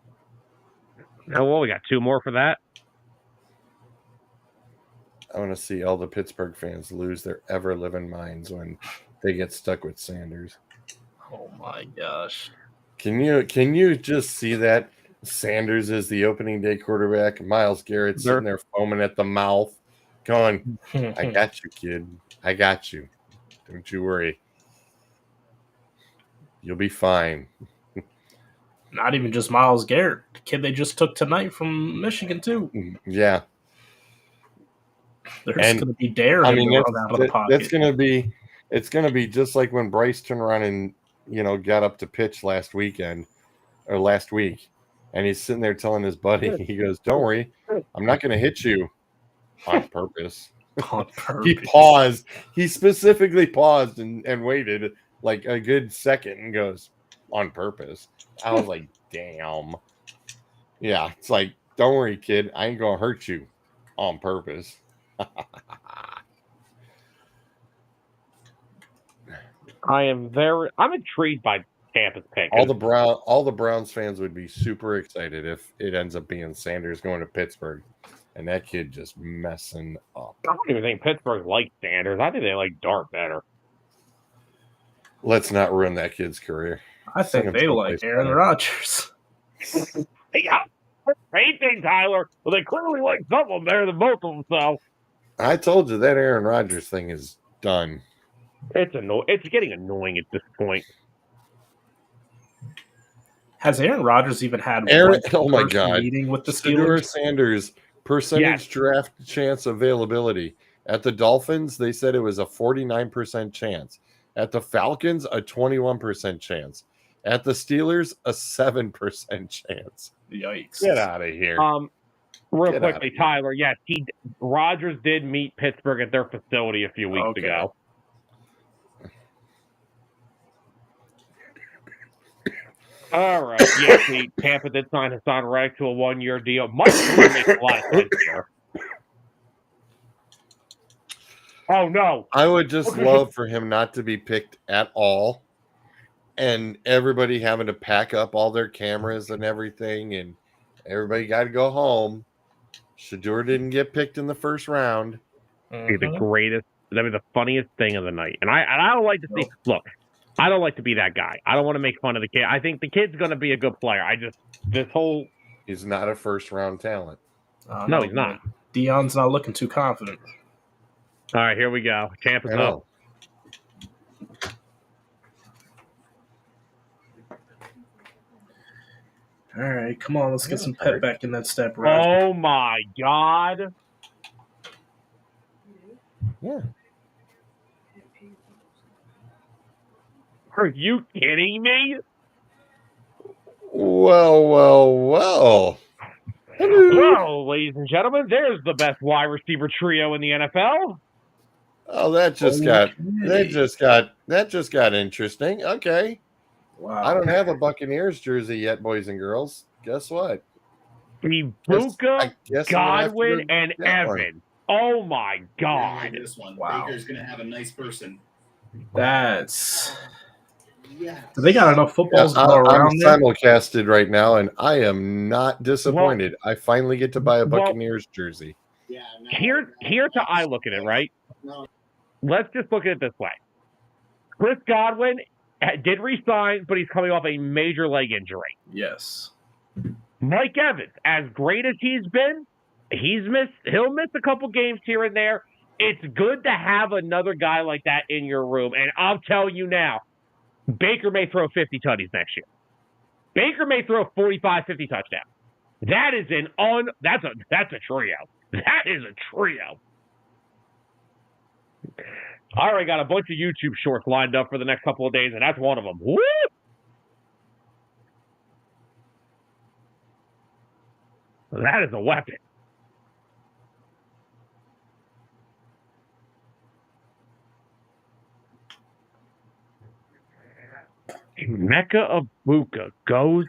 Oh well, we got 2 more for that. I want to see all the Pittsburgh fans lose their ever-living minds when they get stuck with Sanders. Oh my gosh. Can you just see that? Sanders is the opening day quarterback. Myles Garrett sitting there foaming at the mouth, going, I got you, kid. I got you. Don't you worry. You'll be fine. Not even just Myles Garrett, the kid they just took tonight from Michigan too. Yeah. They're just going to be daring him to run out of the pocket. It's going to be just like when Bryce turned around and got up to pitch last week, and he's sitting there telling his buddy, he goes, "Don't worry, I'm not going to hit you on purpose." On purpose. He paused. He specifically paused and waited like a good second and goes, "On purpose." I was like, "Damn." Yeah, it's like, "Don't worry, kid, I ain't gonna hurt you on purpose." I'm intrigued by Tampa's pick. All the Browns fans would be super excited if it ends up being Sanders going to Pittsburgh, and that kid just messing up. I don't even think Pittsburgh likes Sanders. I think they like Dart better. Let's not ruin that kid's career. I think they like Aaron Rodgers. Yeah, same thing, Tyler. Well, they clearly like some of them better than both of them. So I told you that Aaron Rodgers thing is done. It's getting annoying at this point. Has Aaron Rodgers even had one meeting with the Shedeur Steelers? Sanders percentage draft chance availability. At the Dolphins, they said it was a 49% chance. At the Falcons, a 21% chance. At the Steelers, a 7% chance. Yikes. Get out of here. Real quickly, Tyler, yes, Rodgers did meet Pittsburgh at their facility a few weeks ago. All right. Yeah, Tampa did sign Hassan Reddick to a 1-year deal. Mike Glennon makes a lot of sense here. Oh, no. I would just love for him not to be picked at all, and everybody having to pack up all their cameras and everything, and everybody got to go home. Shedeur didn't get picked in the first round. Be the greatest. That'd be the funniest thing of the night. And I don't like to see. Look, I don't like to be that guy. I don't want to make fun of the kid. I think the kid's going to be a good player. He's not a first round talent. No, he's not. Deion's not looking too confident. All right, here we go. Tampa's up. All right, come on, let's get some pep back in that step, right? Oh my God! Yeah. Are you kidding me? Well. Well, ladies and gentlemen, there's the best wide receiver trio in the NFL. Oh, that just got interesting. Okay. Wow. I don't have a Buccaneers jersey yet, boys and girls. Guess what? Ibuka, Godwin, and Evans. Oh my God! This one, wow. Baker's gonna have a nice person. That's. Yeah. They got enough footballs to go around I'm there. simulcasted right now, and I am not disappointed. I finally get to buy a Buccaneers jersey. Here's how I look at it, right? Let's just look at it this way. Chris Godwin did resign, but he's coming off a major leg injury. Yes. Mike Evans, as great as he's been, he'll miss a couple games here and there. It's good to have another guy like that in your room. And I'll tell you now, Baker may throw 50 tutties next year. Baker may throw 45, 50 touchdowns. That's a trio. That is a trio. I already got a bunch of YouTube shorts lined up for the next couple of days, and that's one of them. Woo! That is a weapon. Emeka Egbuka goes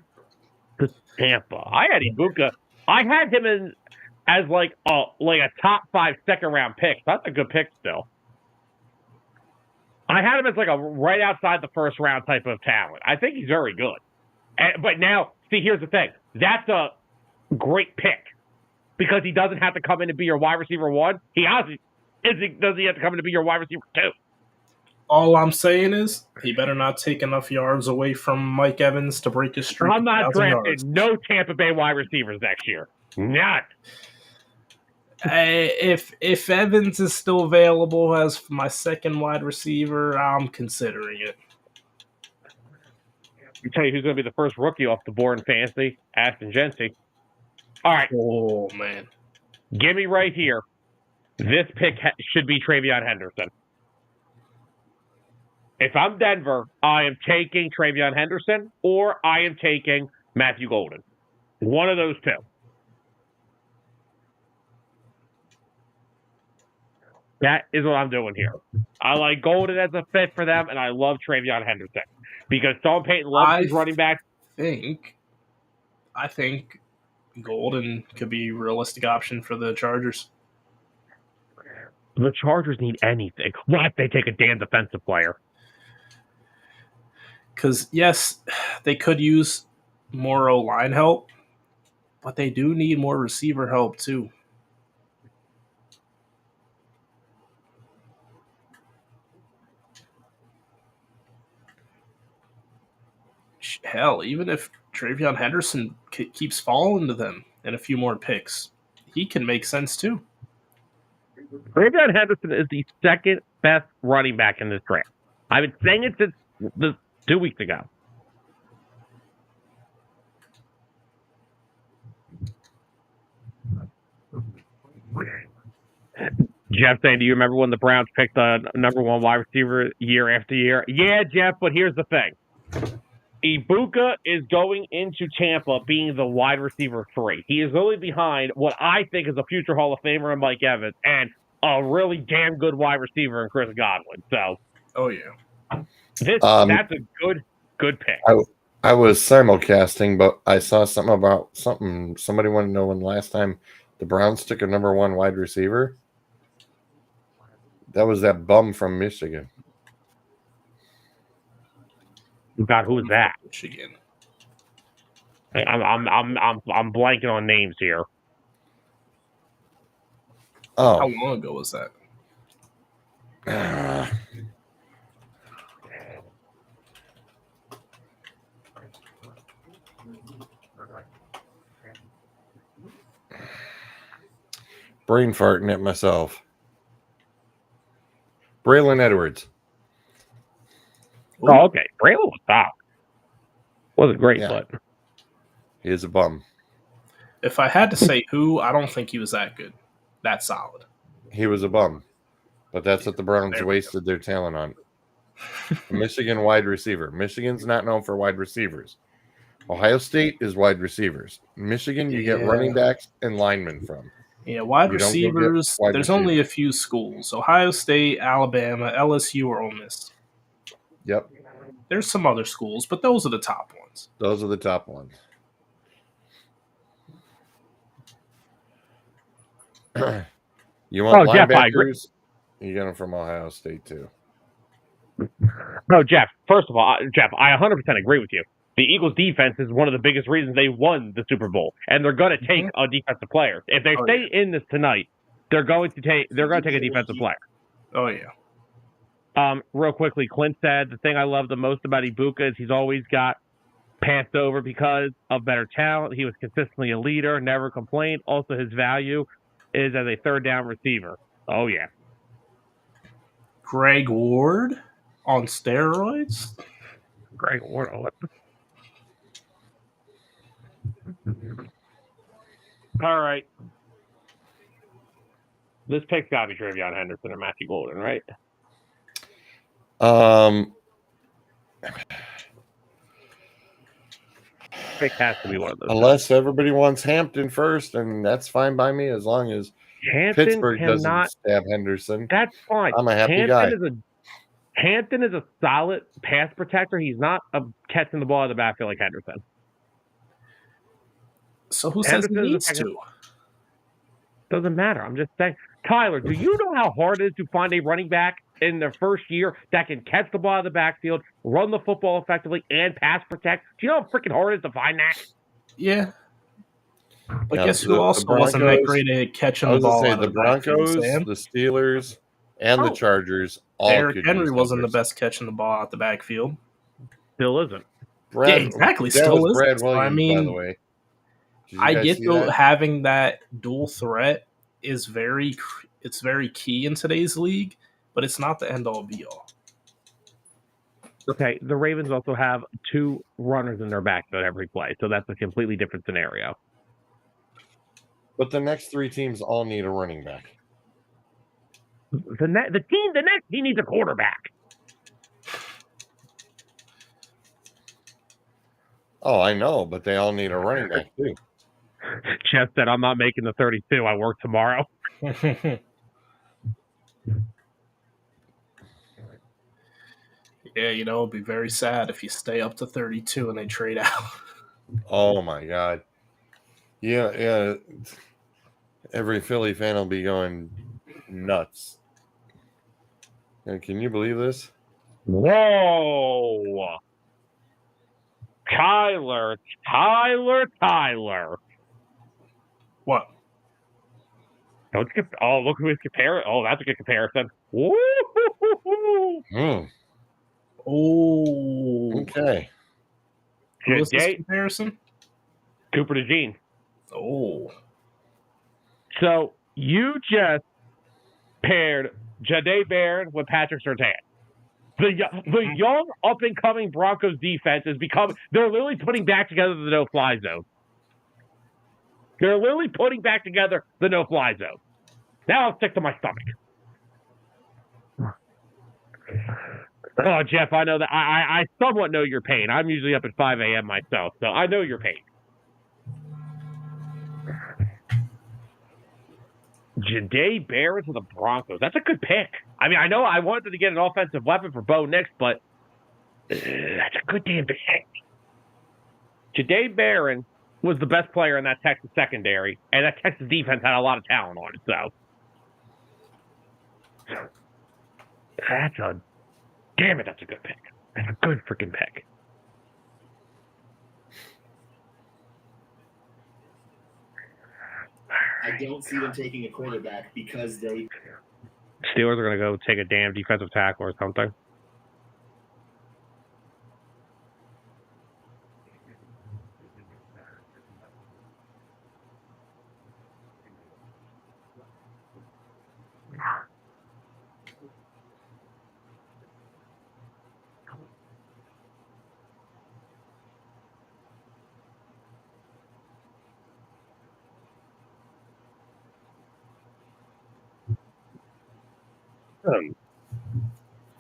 to Tampa. I had Egbuka. I had him as like a top 5 second round pick. That's a good pick still. I had him as like a right outside the first round type of talent. I think he's very good. But now, see, here's the thing. That's a great pick because he doesn't have to come in to be your wide receiver 1. Does he have to come in to be your wide receiver 2? All I'm saying is he better not take enough yards away from Mike Evans to break his streak. I'm not drafting no Tampa Bay wide receivers next year. Not. If Evans is still available as my second wide receiver, I'm considering it. I'll tell you who's going to be the first rookie off the board in fantasy. Ashton Gency. All right. Oh, man. Give me right here. This pick should be TreVeyon Henderson. If I'm Denver, I am taking TreVeyon Henderson or I am taking Matthew Golden. One of those two. That is what I'm doing here. I like Golden as a fit for them, and I love TreVeyon Henderson because Sean Payton loves his running back. I think Golden could be a realistic option for the Chargers. The Chargers need anything. Why if they take a damn defensive player? Because, yes, they could use more O-line help, but they do need more receiver help, too. Hell, even if TreVeyon Henderson keeps falling to them in a few more picks, he can make sense, too. TreVeyon Henderson is the second best running back in this draft. I've been saying it since 2 weeks ago. Jeff saying, do you remember when the Browns picked the number 1 wide receiver year after year? Yeah, Jeff, but here's the thing. Egbuka is going into Tampa being the wide receiver 3. He is really behind what I think is a future Hall of Famer in Mike Evans and a really damn good wide receiver in Chris Godwin. So, oh yeah, that's a good pick. I was simulcasting, but I saw something about something. Somebody wanted to know when the last time the Browns took a number 1 wide receiver. That was that bum from Michigan. God, who is that? Michigan. I'm blanking on names here. Oh, how long ago was that? Brain farting at myself. Braylon Edwards. Oh, okay. Braylon was top. Wasn't great, but he is a bum. If I had to say who, I don't think he was that good. That solid. He was a bum. But that's what the Browns wasted their talent on. Michigan wide receiver. Michigan's not known for wide receivers. Ohio State is wide receivers. Michigan, you get running backs and linemen from. Yeah, wide receivers, there's only a few schools. Ohio State, Alabama, LSU, or Ole Miss. Yep. There's some other schools, but those are the top ones. Those are the top ones. You want Jeff, I agree. linebackers? You get them from Ohio State, too. No, Jeff, first of all, Jeff, I 100% agree with you. The Eagles' defense is one of the biggest reasons they won the Super Bowl, and they're going to take a defensive player. If they stay in this tonight, they're going to take a defensive player. Oh yeah. Real quickly, Clint said the thing I love the most about Ibuka is he's always got passed over because of better talent. He was consistently a leader, never complained. Also, his value is as a third down receiver. Oh yeah. Greg Ward on steroids. Greg Ward. Oh, all right. This pick's got to be Travion Henderson or Matthew Golden, right? Pick has to be one of those. Unless everybody wants Hampton first, and that's fine by me as long as Hampton Pittsburgh doesn't stab Henderson. That's fine. I'm a happy guy. Hampton is a solid pass protector. He's not catching the ball out of the backfield like Henderson. So who says he needs to? Doesn't matter. I'm just saying. Tyler, do you know how hard it is to find a running back in their first year that can catch the ball out of the backfield, run the football effectively, and pass protect? Do you know how freaking hard it is to find that? Yeah. But guess who also wasn't that great at catching the ball? The Broncos, the Steelers, and the Chargers all. Derrick Henry wasn't the best catching the ball out the backfield. Still isn't. Yeah, exactly. Still isn't. Brad Williams, I mean, by the way. I get that having that dual threat is very key in today's league, but it's not the end all be all. Okay, the Ravens also have 2 runners in their backfield every play, so that's a completely different scenario. But the next 3 teams all need a running back. The next team needs a quarterback. Oh, I know, but they all need a running back too. Jeff said, "I'm not making the 32. I work tomorrow." Yeah, it'd be very sad if you stay up to 32 and they trade out. Oh my God. Yeah. Every Philly fan will be going nuts. And can you believe this? Whoa. Tyler. What? Look who he's comparing. Oh, that's a good comparison. Woo! Oh. Okay. Who was this comparison? Cooper DeJean. Oh. So you just paired Jahdae Barron with Patrick Surtain. The young up-and-coming Broncos defense is they're literally putting back together the no-fly zone. They're literally putting back together the no-fly zone. Now I'll stick to my stomach. Oh, Jeff, I know that. I somewhat know your pain. I'm usually up at 5 a.m. myself, so I know your pain. Jahdae Barron to the Broncos. That's a good pick. I mean, I know I wanted to get an offensive weapon for Bo Nix, but that's a good damn pick. Jahdae Barron was the best player in that Texas secondary, and that Texas defense had a lot of talent on it. So that's a good pick. That's a good freaking pick. I don't see them taking a quarterback because they. Steelers are going to go take a damn defensive tackle or something.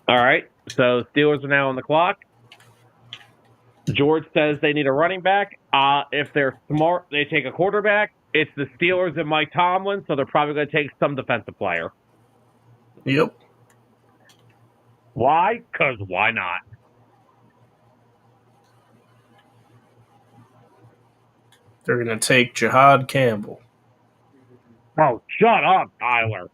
All right, so Steelers are now on the clock. George says they need a running back. If they're smart, they take a quarterback. It's the Steelers and Mike Tomlin, so they're probably going to take some defensive player. Yep. Why? Because why not? They're going to take Jihad Campbell. Oh, shut up, Tyler.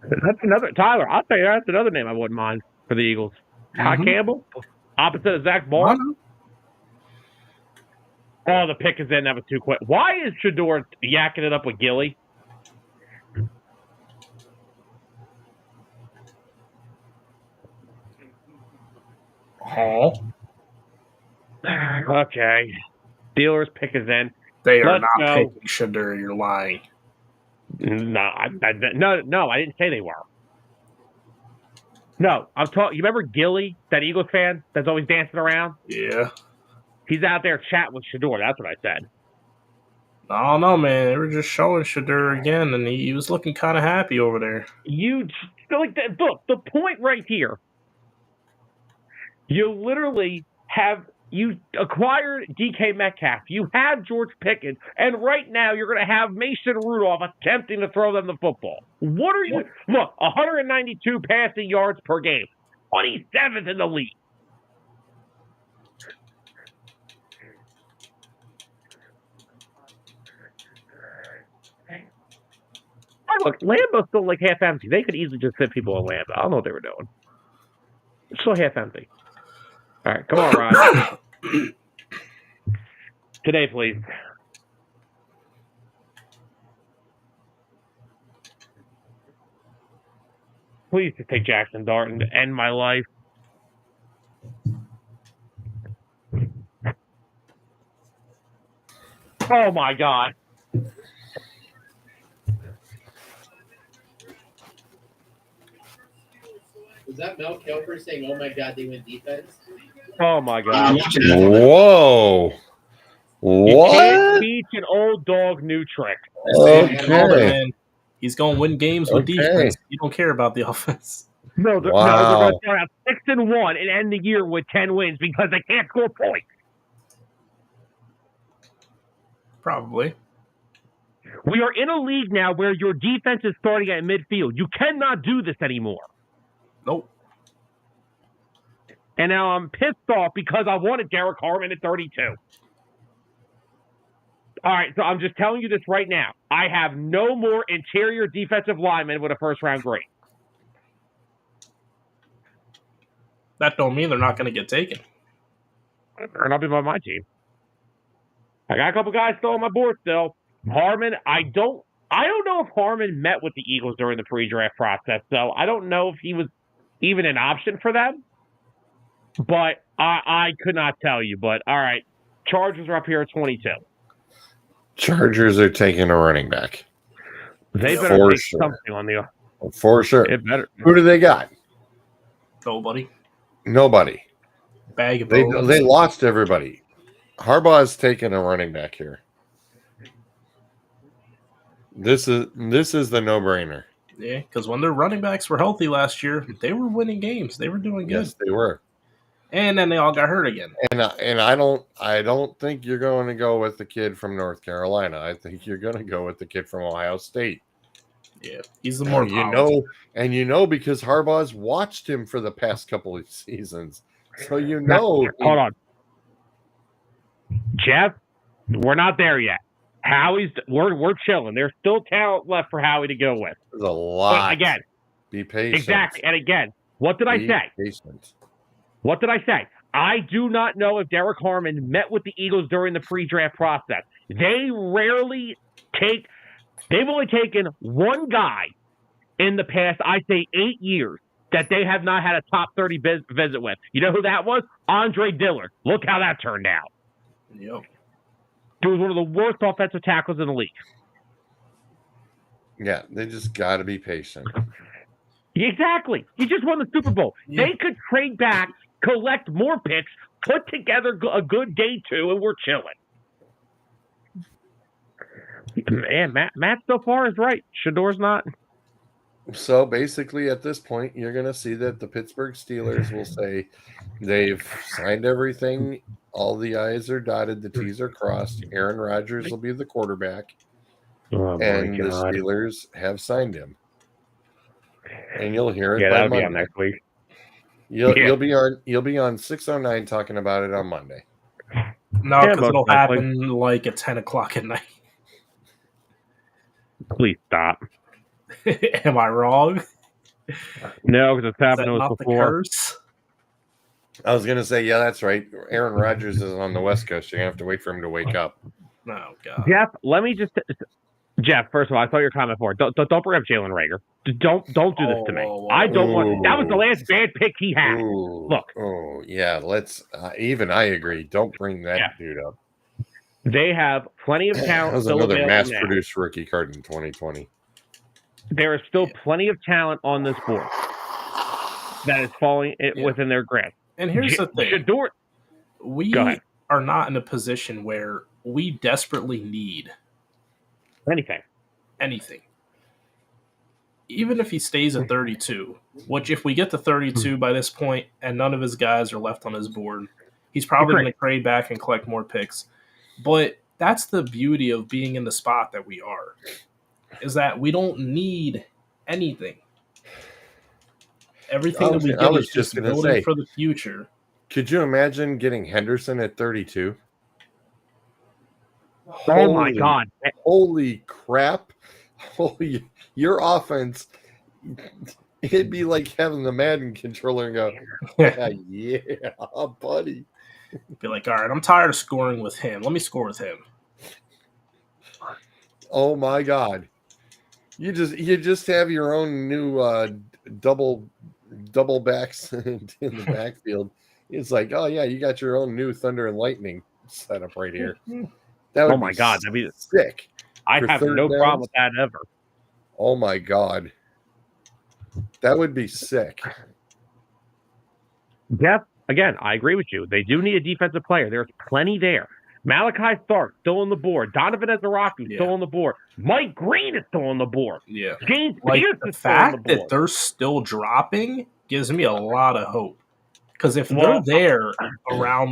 That's another Tyler. I'll tell you, that's another name I wouldn't mind for the Eagles. Jihad Campbell, opposite of Zach Ball. Oh, the pick is in. That was too quick. Why is Shador yakking it up with Gilly? Huh? Okay. Steelers pick is in. They are Let's not go. picking Shador. You're lying. No, I didn't say they were. No, I'm talking. You remember Gilly, that Eagles fan that's always dancing around? Yeah. He's out there chatting with Shador. That's what I said. I don't know, man. They were just showing Shador again, and he was looking kind of happy over there. Look, the point right here. You literally you acquired DK Metcalf. You have George Pickens, and right now you're going to have Mason Rudolph attempting to throw them the football. What are you? Look, 192 passing yards per game, 27th in the league. Look, Lambeau's still like half empty. They could easily just sit people in Lambeau. I don't know what they were doing. It's still half empty. All right, come on, Rod. Today, please. Please just take Jackson Darton to end my life. Oh, my God. Was that Mel Kiper saying, "Oh my God, they went defense"? Oh, my God. Whoa. You What? can't teach an old dog new tricks. Okay. Man, he's going to win games with Okay. defense. You don't care about the offense. No, they're Wow. going to start out 6-1 and end the year with 10 wins because they can't score points. Probably. We are in a league now where your defense is starting at midfield. You cannot do this anymore. Nope. And now I'm pissed off because I wanted Derek Harmon at 32. All right, so I'm just telling you this right now. I have no more interior defensive linemen with a first-round grade. That don't mean they're not going to get taken. They're not by my team. I got a couple guys still on my board still. Harmon, I don't know if Harmon met with the Eagles during the pre-draft process, so I don't know if he was even an option for them. But I could not tell you. But all right, Chargers are up here at 22. Chargers are taking a running back. They better For take sure. something on the. For sure. It better. Who do they got? Nobody. Nobody. Bag of They bones. lost everybody. Harbaugh's taking a running back here. This is the no-brainer. Yeah, because when their running backs were healthy last year, they were winning games. They were doing good. Yes, they were. And then they all got hurt again. And I don't think you're going to go with the kid from North Carolina. I think you're going to go with the kid from Ohio State. Yeah, he's the more And you know because Harbaugh's watched him for the past couple of seasons, so you know. Hold on, Jeff. We're not there yet. Howie's. We're chilling. There's still talent left for Howie to go with. There's a lot. But again, be patient. exactly. And again, what did I say? Patient. What did I say? I do not know if Derek Harmon met with the Eagles during the pre-draft process. They rarely take. They've only taken one guy in the past, I say, 8 years that they have not had a top 30 visit with. You know who that was? Andre Dillard. Look how that turned out. Yep. He was one of the worst offensive tackles in the league. Yeah, they just got to be patient. Exactly. He just won the Super Bowl. Yeah. They could trade back, collect more picks, put together a good day two, and we're chilling. Man, Matt so far is right. Shador's not. So basically, at this point, you're going to see that the Pittsburgh Steelers will say they've signed everything. All the I's are dotted, the T's are crossed. Aaron Rodgers will be the quarterback, Oh, and the Steelers have signed him. And you'll hear it Yeah, by that'll be Monday. on next week. You'll be on 609 talking about it on Monday. No, Yeah, because most it'll likely. happen like at 10 o'clock at night. Please stop. Am I wrong? No, because it's Is that happened to us not the before. curse? I was gonna say, yeah, that's right. Aaron Rodgers is on the West Coast. You're gonna have to wait for him to wake up. Oh God. Jeff, let me just. Jeff, first of all, I saw your comment before. Don't bring up Jalen Rager. Don't do this to me. I don't want. That was the last bad pick he had. Look. Oh yeah, let's. Even I agree. Don't bring that dude up. They have plenty of talent. That was another mass-produced rookie card in 2020. There is still plenty of talent on this board that is falling within their grasp. And here's the thing: Shedeur, we are not in a position where we desperately need anything. Even if he stays at 32, which if we get to 32 by this point and none of his guys are left on his board, he's probably going to trade back and collect more picks. But that's the beauty of being in the spot that we are, is that we don't need anything. Everything that we get is just building for the future. Could you imagine getting Henderson at 32? Oh my God. Holy crap. Holy, your offense, it'd be like having the Madden controller and go, yeah, buddy. Be like, all right, I'm tired of scoring with him. Let me score with him. Oh my God. You just have your own new double backs in the backfield. It's like, oh yeah, you got your own new Thunder and Lightning setup right here. That would oh my God, that'd be sick. I have no problem with that ever. Oh my God. That would be sick. Jeff, again, I agree with you. They do need a defensive player. There's plenty there. Malachi Stark still on the board. Donovan Ezraku still on the board. Mike Green is still on the board. Yeah. James Pierce the is still on the fact board. that they're still dropping gives me a lot of hope. Because if they're there around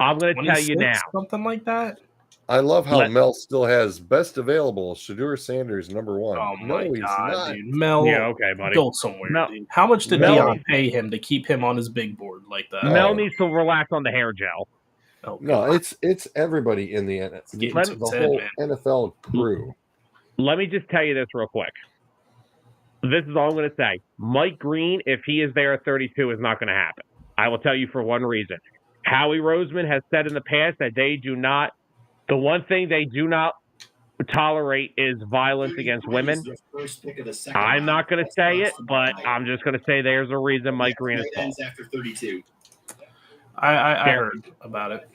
I'm going to tell you now. Something like that. I love how Mel still has best available Shedeur Sanders #1. Oh my God, not. dude. Mel, okay, buddy. Go somewhere, dude. How much did Deion pay him to keep him on his big board like that? Mel needs to relax on the hair gel. Oh, no, it's everybody in the whole NFL crew. Let me just tell you this real quick. This is all I'm going to say. Mike Green, if he is there at 32, is not going to happen. I will tell you for one reason. Howie Roseman has said in the past that the one thing they do not tolerate is violence against women. I'm not going to say it, but I'm just going to say there's a reason Mike Green is after 32. I heard about it.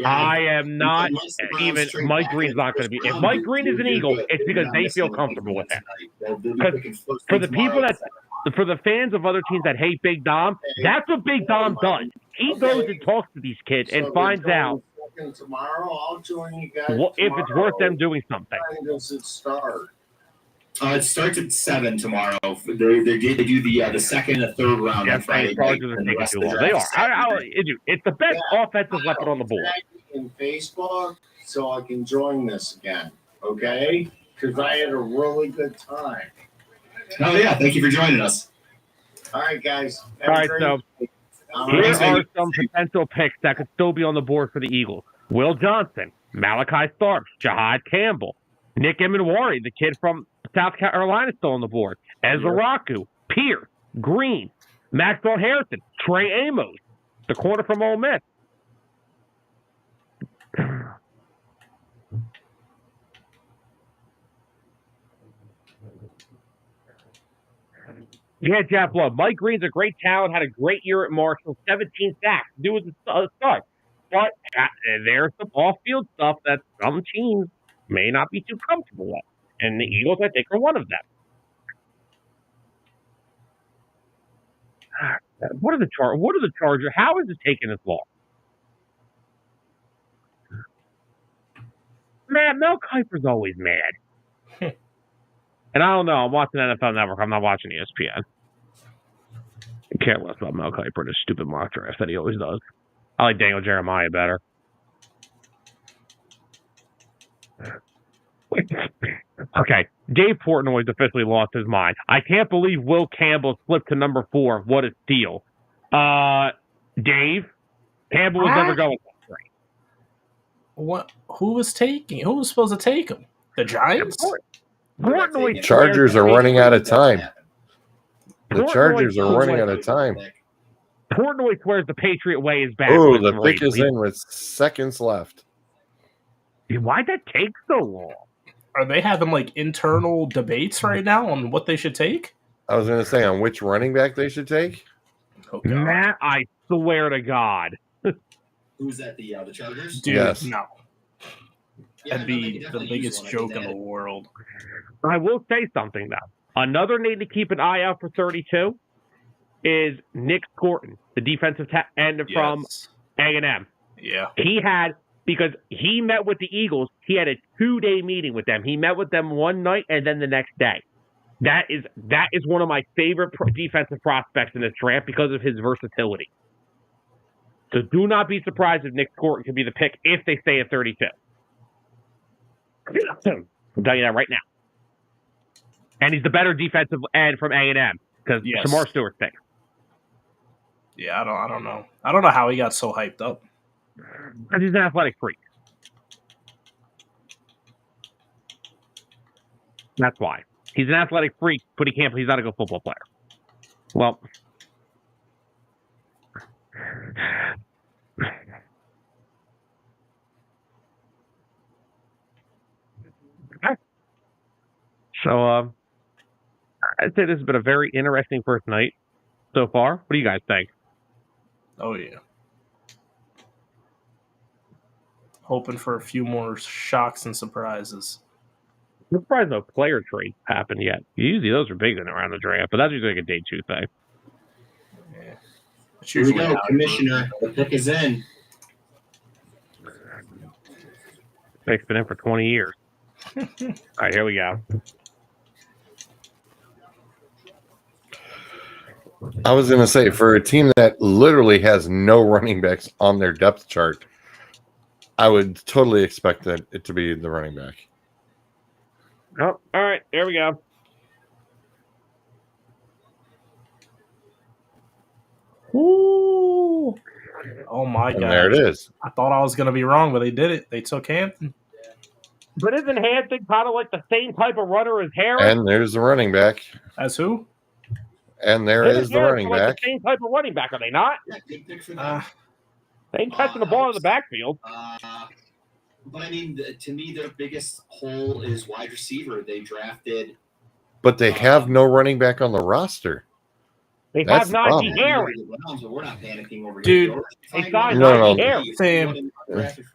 I am not even. Mike Green's not going to be. If Mike Green is an Eagle, it's because they feel comfortable with him. Because for the people for the fans of other teams that hate Big Dom, that's what Big Dom does. He goes and talks to these kids and finds out tomorrow. I'll join you guys. If it's worth them doing something. When does it start? It starts at 7 tomorrow. They do the second and third round on Friday. They are. It's the best offensive weapon on the board. In Facebook, so I can join this again. Okay, because I had a really good time. Oh yeah, thank you for joining us. All right, guys. All right, so here are some potential picks that could still be on the board for the Eagles: Will Johnson, Malachi Stark, Jahad Campbell, Nick Emenwari, the kid from South Carolina, still on the board. Ezraku, Pierce, Green, Maxwell Harrison, Trey Amos, the corner from Ole Miss. Yeah, Jeff Love. Mike Green's a great talent, had a great year at Marshall, 17 sacks. Dude was a stud. But there's some off-field stuff that some teams may not be too comfortable with. And the Eagles, I think, are one of them. What are the Chargers? How is it taking this long? Mel Kiper's always mad. And I don't know. I'm watching NFL Network. I'm not watching ESPN. I care less about Mel Kiper and his stupid mock draft that he always does. I like Daniel Jeremiah better. Okay, Dave Portnoy's officially lost his mind. I can't believe Will Campbell slipped to number 4. What a steal. Dave, Campbell was never going that great. What? Who was supposed to take him? The Giants? The Chargers are running out of time. The Chargers are running out of time. Portnoy swears the Patriot way is back. Oh, with the three. pick is in with seconds left. Why'd that take so long? Are they having like internal debates right now on what they should take? I was going to say on which running back they should take. Oh, God. Matt, I swear to God. Who's that? The Chargers? Dude, Yes. no. Yeah, That'd no, they be could the definitely use biggest one. I joke think in they the had- world. I will say something, though. Another name to keep an eye out for 32 is Nick Scorton, the defensive end from Yes. A&M. Yeah. He had, because he met with the Eagles, he had a 2-day meeting with them. He met with them one night and then the next day. That is one of my favorite defensive prospects in this draft because of his versatility. So do not be surprised if Nick Scorton could be the pick if they stay at 32. I'll tell you that right now. And he's the better defensive end from A&M because Yes. Shamar Stewart's pick. Yeah, I don't know. I don't know how he got so hyped up. Because he's an athletic freak. That's why. He's an athletic freak, but he's not a good football player. Well, so I'd say this has been a very interesting first night so far. What do you guys think? Oh, yeah. Hoping for a few more shocks and surprises. I'm surprised no player trades happened yet. Usually those are big around the draft, but that's usually like a day 2 thing. Yeah. It's Here we usually go, how it Commissioner. The pick is in. Pick's been in for 20 years. All right, here we go. I was going to say, for a team that literally has no running backs on their depth chart, I would totally expect it to be the running back. Oh, all right, there we go. Ooh. Oh, my And God. there it is. I thought I was going to be wrong, but they did it. They took Hampton. But isn't Hampton kind of like the same type of runner as Harris? And there's the running back. As who? And there Isn't is the Harris running like back. The same type of running back, are they not? Yeah, good pick for them. They ain't catching the ball in the backfield. But I mean, to me, their biggest hole is wide receiver. They drafted. But they have no running back on the roster. They That's have the Najee problem. Harris. We're not panicking over Dude, here. they signed No, Najee Harris. Sam,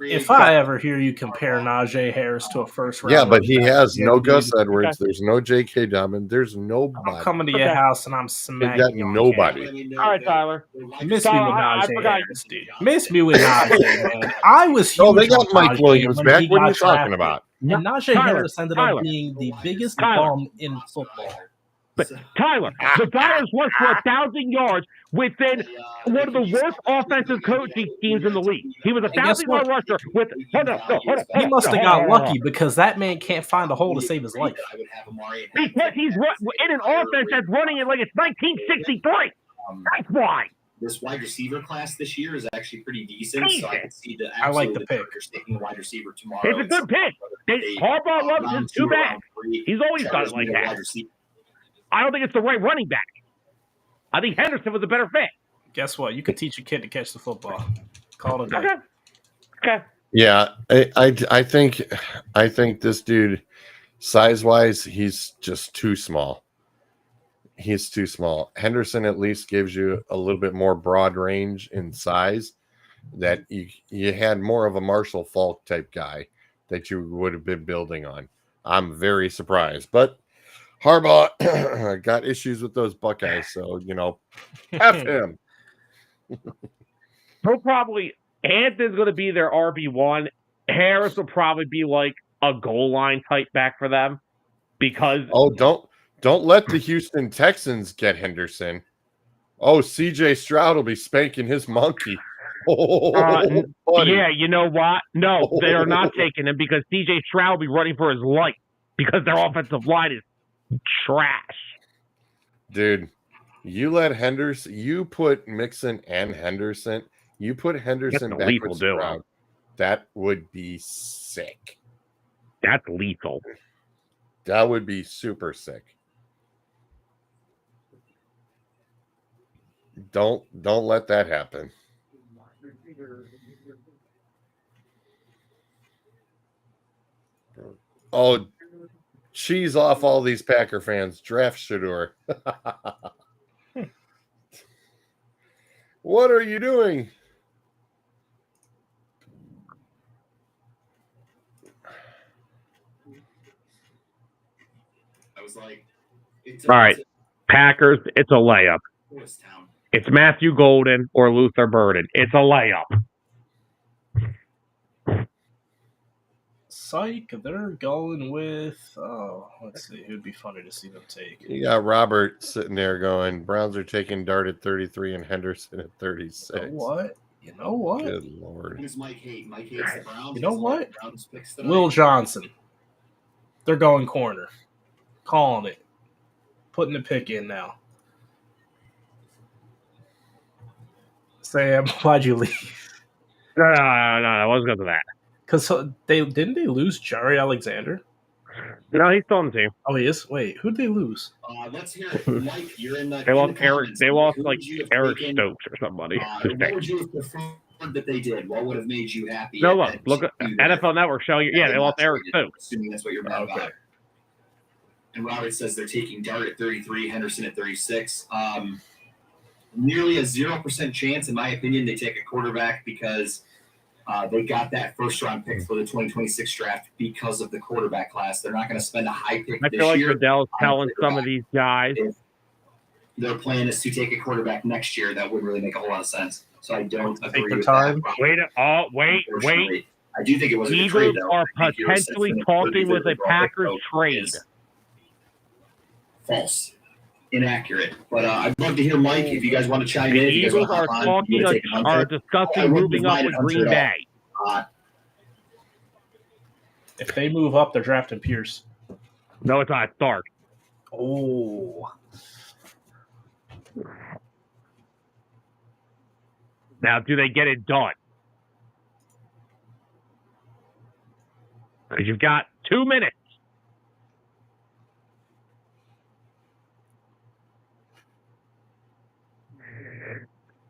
if I ever hear you compare Najee Harris to a first round, Yeah, but he has no dude, Gus Edwards. There's no J.K. Dobbin. There's I'm nobody. coming to your Okay. house and I'm They smacking got you on nobody. camera. All right, Tyler. Miss me with Tyler, I Najee forgot. Harris, dude. Miss me with Najee, man. I was huge Oh, they got on Mike Najee Williams when back. he What are got you talking drafted. about? And Najee Tyler, Harris ended Tyler. up being the biggest Tyler. bum in football. But Tyler, the guy has rushed for 1,000 yards within one of the worst offensive coaching schemes in the league. He was a And guess 1,000-yard what? rusher with. Hold on. He must have got lucky because that man can't find a hole to save his life. Because he's in an offense that's running it like it's 1963. That's why. This wide receiver class this year is actually pretty decent, so I can see the I like the pick. Chargers taking a wide receiver tomorrow. It's a good pick. Harbaugh loves his two backs. He's always done it like that. I don't think it's the right running back. I think Henderson was a better fit. Guess what? You could teach a kid to catch the football. Call it a day. Okay. Yeah, I think this dude, size wise, he's just too small. He's too small. Henderson at least gives you a little bit more broad range in size. That you had more of a Marshall Faulk type guy that you would have been building on. I'm very surprised, but Harbaugh got issues with those Buckeyes, so F him. He'll probably Hampton's going to be their RB1. Harris will probably be like a goal line type back for them because Don't let the Houston Texans get Henderson. Oh, CJ Stroud will be spanking his monkey. Yeah, you know what? No, they are not taking him because CJ Stroud will be running for his life because their offensive line is trash. Dude, you let Henderson, you put Mixon and Henderson, you put Henderson That's a back lethal with duo. Stroud. That would be sick. That's lethal. That would be super sick. Don't let that happen. Oh, cheese off all these Packer fans. Draft Shador. What are you doing? I was like, it's All right. Packers, it's a layup. Forest Town. It's Matthew Golden or Luther Burden. It's a layup. Psych, they're going with. Oh, let's see. It would be funny to see them take. You got Robert sitting there going, Browns are taking Dart at 33 and Henderson at 36. You know what? You know what? Good Lord. Who's Mike hate? Mike hates the Browns. You know He doesn't what? like the Browns picks tonight. Will Johnson. They're going corner. Calling it. Putting the pick in now. Sam, why'd you leave? No, I wasn't going to that. Because they lose Jerry Alexander? No, he's still on the team. Oh, he is? Wait, who'd they lose? Let's hear it. Mike, you're in the. They lost in the Eric. comments. They lost Who like would you have Eric taken? Stokes or somebody. What would you have preferred that they did? What would have made you happy? No, at look at NFL Network showing you. Yeah, they lost Eric Stokes. Assuming that's what you're mad about. And Robert says they're taking Dart at 33, Henderson at 36. Nearly a 0% chance, in my opinion, they take a quarterback because they got that first-round pick for the 2026 draft because of the quarterback class. They're not going to spend a high pick I this feel like year. Goodell's telling some of these guys. If their plan is to take a quarterback next year, that wouldn't really make a whole lot of sense. So I don't Take agree their with time. that. Wait. Unfortunately. I do think it was a good Eagles trade, though. are I think you're potentially assessing talking with a the Packers vote trade. is False. Inaccurate. But I'd love to hear Mike if you guys want to chime The in. If you guys Eagles want are to hop on, talking, take Hunter. are I discussing wouldn't moving up mind with Hunter Green at all. Bay. If they move up, they're drafting Pierce. No, it's not. Stark. Oh. Now, do they get it done? Because you've got 2 minutes.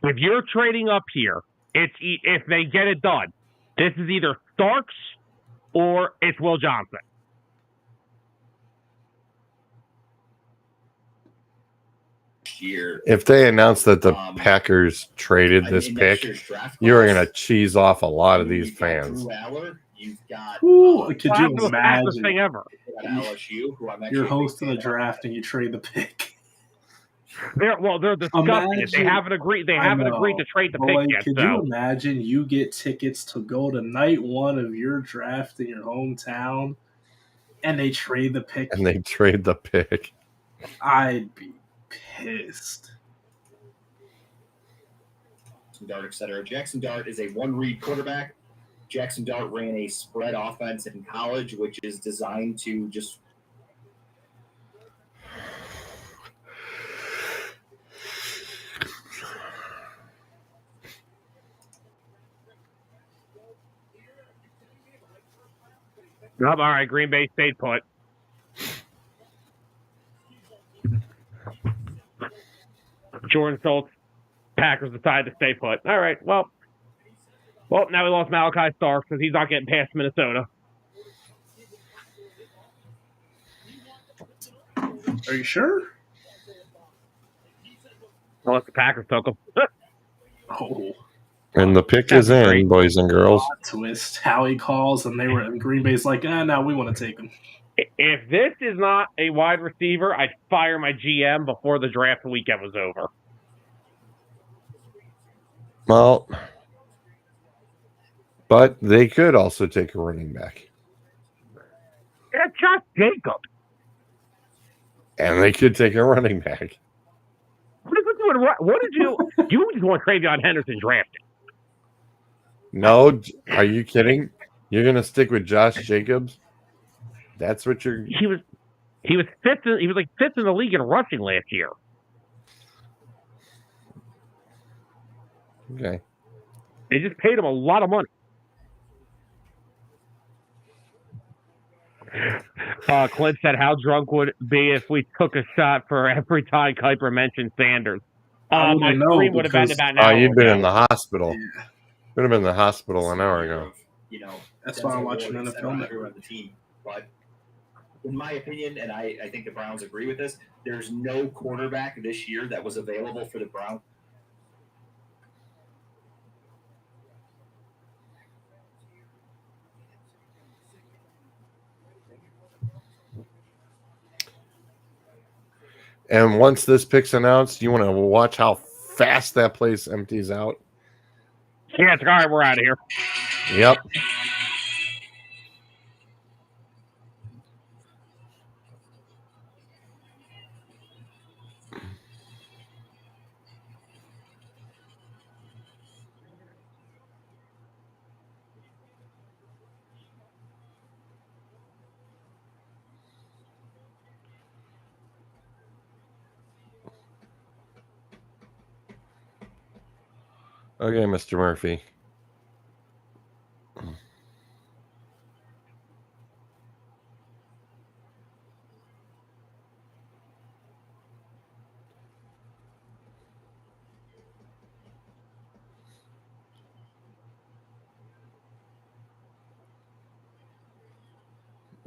If you're trading up here, if they get it done, this is either Starks or it's Will Johnson. Year. If they announce that the Um, Packers traded this in pick, next year's draft you're class, going to cheese off a lot of these you've got fans. Drew Aller, you've got Ooh, could Well, you that's the fastest thing imagine? ever. LSU, who I'm actually You're a big hosting fan the of. draft and you trade the pick. They're discussing it. They Imagine- haven't agreed. They I haven't know, agreed to trade the but pick like, yet. could So you imagine you get tickets to go to night one of your draft in your hometown and they trade the pick? And they trade the pick. I'd be pissed. Dart, etc. Jackson Dart is a one-read quarterback. Jackson Dart ran a spread offense in college, which is designed to just all right. Green Bay stayed put. Jordan Schultz, Packers decided to stay put. All right. Well, now we lost Malachi Starks because he's not getting past Minnesota. Are you sure? Unless the Packers took him. Oh, And the pick That's is in, great. boys and girls. plot twist. Howie calls and they were in Green Bay's like, no, we want to take him. If this is not a wide receiver, I'd fire my GM before the draft weekend was over. Well, but they could also take a running back. Yeah, Josh Jacobs. And they could take a running back. What did you? You just want Travion Henderson drafted? No, are you kidding? You're going to stick with Josh Jacobs? That's what you're... He was fifth. He was like fifth in the league in rushing last year. Okay. They just paid him a lot of money. Clint said, "How drunk would it be if we took a shot for every time Kuiper mentioned Sanders?" I My wouldn't know screen would have been because about an Oh, hour you'd been ago. in the hospital. yeah, Would have been in the hospital an hour ago. You know, that's why I'm Denzel watching Ward, et cetera, NFL everyone on the team. But in my opinion, and I think the Browns agree with this, there's no quarterback this year that was available for the Browns. And once this pick's announced, you want to watch how fast that place empties out. Yeah, it's all right. We're out of here. Yep. Okay, Mr. Murphy.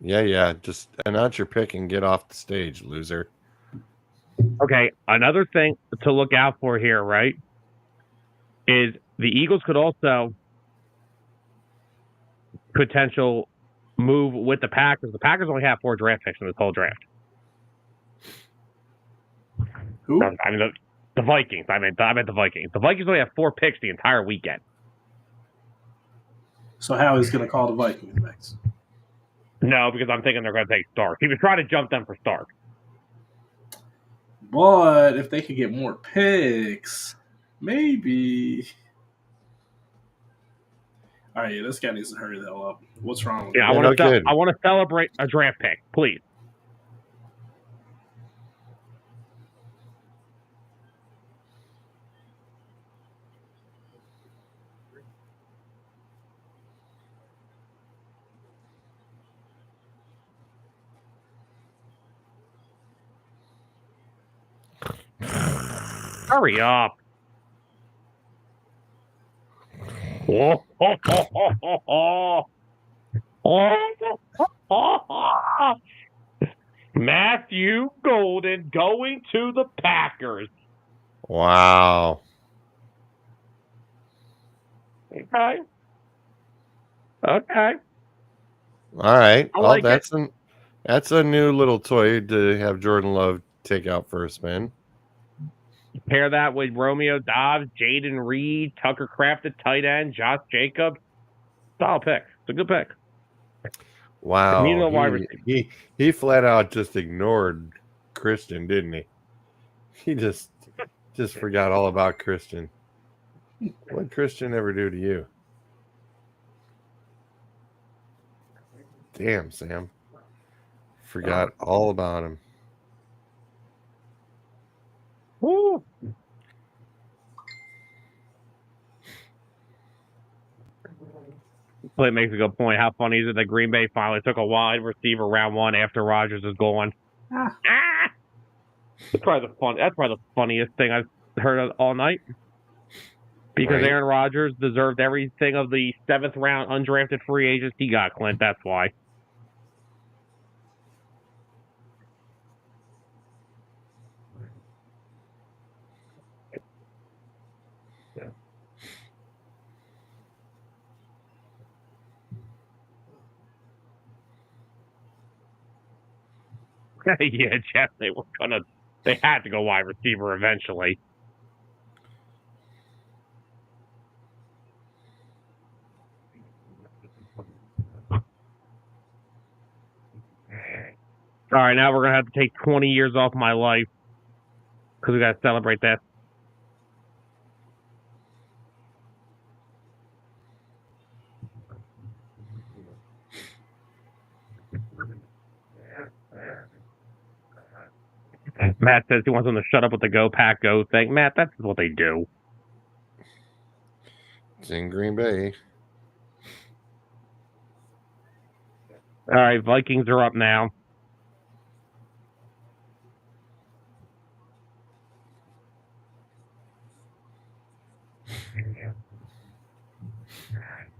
Yeah. Just announce your pick and get off the stage, loser. Okay, another thing to look out for here, right, is the Eagles could also potential move with the Packers. The Packers only have 4 draft picks in this whole draft. who? I mean, the Vikings. I meant the Vikings. The Vikings only have 4 picks the entire weekend. So how he's going to call the Vikings next? No, because I'm thinking they're going to take Stark. He was trying to jump them for Stark. But if they could get more picks, maybe. All right, yeah, this guy needs to hurry the hell up. What's wrong with Yeah, him? I want to celebrate a draft pick, please. Hurry up. Matthew Golden going to the Packers. Wow. Okay. Okay. All right. I like it. That's a new little toy to have Jordan Love take out for a spin. Pair that with Romeo Dobbs, Jaden Reed, Tucker Kraft at tight end, Josh Jacobs. Solid pick. It's a good pick. Wow. He flat out just ignored Christian, didn't he? He just forgot all about Christian. What Christian ever do to you? Damn, Sam. Forgot all about him. Woo. Play makes a good point. How funny is it that Green Bay finally took a wide receiver round 1 after Rodgers is gone? That's probably the funniest thing I've heard all night. Because Right. Aaron Rodgers deserved everything of the 7th round undrafted free agents he got, Clint. That's why. Yeah, Jeff, they had to go wide receiver eventually. All right, now we're going to have to take 20 years off my life because we got to celebrate that. Matt says he wants them to shut up with the Go Pack Go thing. Matt, that's what they do. It's in Green Bay. All right, Vikings are up now.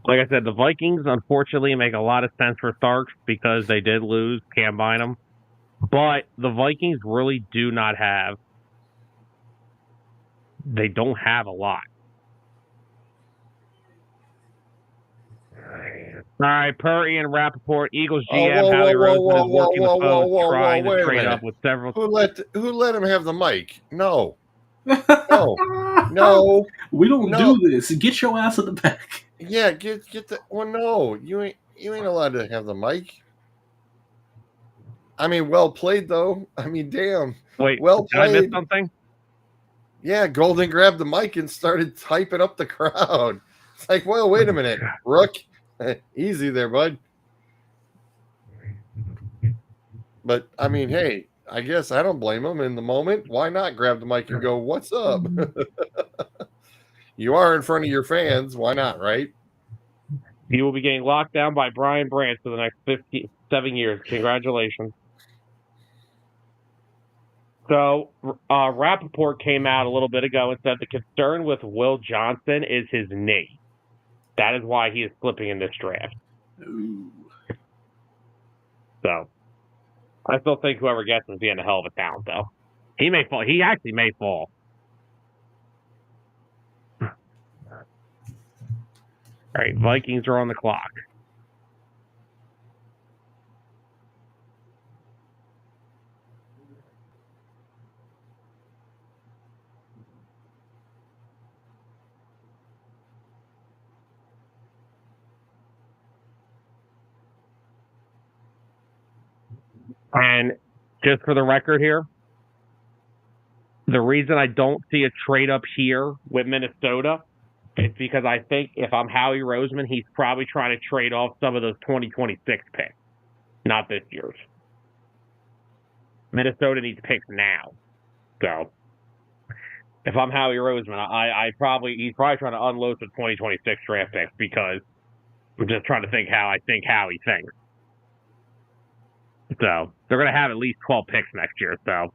Like I said, the Vikings unfortunately make a lot of sense for Starks because they did lose Cam Bynum. But the Vikings really do not have. They don't have a lot. All right, per Ian Rappaport, Eagles GM Howie Roseman is working the phone trying to trade up with several. Who let him have the mic? No. No. We don't do this. Get your ass in the back. Yeah, get the. Well, no, you ain't allowed to have the mic. I mean, well played though. I mean, damn. Wait, well did I miss played. something? Yeah, Golden grabbed the mic and started typing up the crowd. It's like, well, wait a minute, Rook. Easy there, bud. But I mean, hey, I guess I don't blame him in the moment. Why not grab the mic and go, "What's up?" You are in front of your fans. Why not, right? He will be getting locked down by Brian Branch for the next 7 years. Congratulations. So, Rappaport came out a little bit ago and said the concern with Will Johnson is his knee. That is why he is slipping in this draft. Ooh. So, I still think whoever gets him is being a hell of a talent, though. He may fall. He actually may fall. All right, Vikings are on the clock. And just for the record here, the reason I don't see a trade up here with Minnesota is because I think if I'm Howie Roseman, he's probably trying to trade off some of those 2026 picks, not this year's. Minnesota needs picks now. So if I'm Howie Roseman, he's probably trying to unload the 2026 draft picks because I'm just trying to think how Howie thinks. So they're going to have at least 12 picks next year. So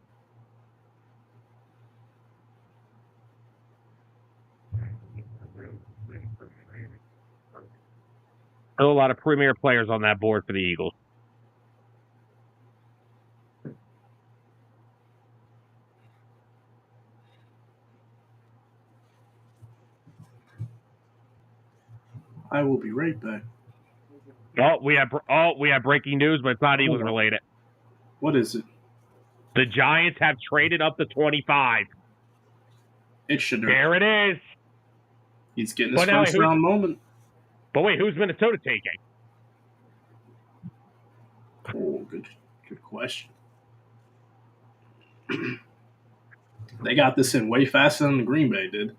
still a lot of premier players on that board for the Eagles. I will be right back. We have breaking news, but it's not Eagles related. What is it? The Giants have traded up to 25. It should. There it is. He's getting his first round moment. But wait, who's Minnesota taking? Oh, good question. They got this in way faster than the Green Bay did.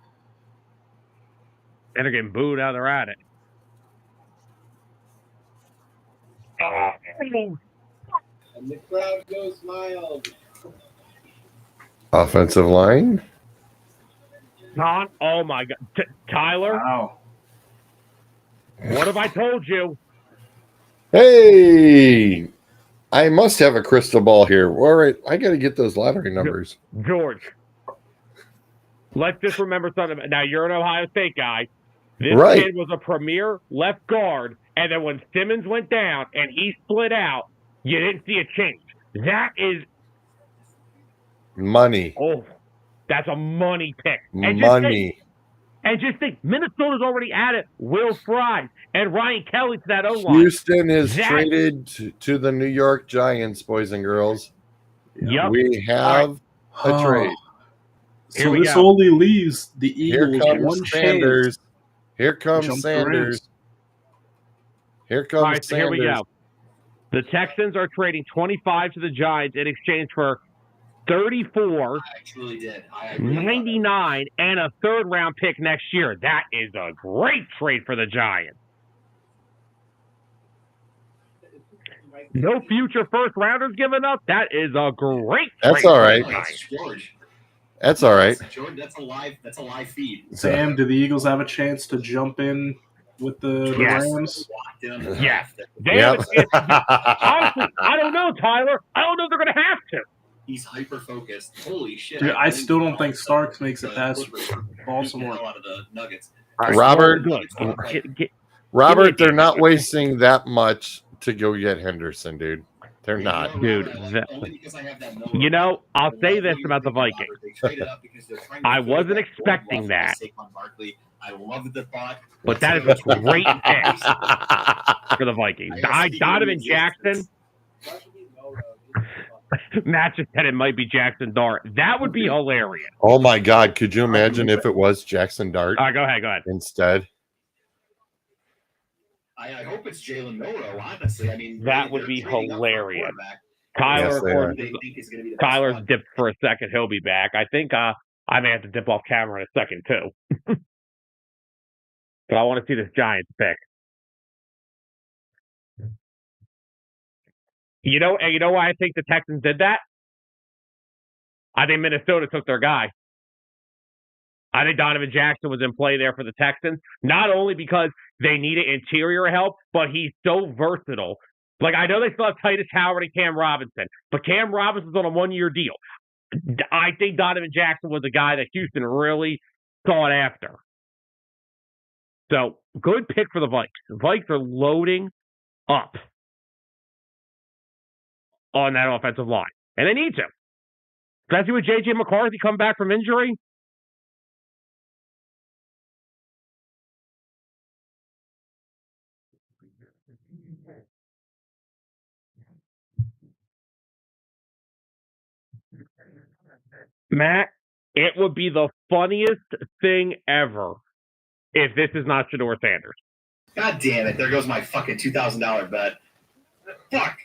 And they're getting booed out there at it. And the crowd goes wild. Offensive line. Don, oh my God, Tyler! Wow. What have I told you? Hey, I must have a crystal ball here. All right, I got to get those lottery numbers. George, let's just remember something. Now, you're an Ohio State guy. This kid was a premier left guard, and then when Simmons went down and he split out, you didn't see a change. That is money. Oh, that's a money pick. Money. And just think, Minnesota's already added Will Fry and Ryan Kelly to that O-line. Houston is traded to the New York Giants, boys and girls. Yep. We have a trade. So this only leaves the Eagles one Sanders. Here comes Sanders. Here comes Sanders. So here we go. The Texans are trading 25 to the Giants in exchange for 34, 99, and a third-round pick next year. That is a great trade for the Giants. No future first-rounders given up. That is a great trade. That's all right. That's all right. Jordan, that's a live feed. Sam, do the Eagles have a chance to jump in with the Rams? Yes. They have a chance. Honestly, I don't know, Tyler. I don't know if they're going to have to. He's hyper focused. Holy shit! Dude, I still don't think Starks makes it past Baltimore. Out of the Nuggets. Robert, Robert, they're not wasting that much to go get Henderson, dude. They're not. Dude, you know, I'll say this about the Vikings. I wasn't expecting that. I love the thought, but that is a great pick for the Vikings. Donovan Jackson. Matt just said it might be Jackson Dart. That would be hilarious. Oh my God! Could you imagine if it was Jackson Dart? Go ahead. Instead. I hope it's Jalen Milroe, honestly. I mean, that would be hilarious. Kyler, Kyler's dipped for a second. He'll be back. I think I may have to dip off camera in a second, too. But I want to see this Giants pick. You know why I think the Texans did that? I think Minnesota took their guy. I think Donovan Jackson was in play there for the Texans, not only because they needed interior help, but he's so versatile. Like, I know they still have Titus Howard and Cam Robinson, but Cam Robinson's on a one-year deal. I think Donovan Jackson was the guy that Houston really sought after. So, good pick for the Vikes. The Vikes are loading up on that offensive line. And they need to. Especially with J.J. McCarthy come back from injury. Matt, it would be the funniest thing ever if this is not Shedeur Sanders. God damn it. There goes my fucking $2,000 bet. Fuck.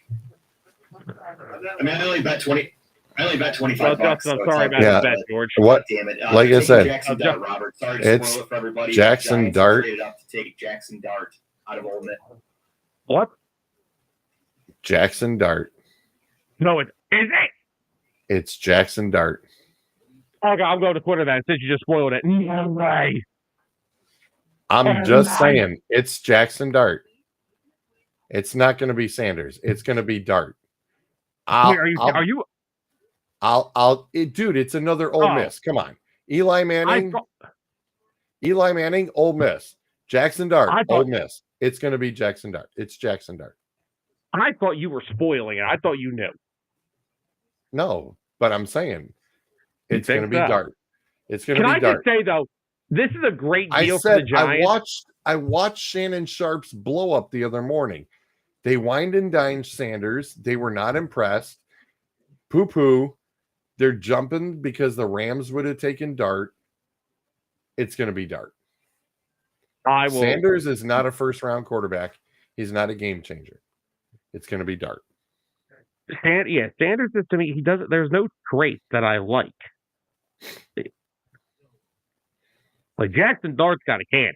I mean, I only bet 25 bucks. I'm sorry about the bet, George. What? Damn it. Like I said, Jackson Dart, Robert. Sorry to spoil it for everybody. Jackson Dart. Up to take Jackson Dart out of Ole Miss. What? Jackson Dart. No, is it? It's Jackson Dart. Okay, I'm going to Twitter then since you just spoiled it. No way. I'm just saying, it's Jackson Dart. It's not going to be Sanders. It's going to be Dart. Dude, it's another Ole Miss. Come on. Eli Manning, Ole Miss. Jackson Dart, Ole Miss. It's going to be Jackson Dart. It's Jackson Dart. I thought you were spoiling it. I thought you knew. No, but I'm saying it's going to be Dart. It's going to be Dart. Can I just say, though, this is a great deal for the Giants. I watched Shannon Sharp's blow up the other morning. They wined and dined Sanders. They were not impressed. Poo-poo. They're jumping because the Rams would have taken Dart. It's going to be Dart. Sanders is not a first-round quarterback. He's not a game changer. It's going to be Dart. Sanders is, to me, there's no trait that I like. Like, Jackson Dart's got a cannon.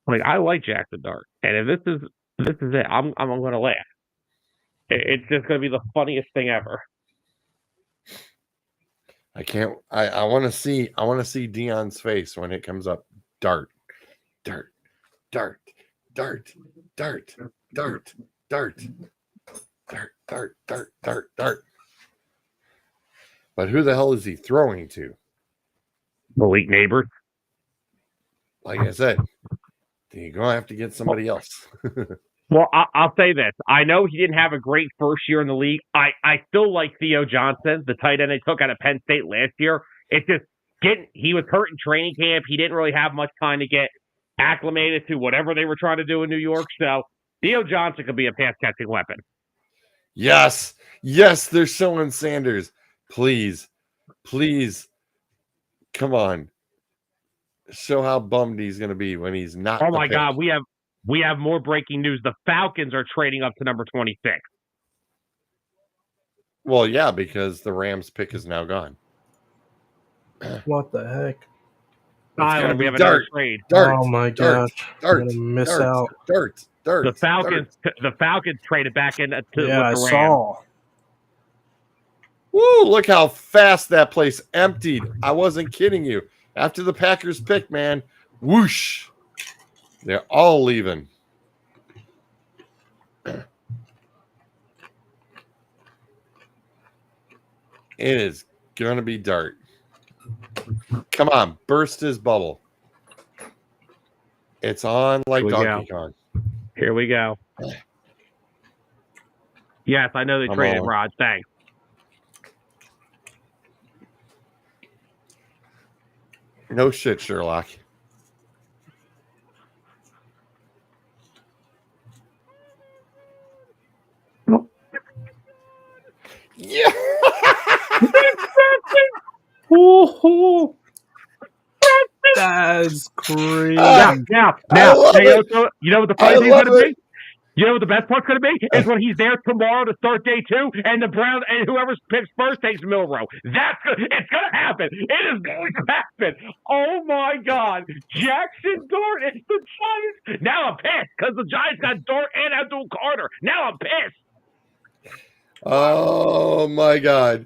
Like, I like Jackson Dart. And if this is it, I'm going to laugh. It's just going to be the funniest thing ever. I want to see Dion's face when it comes up. Dart, Dart, Dart, Dart, Dart, Dart, Dart, Dart, Dart, Dart, Dart, Dart. But who the hell is he throwing to? Malik Neighbors. Like I said, you're going to have to get somebody else. Well, I'll say this. I know he didn't have a great first year in the league. I still like Theo Johnson, the tight end they took out of Penn State last year. It's just he was hurt in training camp. He didn't really have much time to get acclimated to whatever they were trying to do in New York. So Theo Johnson could be a pass-catching weapon. Yes, they're showing Sanders. Please, come on. Show how bummed he's going to be when he's not. Oh, my God. We have more breaking news. The Falcons are trading up to number 26. Well, yeah, because the Rams pick is now gone. What the heck? Tyler, we have another trade. Dart, oh my gosh! I'm gonna miss out. Dart. The Falcons traded back in to the Rams. Saw. Woo! Look how fast that place emptied. I wasn't kidding you. After the Packers pick, man, whoosh. They're all leaving. It is going to be Dart. Come on, burst his bubble. It's on like Here we Donkey go. Kong. Here we go. Yes, I know they Come traded on. Rod. Thanks. No shit, Sherlock. Yeah. Ooh, that's crazy. Now, I love it. you know what the I funny thing's love going to it. be? You know what the best part's going to be? Is when he's there tomorrow to start day 2, and the Browns and whoever picks first takes Milrow. It's going to happen. It is going to happen. Oh my God, Jackson Dart and the Giants. Now I'm pissed because the Giants got Dart and Abdul Carter. Now I'm pissed. Oh my God.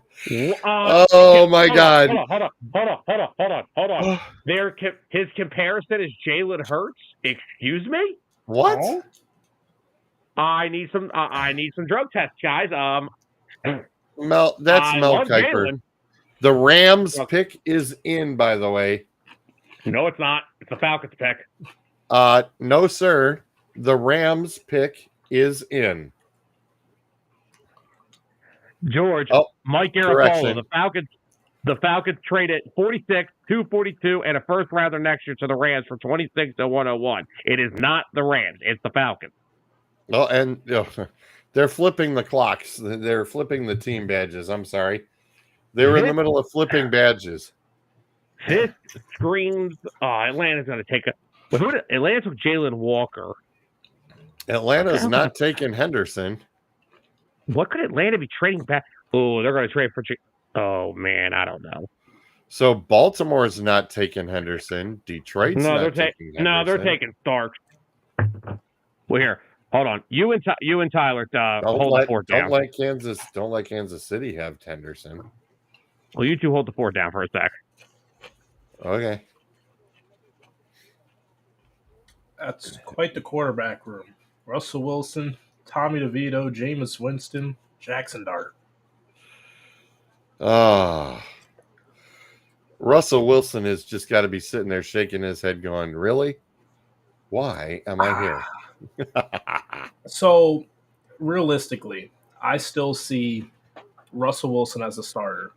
Hold my God. on. His comparison is Jalen Hurts. Excuse me? What? Oh? I need some drug tests, guys. Mel, that's I Mel love Kiper. Jalen. The Rams pick is in, by the way. No, it's not. It's the Falcons pick. No, sir. The Rams pick is in. George, Mike correction. Garofalo, the Falcons traded 46, 242, and a first rounder next year to the Rams for 26 to 101. It is not the Rams. It's the Falcons. Well, and they're flipping the clocks. They're flipping the team badges. I'm sorry. They were in the middle of flipping badges. This screams Atlanta's going to take Atlanta took Jalen Walker. Atlanta's not taking Henderson. What could Atlanta be trading back? Oh, they're going to trade for. Oh man, I don't know. So Baltimore's not taking Henderson. Detroit's not taking Henderson. No, they're taking Stark. Well, here, hold on. You and Tyler, hold the fort down. Don't let Kansas City have Henderson. Well, you two hold the fort down for a sec. Okay. That's quite the quarterback room. Russell Wilson, Tommy DeVito, Jameis Winston, Jackson Dart. Russell Wilson has just got to be sitting there shaking his head going, really? Why am I here? So, realistically, I still see Russell Wilson as a starter.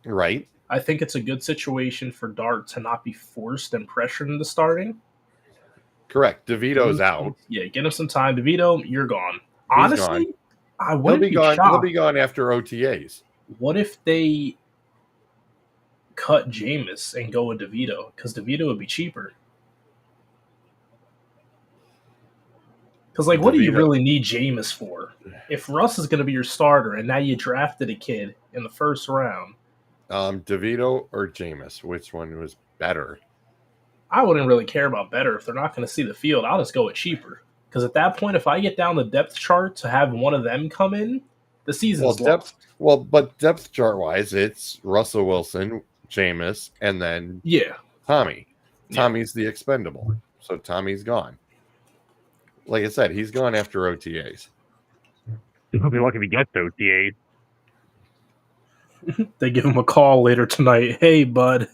Right. I think it's a good situation for Dart to not be forced and pressured into starting. Correct. DeVito's out. Yeah, get him some time. DeVito, you're gone. Honestly, gone. I wouldn't be shocked. He'll be gone after OTAs. What if they cut Jameis and go with DeVito? Because DeVito would be cheaper. Because, what do you really need Jameis for? If Russ is going to be your starter and now you drafted a kid in the first round. DeVito or Jameis? Which one was better? I wouldn't really care about better. If they're not going to see the field, I'll just go with cheaper. Because at that point, if I get down the depth chart to have one of them come in, the season's lost. But depth chart-wise, it's Russell Wilson, Jameis, and then Tommy. Tommy's the expendable. So Tommy's gone. Like I said, he's gone after OTAs. He'll be lucky if he gets to OTAs. They give him a call later tonight. Hey, bud.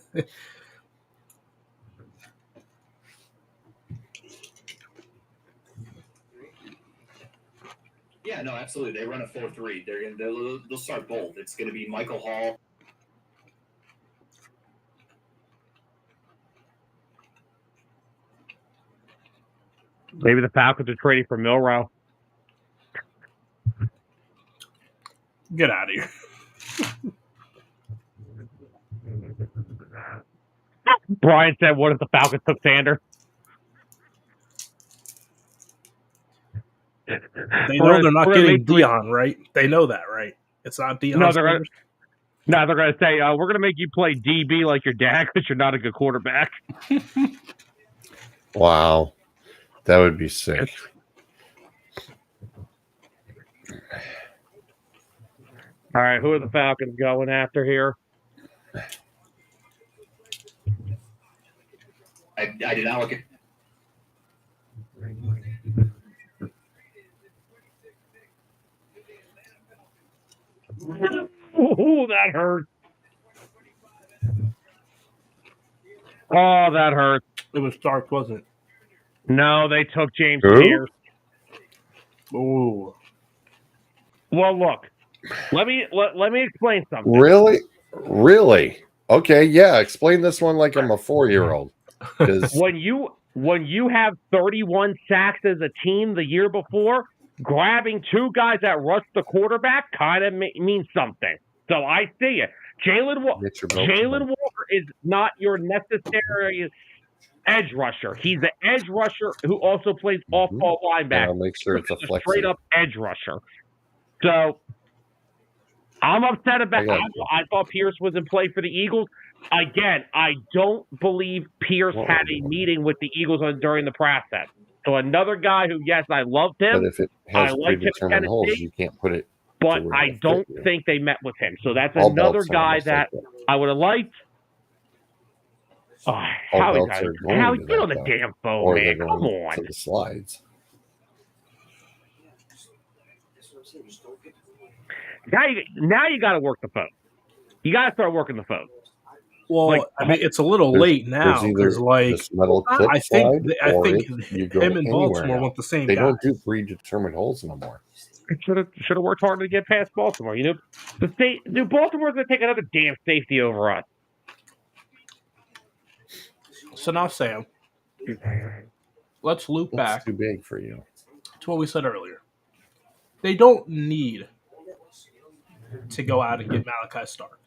Yeah, no, absolutely. They run a 4-3. They'll start both. It's going to be Michael Hall. Maybe the Falcons are trading for Milrow. Get out of here. Brian said, what if the Falcons took Sanders? They know they're not getting Dion, right? They know that, right? It's not Dion. No, they're going to say, we're going to make you play DB like your dad because you're not a good quarterback. Wow. That would be sick. All right, who are the Falcons going after here? I did not look at. Ooh, that hurt. Oh, that hurt. It was Stark, wasn't it? No, they took James Who? Pierce. Ooh. Well, look. Let me explain something. Really? Okay, yeah. Explain this one like I'm a 4-year-old. When you have 31 sacks as a team the year before, grabbing two guys that rush the quarterback kind of means something. So I see it. Jalen Walker is not your necessary edge rusher. He's an edge rusher who also plays off-ball linebacker. I'll make sure it's a straight up edge rusher. So I'm upset about. I thought Pierce was in play for the Eagles. Again, I don't believe Pierce had a meeting with the Eagles during the process. So another guy who, yes, I loved him. But if it has predetermined holes, you can't put it. But I don't think they met with him. So that's another guy that I would have liked. Oh, Howie, get on the damn phone, man. Come on. To the slides. Now you got to work the phone. You got to start working the phone. Well, I mean, it's a little late now because, like, I think him and Baltimore want the same guy. They don't do predetermined holes no more. Should have worked harder to get past Baltimore. You know, Baltimore's going to take another damn safety over us. So now, Sam, let's loop back. Too big for you. To what we said earlier. They don't need to go out and get Malachi Starks.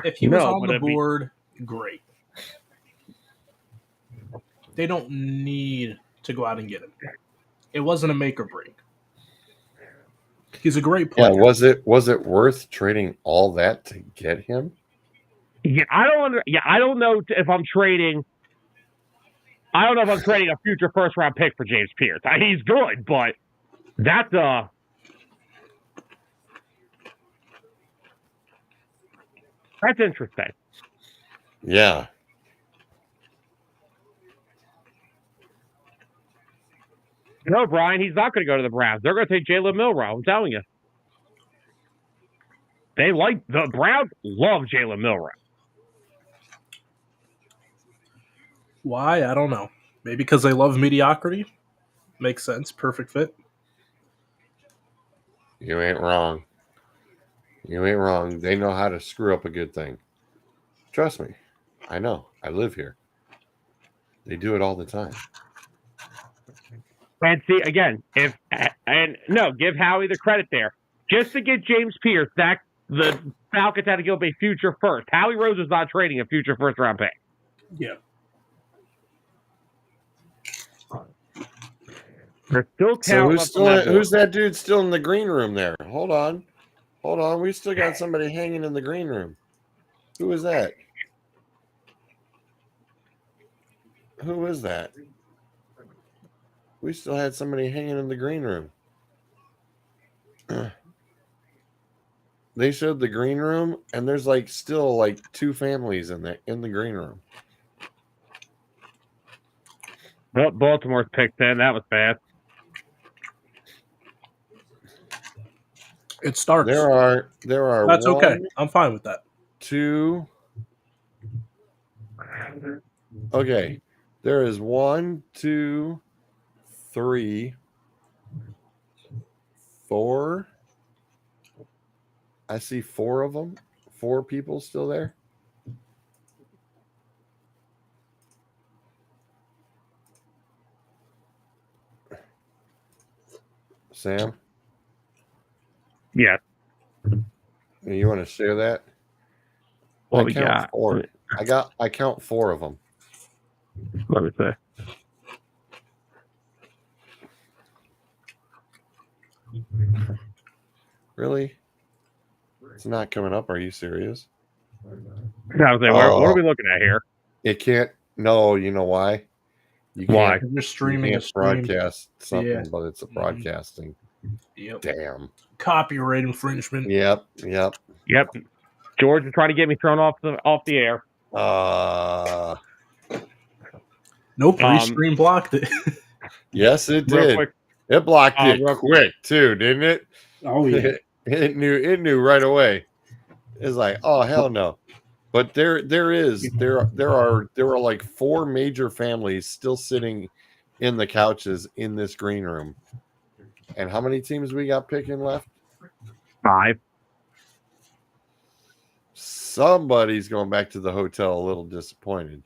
If he was on the board, great. They don't need to go out and get him. It wasn't a make or break. He's a great player. Yeah, was it worth trading all that to get him? Yeah, I don't know if I'm trading. I don't know if I'm trading a future first round pick for James Pierce. He's good, but that's interesting. Yeah. No, Brian, he's not going to go to the Browns. They're going to take Jalen Milroe. I'm telling you. The Browns love Jalen Milroe. Why? I don't know. Maybe because they love mediocrity. Makes sense. Perfect fit. You ain't wrong. They know how to screw up a good thing. Trust me. I know. I live here. They do it all the time. And see, again, give Howie the credit there. Just to get James Pierce, the Falcons had to give up a future first. Howie Rose was not trading a future first round pick. Yeah. There's still talent. So who's that dude still in the green room there? Hold on. We still got somebody hanging in the green room. Who is that? Who is that? We still had somebody hanging in the green room. They showed the green room, and there's still two families in the green room. Well, Baltimore's picked 10. That was bad. It starts. There are. That's okay. I'm fine with that. 2. Okay. There is 1, 2, 3, 4. I see 4 of them. 4 people still there. Sam? Yeah. You want to share that? What we got? 4. I count 4 of them. Let me say. Really? It's not coming up. Are you serious? I was saying, what are we looking at here? It can't. No, you know why? Why? You're streaming a broadcast something, but it's a broadcasting. Yep. Damn. Copyright infringement. Yep. George is trying to get me thrown off the air. Nope, Restream blocked it. Yes, it did. It blocked it quick too, didn't it? Oh yeah. It knew right away. It's like, oh hell no. But there are like 4 major families still sitting in the couches in this green room. And how many teams we got picking left? 5. Somebody's going back to the hotel a little disappointed.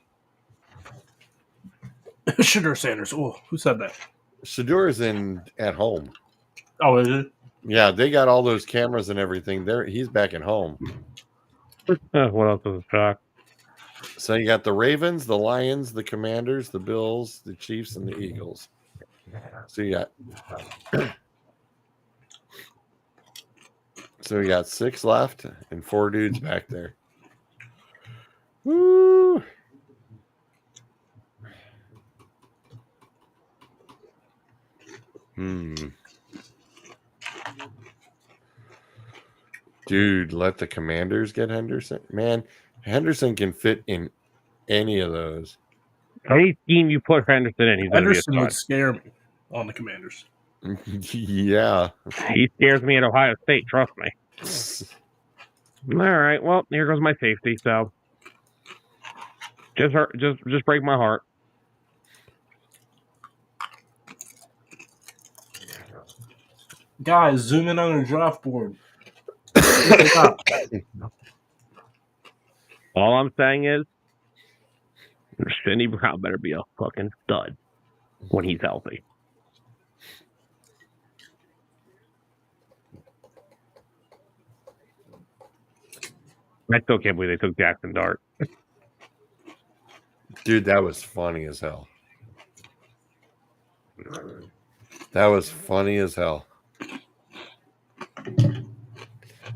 Shedeur Sanders. Oh, who said that? Shedeur is at home. Oh, is it? Yeah, they got all those cameras and everything. He's back at home. What else is a shock? So you got the Ravens, the Lions, the Commanders, the Bills, the Chiefs, and the Eagles. So you got 6 left and 4 dudes back there. Woo! Dude, let the Commanders get Henderson. Man, Henderson can fit in any of those. Any scheme you put Henderson in, he's going to be a Henderson would stud. scare me on the Commanders. Yeah. He scares me at Ohio State, trust me. All right, well, here goes my safety, so just break my heart. Guys, zoom in on the draft board. All I'm saying is, Cindy Brown better be a fucking stud when he's healthy. I still can't believe they took Jackson Dart. Dude, that was funny as hell. That was funny as hell.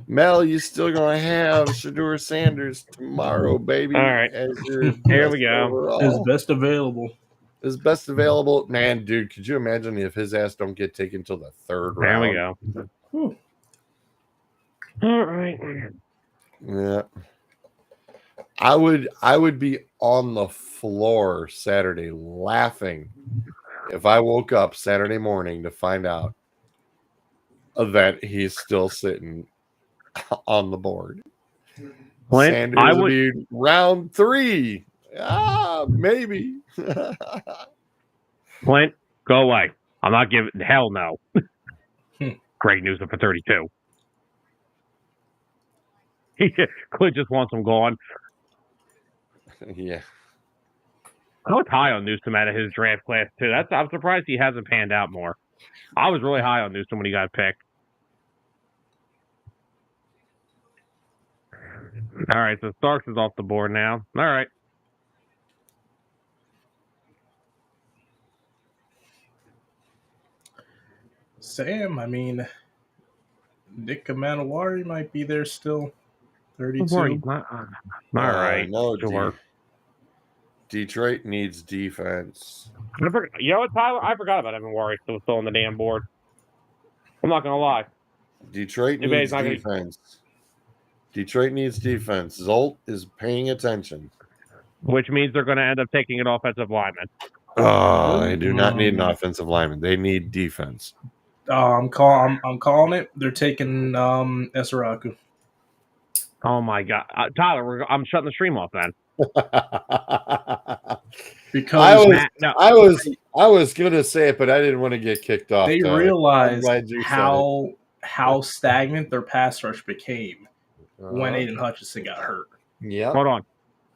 Mel, you still gonna have Shedeur Sanders tomorrow, baby. All right. As your Here we go. overall. His best available. His best available. Man, dude, could you imagine if his ass don't get taken till the 3rd There round? we go. Whew. All right. Yeah. I would be on the floor Saturday laughing if I woke up Saturday morning to find out that he's still sitting on the board. Clint, Sanders I would would. be round 3. Maybe. Clint, go away. I'm not giving. Hell no. Great news for 32. Clint just wants him gone. Yeah. I was high on Newsom out of his draft class too. I'm surprised he hasn't panned out more. I was really high on Newsom when he got picked. All right, so Starks is off the board now. All right. Sam, I mean, Nick Manawari might be there still. 32. All right. No, Sure. Detroit needs defense. You know what, Tyler? I forgot about Evan Warwick still on the damn board. I'm not going to lie. Detroit needs defense. Detroit needs defense. Zolt is paying attention. Which means they're going to end up taking an offensive lineman. Oh, they do not need an offensive lineman. They need defense. I'm calling it. They're taking Esaraku. Oh my God, Tyler! I'm shutting the stream off then. Because I was gonna say it, but I didn't want to get kicked off. They realized how stagnant their pass rush became when Aiden Hutchinson got hurt. Yeah. Hold on,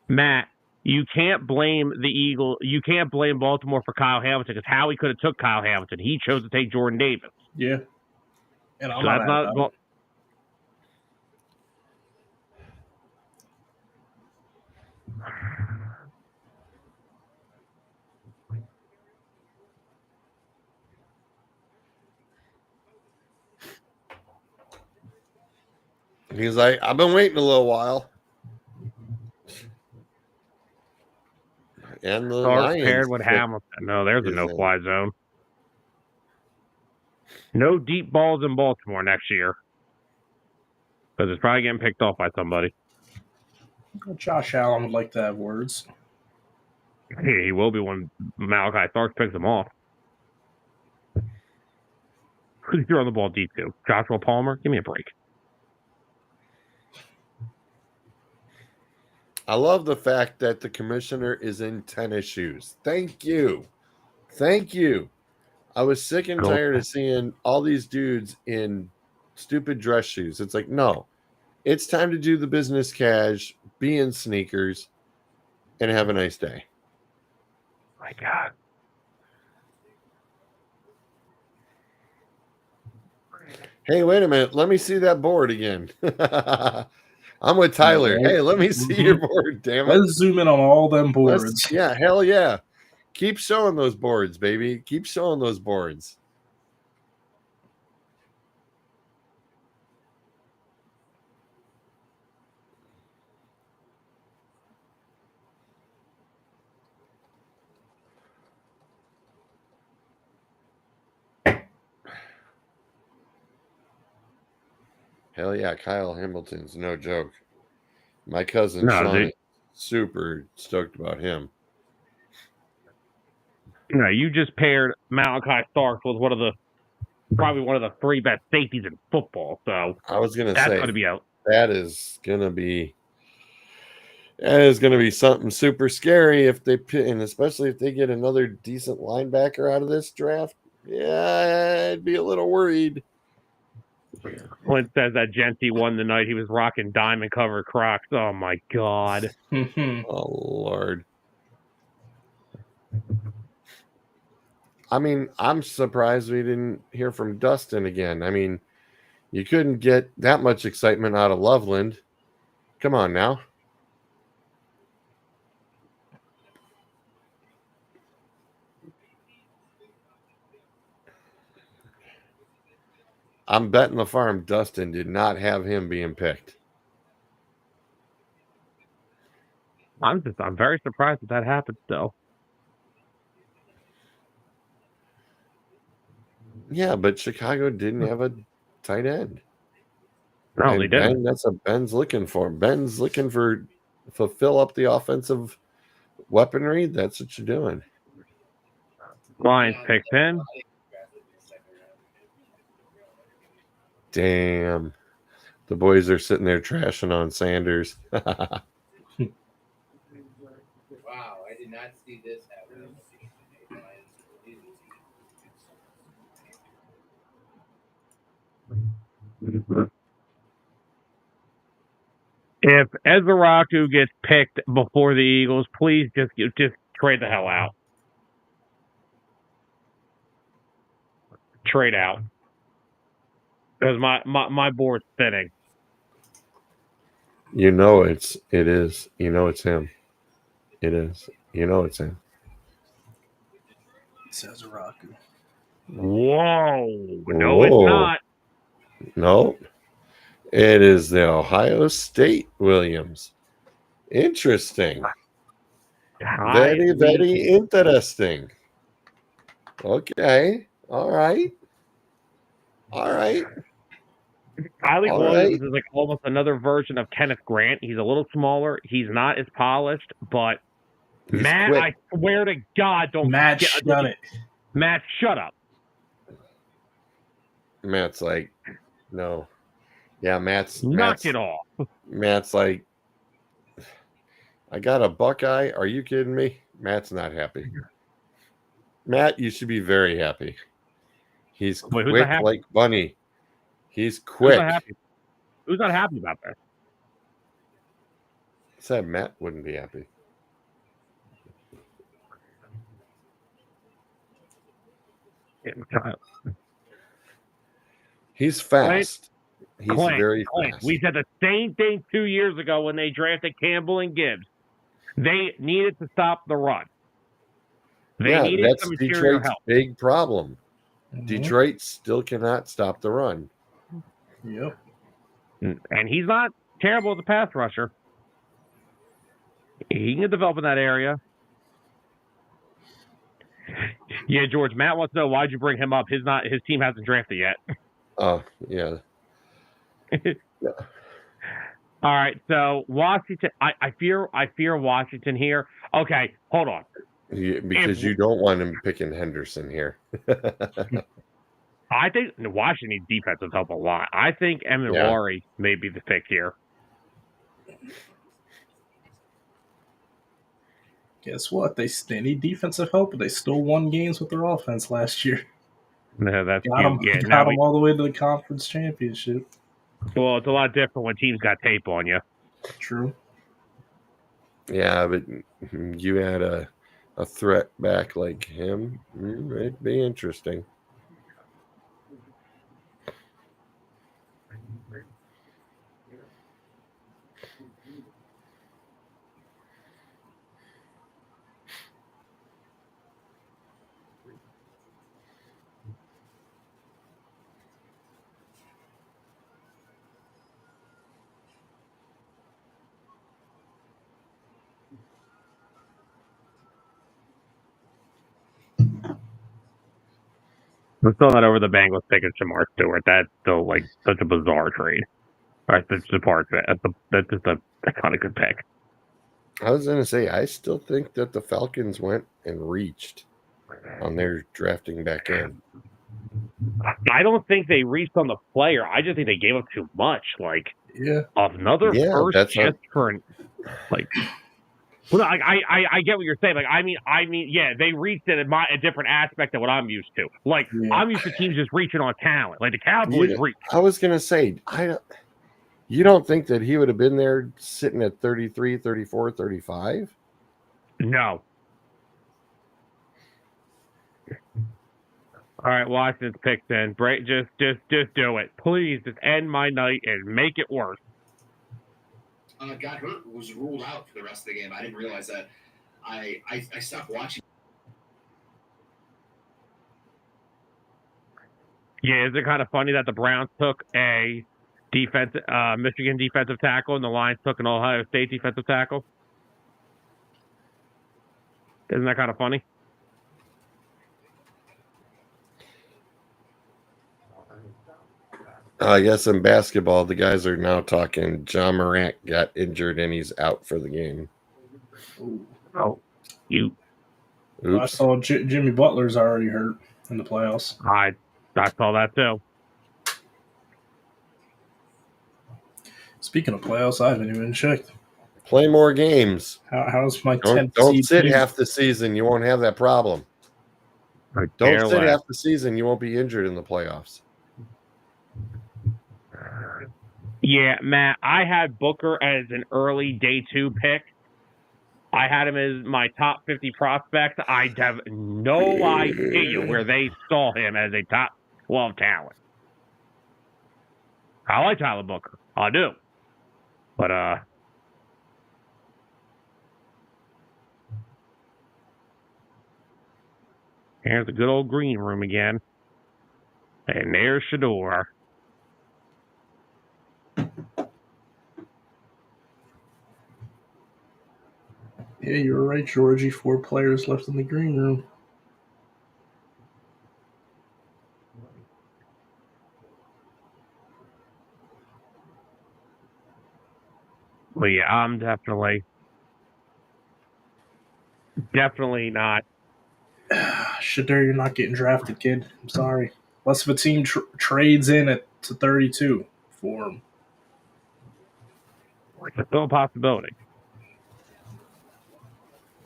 Matt. You can't blame the Eagle. You can't blame Baltimore for Kyle Hamilton because Howie could have took Kyle Hamilton. He chose to take Jordan Davis. Yeah, and I'm So that's not. He's like, I've been waiting a little while. And the Lions paired with Hamilton. No, there's a no-fly zone. No deep balls in Baltimore next year. Because it's probably getting picked off by somebody. Josh Allen would like to have words. He will be when Malachi Starks picks him off. Who's throwing the ball deep to? Joshua Palmer? Give me a break. I love the fact that the commissioner is in tennis shoes. Thank you. Thank you. I was sick and tired of seeing all these dudes in stupid dress shoes. It's like, no, it's time to do the business cash, be in sneakers, and have a nice day. My God. Hey, wait a minute. Let me see that board again. I'm with Tyler. Hey, let me see your board, damn it. Let's zoom in on all them boards. Yeah, hell yeah. Keep showing those boards, baby. Keep showing those boards. Hell yeah, Kyle Hamilton's no joke. My cousin Sean is super stoked about him. No, you just paired Malachi Starks with probably one of the 3 best safeties in football. So I was gonna that's say going to be out. that is gonna be something super scary if they and especially if they get another decent linebacker out of this draft. Yeah, I'd be a little worried. Clint says that Genty won the night he was rocking diamond covered Crocs. Oh my God. Oh Lord. I mean, I'm surprised we didn't hear from Dustin again. I mean, you couldn't get that much excitement out of Loveland. Come on now. I'm betting the farm Dustin did not have him being picked. I'm very surprised that happened still. Yeah, but Chicago didn't have a tight end. No, and they didn't. That's what Ben's looking for. Ben's looking for fulfill up the offensive weaponry. That's what you're doing. Lions picked him. Damn. The boys are sitting there trashing on Sanders. Wow, I did not see this happen. If Ezeraku gets picked before the Eagles, please just trade the hell out. Trade out. Because my board's spinning. You know it is. You know it's him. It is. You know it's him. Says Raku. Whoa. No, it's not. No. It is the Ohio State Williams. Interesting. Very, very interesting. Okay. All right. Kylie Williams is like almost another version of Kenneth Grant. He's a little smaller. He's not as polished, but He's Matt, quick. I swear to God, don't Matt, shut it. Matt, shut up. Matt's like, no. Yeah, Matt's it off. Matt's like, I got a Buckeye. Are you kidding me? Matt's not happy. Matt, you should be very happy. He's quick like Bunny. He's quick. Who's not happy about that? Said Matt wouldn't be happy. He's fast. He's very fast. We said the same thing 2 years ago when they drafted Campbell and Gibbs. They needed to stop the run. They needed that's some interior Detroit's help. big problem. Detroit still cannot stop the run. Yep. And he's not terrible as a pass rusher. He can develop in that area. Yeah, George, Matt wants to know, why'd you bring him up? His team hasn't drafted yet. Oh, yeah. All right, so Washington. I fear Washington here. Okay, hold on. Because you don't want him picking Henderson here. I think Washington's defense would help a lot. I think Emery may be the pick here. Guess what? They need defensive help, but they still won games with their offense last year. No, that's Got them, yeah. got them all the way to the conference championship. Well, it's a lot different when teams got tape on you. True. Yeah, but you had a threat back like him, it'd be interesting. I'm still not over the Bengals picking Shamar Stewart. That's still like such a bizarre trade. That's just a part of it. That's just a kind of good pick. I was going to say, I still think that the Falcons went and reached on their drafting back end. I don't think they reached on the player. I just think they gave up too much. Like, Yeah. another first just for like. Well, I get what you're saying. Like, I mean, yeah, they reached it a different aspect of what I'm used to. Like, I'm used to teams just reaching on talent. Like the Cowboys reach. I was going to say, you don't think that he would have been there sitting at 33, 34, 35? No. All right, Washington's picked in. Just do it. Please, just end my night and make it worse. Got hurt, was ruled out for the rest of the game. I didn't realize that. I stopped watching. Yeah, is it kind of funny that the Browns took a Michigan defensive tackle and the Lions took an Ohio State defensive tackle? Isn't that kind of funny? I guess in basketball, the guys are now talking John Morant got injured and he's out for the game. Oh, you. Oops. I saw Jimmy Butler's already hurt in the playoffs. I saw that too. Speaking of playoffs, I haven't even checked. Play more games. How's my 10th Don't seed sit team? half the season. You won't have that problem. Don't sit half the season. You won't be injured in the playoffs. Yeah, Matt, I had Booker as an early day 2 pick. I had him as my top 50 prospect. I have no idea where they saw him as a top 12 talent. I like Tyler Booker. I do. But, here's the good old green room again. And there's Shedeur. Yeah, you were right, Georgie. 4 players left in the green room. Well, yeah, I'm definitely not. Shedeur, you're not getting drafted, kid. I'm sorry. Unless if a team trades in to 32 for him. It's still a possibility.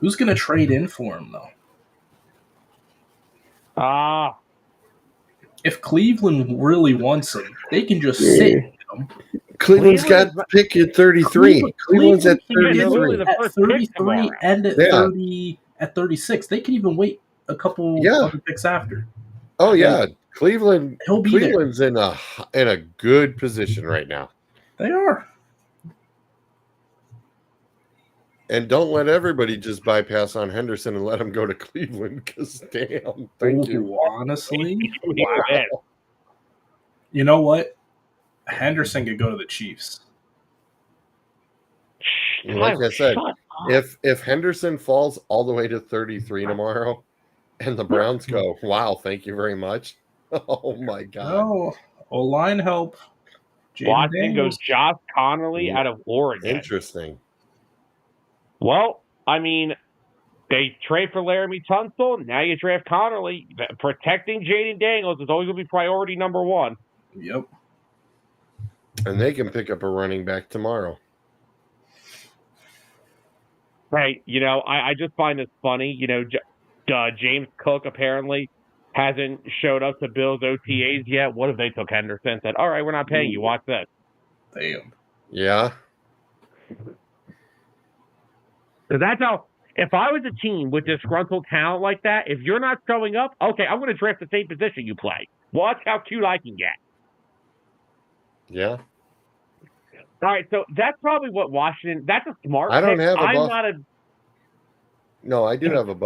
Who's going to trade in for him, though? If Cleveland really wants him, they can just sit him. Cleveland's got pick at 33. Cleveland's at 33. At 33 and at 30, at 36. They can even wait a couple other picks after. Oh yeah, Cleveland's there. in a good position right now. They are. And don't let everybody just bypass on Henderson and let him go to Cleveland because damn, thank you. Honestly, wow. You know what? Henderson could go to the Chiefs. Like I said, if Henderson falls all the way to 33 tomorrow and the Browns go, wow, thank you very much. Oh my God. No, O-line help. Washington goes Josh Connolly out of Oregon. Interesting. Well, I mean, they trade for Laramie Tunsil. Now you draft Connolly. Protecting Jaden Daniels is always going to be priority number 1. Yep. And they can pick up a running back tomorrow. Hey, I just find this funny. James Cook apparently hasn't showed up to Bills OTAs yet. What if they took Henderson and said, all right, we're not paying you. Watch this. Damn. Yeah. So that's how, if I was a team with disgruntled talent like that, if you're not showing up, okay, I'm going to draft the same position you play. Watch how cute I can get. Yeah. All right, so that's probably what Washington, that's a smart I don't pick. have a I'm buff. not a, No, I do have a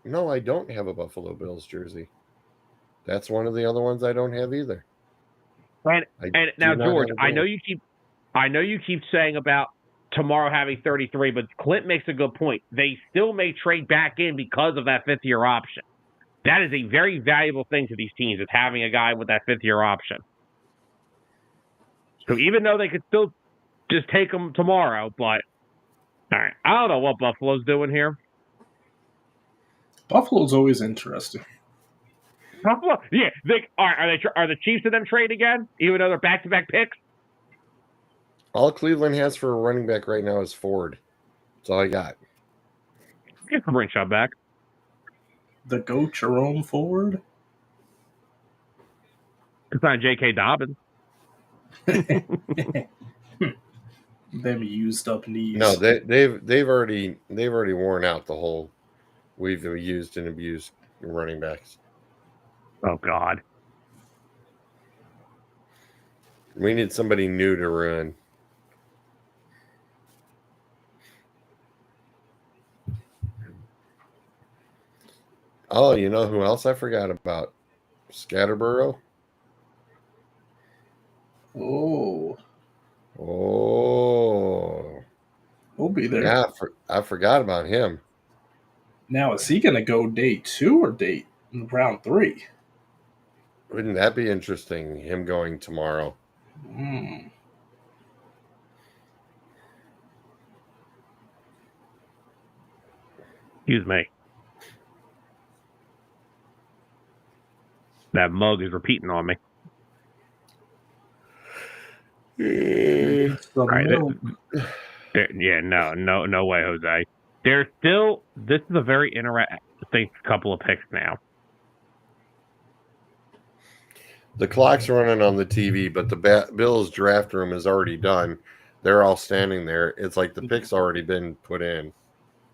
No, I don't have a Buffalo Bills jersey. That's one of the other ones I don't have either. and now, do not George, have a I know Bill. you keep saying about tomorrow having 33, but Clint makes a good point. They still may trade back in because of that fifth-year option. That is a very valuable thing to these teams, is having a guy with that fifth-year option. So even though they could still just take him tomorrow, but all right, I don't know what Buffalo's doing here. Buffalo's always interesting. Buffalo, yeah. Are the Chiefs and them trade again, even though they're back-to-back picks? All Cleveland has for a running back right now is Ford. That's all I got. You can bring Chubb back. The GOAT Jerome Ford? It's not J.K. Dobbins. Them used up knees. No, they've already worn out the whole we've used and abused running backs. Oh God. We need somebody new to run. Oh, you know who else I forgot about? Scatterborough. Oh. Oh. We'll be there. Yeah, I forgot about him. Now, is he going to go day 2 or day round 3? Wouldn't that be interesting, him going tomorrow? Excuse me. That mug is repeating on me. The Right, milk. yeah, no way, Jose. There's still, this is a very interesting couple of picks now. The clock's running on the TV, but the Bills draft room is already done. They're all standing there. It's like the pick's already been put in.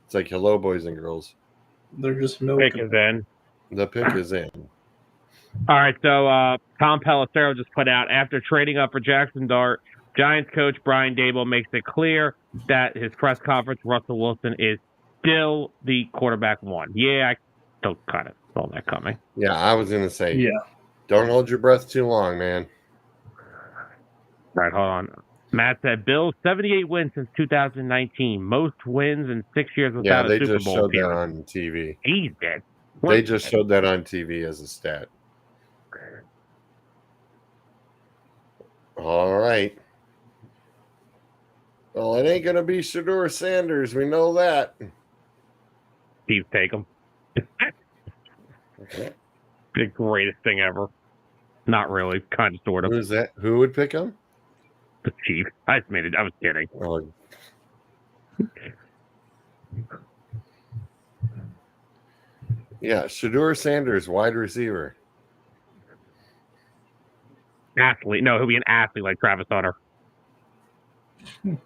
It's like, hello, boys and girls. They're just Pick milking. is in. The pick is in. All right, so Tom Pelissero just put out, after trading up for Jackson Dart, Giants coach Brian Daboll makes it clear that his press conference, Russell Wilson is still the quarterback one. Yeah, I still kind of saw that coming. Yeah, I was going to say, Yeah. don't hold your breath too long, man. Right, hold on. Matt said, Bills 78 wins since 2019, most wins in 6 years Yeah, without they a Super just Bowl showed that appearance. on TV. He's dead. They just showed that on TV as a stat. All right. Well, it ain't going to be Shedeur Sanders. We know that. Chiefs take him. The greatest thing ever. Not really, kind of, sort of. Who's that? Who would pick him? The Chiefs. I just made it. I was kidding. Oh. Yeah, Shedeur Sanders, wide receiver. Athlete. No, he'll be an athlete like Travis Hunter.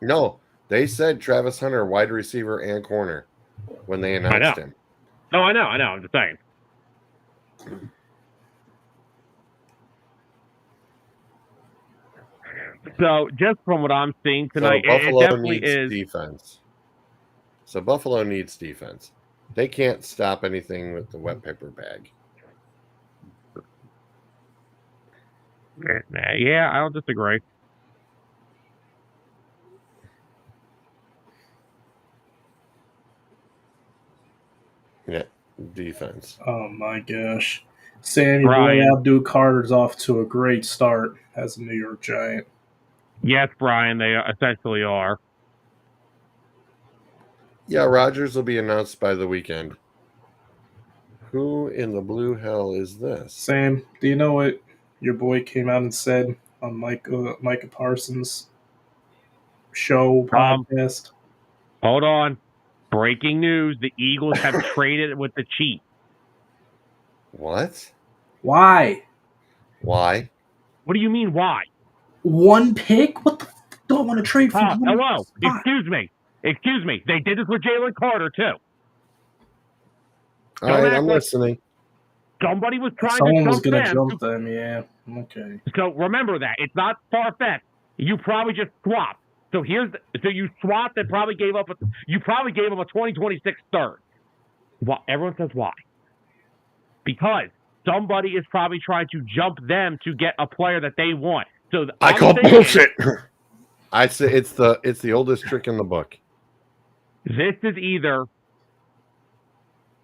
No, they said Travis Hunter, wide receiver and corner, when they announced him. No, I know. I'm just saying. So, just from what I'm seeing tonight, so Buffalo it definitely needs is. defense. So Buffalo needs defense. They can't stop anything with the wet paper bag. Yeah, I don't disagree. Yeah, defense. Oh, my gosh. Sammy Brian. Boy Abdul Carter's off to a great start as a New York Giant. Yes, Brian, they essentially are. Yeah, Rodgers will be announced by the weekend. Who in the blue hell is this? Sam, do you know what your boy came out and said on Micah Parsons' show podcast? Hold on. Breaking news: the Eagles have traded with the Chiefs. What? Why? Why? What do you mean? Why? One pick? What the f- do I want to trade for? one Hello. spot? Excuse me. They did this with Jalen Carter too. All right, act I'm like- listening. Somebody was trying Someone to was jump going to them. jump them, yeah. Okay. So remember that it's not far fetched. You probably just swapped. So so you swapped and probably gave up. You probably gave them a 2026 third. Well, everyone says why? Because somebody is probably trying to jump them to get a player that they want. So I I'm call thinking bullshit. I say it's the oldest trick in the book. This is either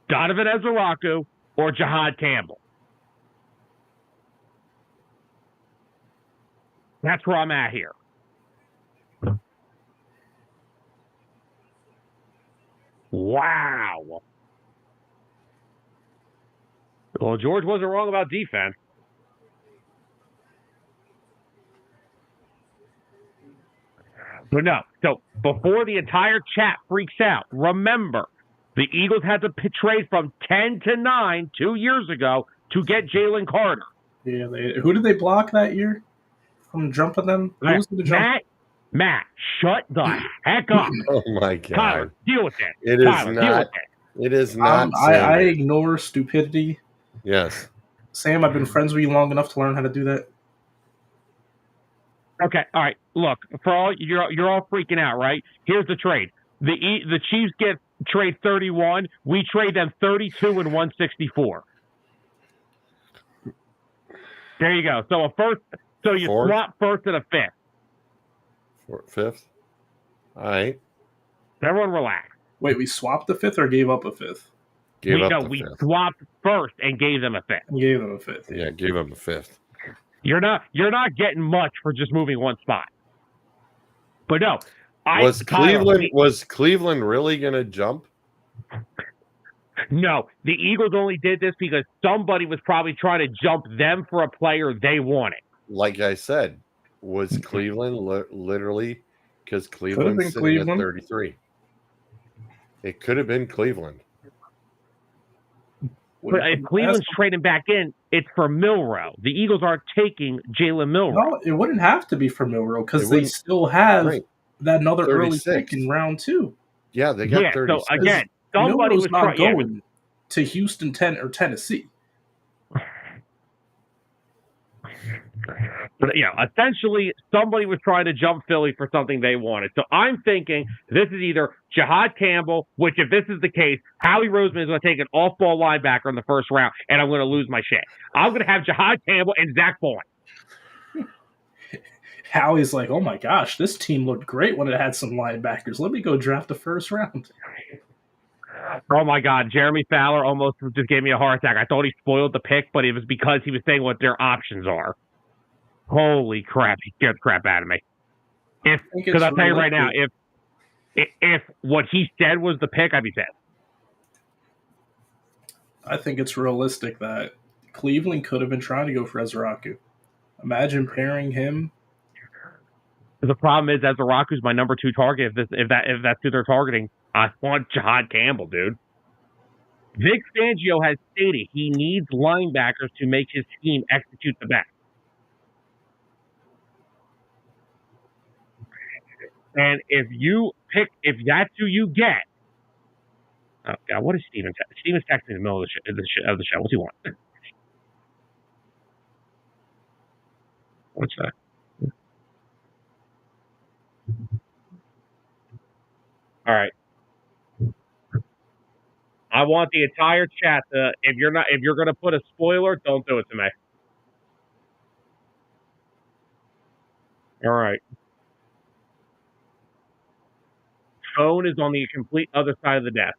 Donovan Ezeraku or Jihad Campbell. That's where I'm at here. Wow. Well, George wasn't wrong about defense. But no. So before the entire chat freaks out, remember, the Eagles had to trade from 10 to 9 2 years ago to get Jalen Carter. Yeah, who did they block that year from jumping them? Who was going to jump? Matt, shut the heck up. Oh my god! Tyler, deal with it. It is Tyler, deal not. with it. It is not. I ignore stupidity. Yes. Sam, I've been friends with you long enough to learn how to do that. Okay, all right. Look, for all you're all freaking out, right? Here's the trade. The Chiefs get trade 31. We trade them 32 and 164. There you go. So a first. So you Fourth? swap first and a fifth. Fifth. All right. Everyone relax. Wait, we swapped the fifth or gave up a fifth? Gave we up no, the we fifth. swapped first and gave them a fifth. We gave them a fifth. Yeah, gave up a fifth. You're not getting much for just moving one spot. But no, Was Cleveland really going to jump? No, the Eagles only did this because somebody was probably trying to jump them for a player they wanted. Like I said, was Cleveland literally because been Cleveland's sitting Cleveland. at 33? It could have been Cleveland. But if Cleveland's trading back in, it's for Milrow. The Eagles aren't taking Jalen Milrow. No, it wouldn't have to be for Milrow because It they wouldn't- still have Right. that another early 36. pick in round 2. Yeah, they got 36. So again, somebody Milrow's was not trying. going to Houston or Tennessee. But essentially, somebody was trying to jump Philly for something they wanted. So I'm thinking this is either Jihad Campbell, which if this is the case, Howie Roseman is going to take an off-ball linebacker in the first round, and I'm going to lose my shit. I'm going to have Jihad Campbell and Zach Bowen. Howie's like, oh my gosh, this team looked great when it had some linebackers. Let me go draft the first round. Oh my God, Jeremy Fowler almost just gave me a heart attack. I thought he spoiled the pick, but it was because he was saying what their options are. Holy crap, he scared the crap out of me. Because I'll tell you right now, if what he said was the pick, I'd be pissed. I think it's realistic that Cleveland could have been trying to go for Ezeraku. Imagine pairing him. The problem is, Ezeraku's my number 2 target. If that's who they're targeting, I want Jihad Campbell, dude. Vic Fangio has stated he needs linebackers to make his team execute the best. And if that's who you get, oh God, what is Steven? Steven's texting in the middle of the show. What's he want? What's that? All right. I want the entire chat to. If you're going to put a spoiler, don't do it to me. All right. Phone is on the complete other side of the desk.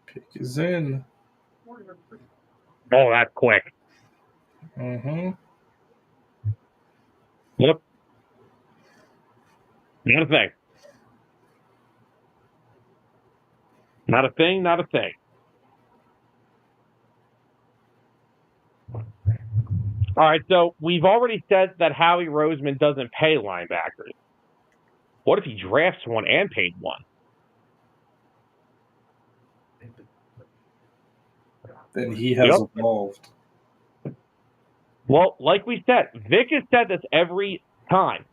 Pick is in. Oh, that's quick. Mm-hmm. Yep. Not a thing. Not a thing, not a thing. All right, so we've already said that Howie Roseman doesn't pay linebackers. What if he drafts one and paid one? Then he has Yep. evolved. Well, like we said, Vic has said this every time.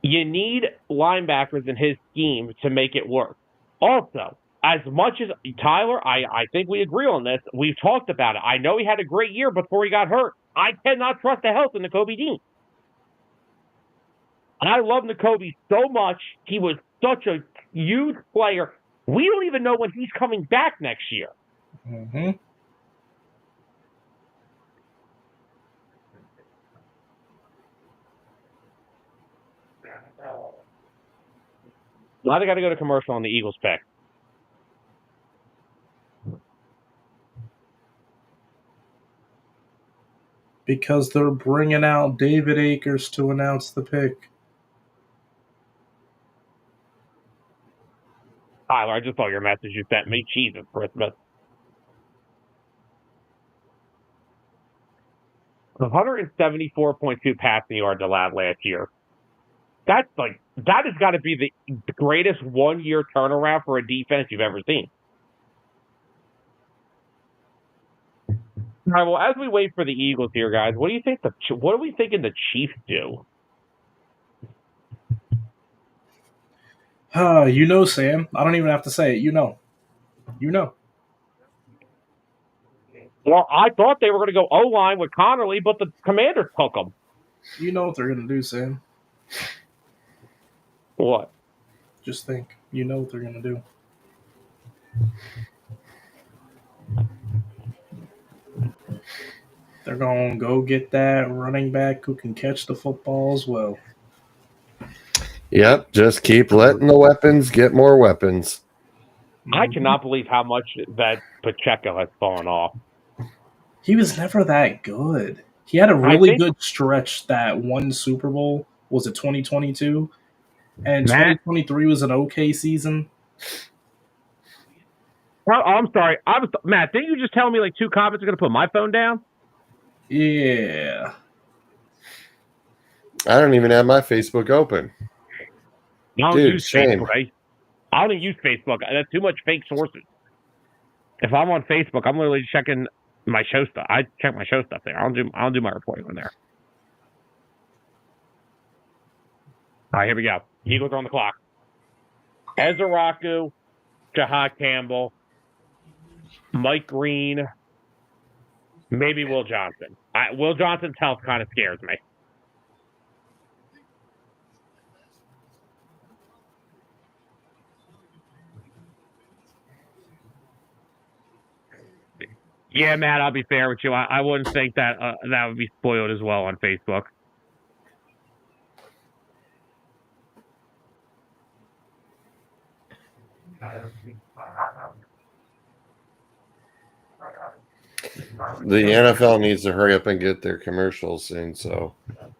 You need linebackers in his scheme to make it work. Also, as much as Tyler, I think we agree on this. We've talked about it. I know he had a great year before he got hurt. I cannot trust the health of Nakobe Dean. And I love Nakobe so much. He was such a huge player. We don't even know when he's coming back next year. Mm-hmm. Now they got to go to commercial on the Eagles pick. Because they're bringing out David Akers to announce the pick. Tyler, I just saw your message you sent me. Jesus Christmas. 174.2 passing yards allowed last year. That has got to be the greatest 1 year turnaround for a defense you've ever seen. All right, well, as we wait for the Eagles here, guys, what do you think? What are we thinking the Chiefs do? You know, Sam. I don't even have to say it. You know. You know. Well, I thought they were going to go O-line with Connerly, but the Commanders took them. You know what they're going to do, Sam. What? Just think. You know what they're going to do. They're going to go get that running back who can catch the football as well. Yep, just keep letting the weapons get more weapons. I cannot believe how much that Pacheco has fallen off. He was never that good. He had a really good stretch that one Super Bowl. Was it 2022? And 2023 was an okay season. Well, I'm sorry. Matt, didn't you just tell me like two comments are going to put my phone down? Yeah. I don't even have my Facebook open. I don't use Facebook. I don't use Facebook. That's too much fake sources. If I'm on Facebook, I'm literally checking my show stuff. I check my show stuff there. I don't do my reporting on there. All right, here we go. Eagles are on the clock. Ezeraku, Jahad Campbell, Mike Green, maybe Will Johnson. Will Johnson's health kind of scares me. Yeah, Matt, I'll be fair with you. I wouldn't think that that would be spoiled as well on Facebook. The NFL needs to hurry up and get their commercials soon, so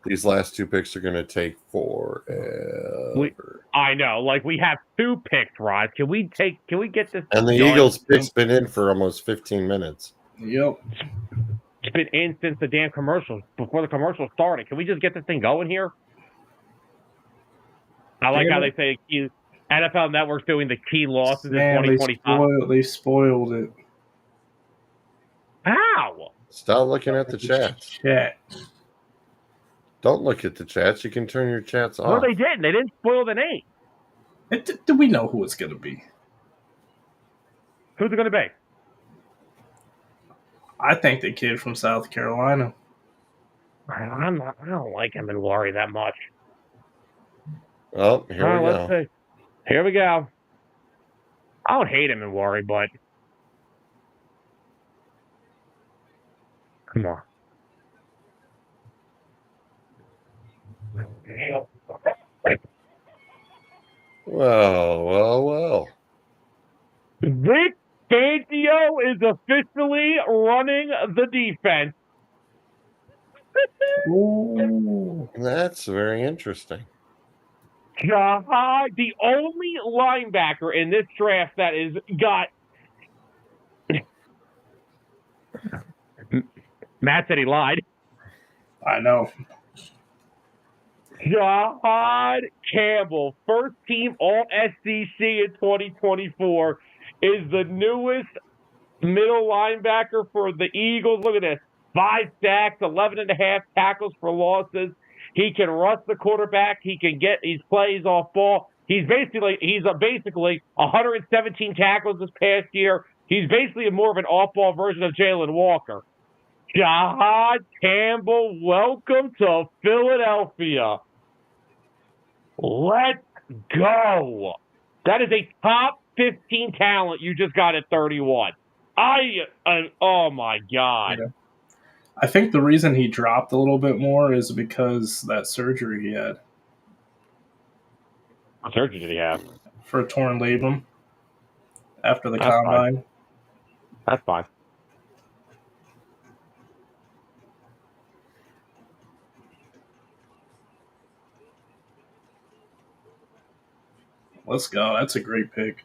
these last two picks are going to take forever. I know. Like, we have two picks, Rod. Can we get this? And the Eagles pick's been in for almost 15 minutes. Yep. It's been in since the damn commercials, before the commercial started. Can we just get this thing going here? I like how they say NFL Network's doing the key losses in 2025. They spoiled it. How? Stop looking at the chats. Chat. Don't look at the chats. You can turn your chats off. No, they didn't. They didn't spoil the name. Do we know who it's going to be? Who's it going to be? I think the kid from South Carolina. I don't like him and Laurie that much. Oh, here we go. Let's see. Here we go. I don't hate him and Laurie, but come on. Well. Vic Fangio is officially running the defense. Ooh. That's very interesting. Jahad, the only linebacker in this draft that is got. Matt said he lied. I know. Jahad Campbell, first team All SEC in 2024, is the newest middle linebacker for the Eagles. Look at this. 5 sacks, 11.5 tackles for losses. He can rush the quarterback. He can get his plays off ball. He's basically 117 tackles this past year. He's basically more of an off-ball version of Jalen Walker. Jahad Campbell, welcome to Philadelphia. Let's go. That is a top 15 talent you just got at 31. Oh my God. Yeah. I think the reason he dropped a little bit more is because that surgery he had. What surgery did he have? For a torn labrum after the That's combine. fine. That's fine. Let's go. That's a great pick.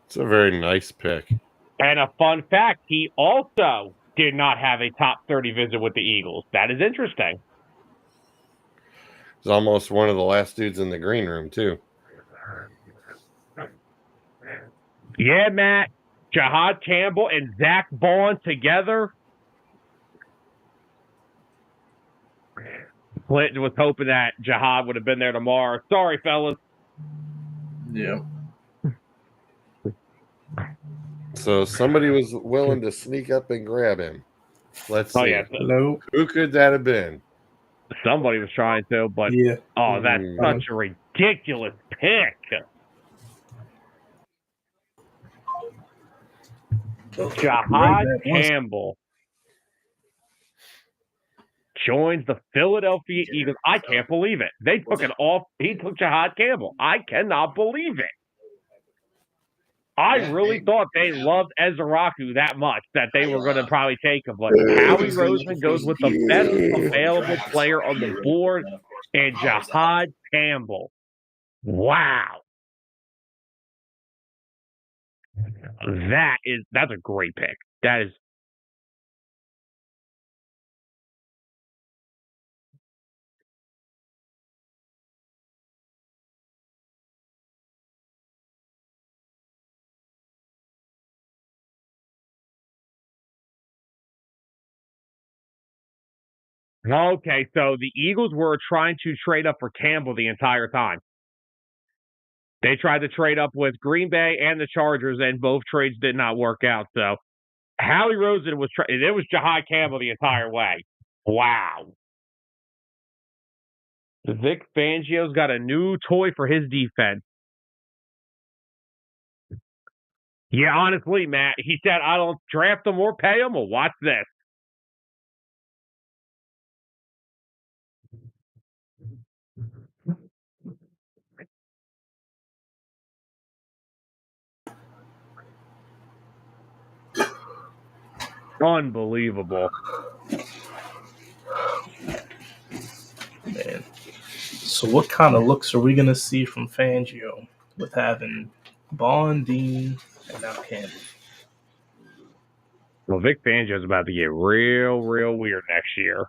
It's a very nice pick. And a fun fact, he also did not have a top 30 visit with the Eagles. That is interesting. He's almost one of the last dudes in the green room, too. Yeah, Matt. Jahad Campbell and Zach Bond together. Clinton was hoping that Jahad would have been there tomorrow. Sorry, fellas. Yeah. So somebody was willing to sneak up and grab him. Let's see. Oh, yeah. Hello. Who could that have been? Somebody was trying to, but Yeah. oh, that's such a ridiculous pick. Jahad Campbell joins the Philadelphia Eagles. I can't believe it. They took it off. He took Jahad Campbell. I cannot believe it. I really thought they loved Ezraku that much that they were going to probably take him. But Howie Roseman goes with the best available player on the board and Jahad Campbell. Wow. That's a great pick. That is. Okay, so the Eagles were trying to trade up for Campbell the entire time. They tried to trade up with Green Bay and the Chargers, and both trades did not work out. So Howie Rosen was it was Jahad Campbell the entire way. Wow. Vic Fangio's got a new toy for his defense. Yeah, honestly, Matt, he said, I don't draft them or pay them. Well, watch this. Unbelievable. Man. So what kind of looks are we going to see from Fangio with having Bond, Dean, and now Campbell? Well, Vic Fangio's about to get real, real weird next year.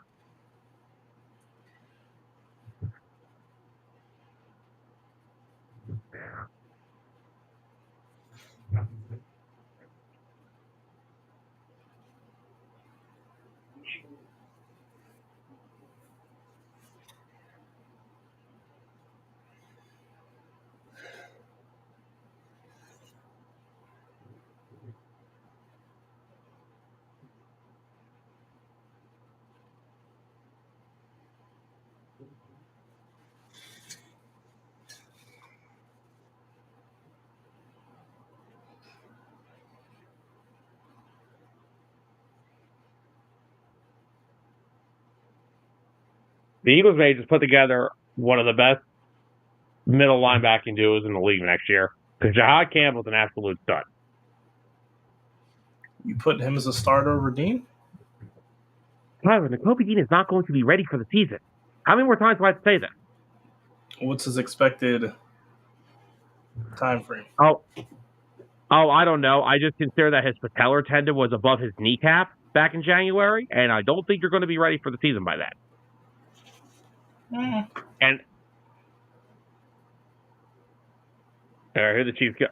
The Eagles may just put together one of the best middle linebacking duos in the league next year because Jahad Campbell's an absolute stud. You put him as a starter over Dean? However, Nakobe Dean is not going to be ready for the season. How many more times do I have to say this? What's his expected time frame? Oh, I don't know. I just consider that his patellar tendon was above his kneecap back in January, and I don't think you're going to be ready for the season by that. And here the Chiefs go.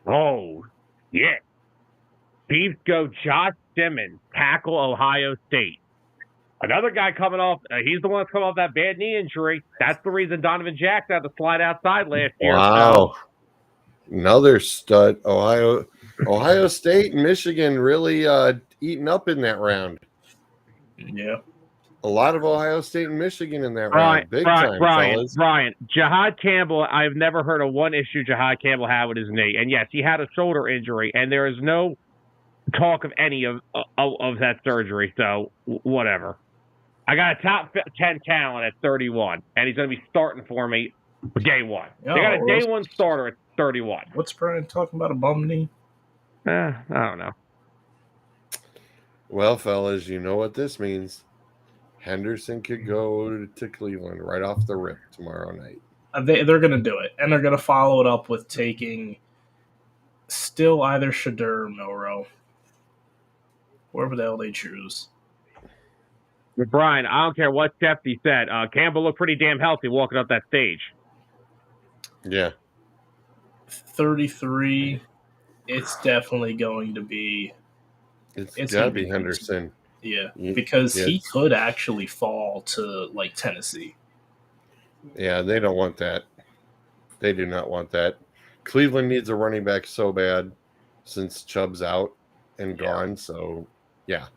Oh, yeah. Chiefs go Josh Simmons, tackle Ohio State. Another guy coming off, he's the one that's coming off that bad knee injury. That's the reason Donovan Jackson had to slide outside last year. Wow. Another stud. Ohio State and Michigan really eating up in that round. Yeah. A lot of Ohio State and Michigan in that round. Big time, fellas. Brian, Jahad Campbell, I've never heard of one issue Jahad Campbell had with his knee. And yes, he had a shoulder injury, and there is no talk of any of that surgery. So, whatever. I got a top 10 talent at 31, and he's going to be starting for me day one. They got a day one starter at 31. What's Brian talking about, a bum knee? I don't know. Well, fellas, you know what this means. Henderson could go to Cleveland right off the rip tomorrow night. They're going to do it, and they're going to follow it up with taking still either Shadur or Milrow. Whoever the hell they choose. Brian, I don't care what Stephanie said. Campbell looked pretty damn healthy walking up that stage. Yeah. 33, it's definitely going to be... It's got to be Henderson. Yeah, because he could actually fall to, like, Tennessee. Yeah, they don't want that. They do not want that. Cleveland needs a running back so bad since Chubb's out and gone. So, yeah,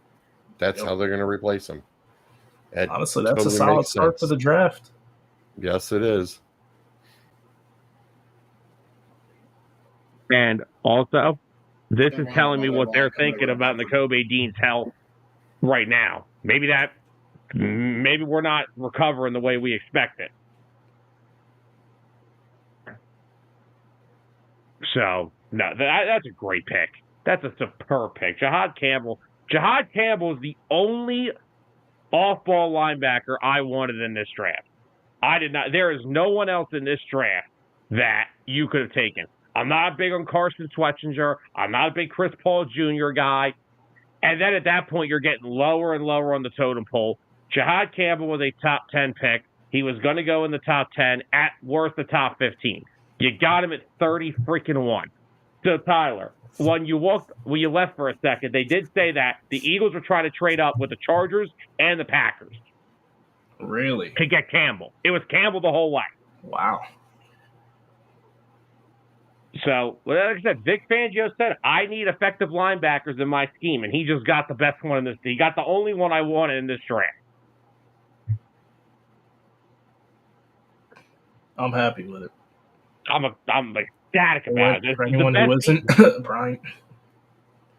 that's how they're going to replace him. Honestly, that's totally a solid start for the draft. Yes, it is. And also, this is telling me what they're thinking about Nakobe Dean's health right now. Maybe we're not recovering the way we expected. So, no, that's a great pick. That's a superb pick. Jahad Campbell is the only off-ball linebacker I wanted in this draft. I did not. There is no one else in this draft that you could have taken. I'm not big on Carson Schwetzinger. I'm not a big Chris Paul Jr. guy. And then at that point, you're getting lower and lower on the totem pole. Jahad Campbell was a top 10 pick. He was going to go in the top 10, at worst the top 15. You got him at 30-1. So, Tyler, when you left for a second, they did say that the Eagles were trying to trade up with the Chargers and the Packers. Really? To get Campbell. It was Campbell the whole way. Wow. So, like I said, Vic Fangio said, I need effective linebackers in my scheme, and he just got the best one in this. He got the only one I wanted in this draft. I'm happy with it. I'm ecstatic about it. For anyone who isn't, Brian.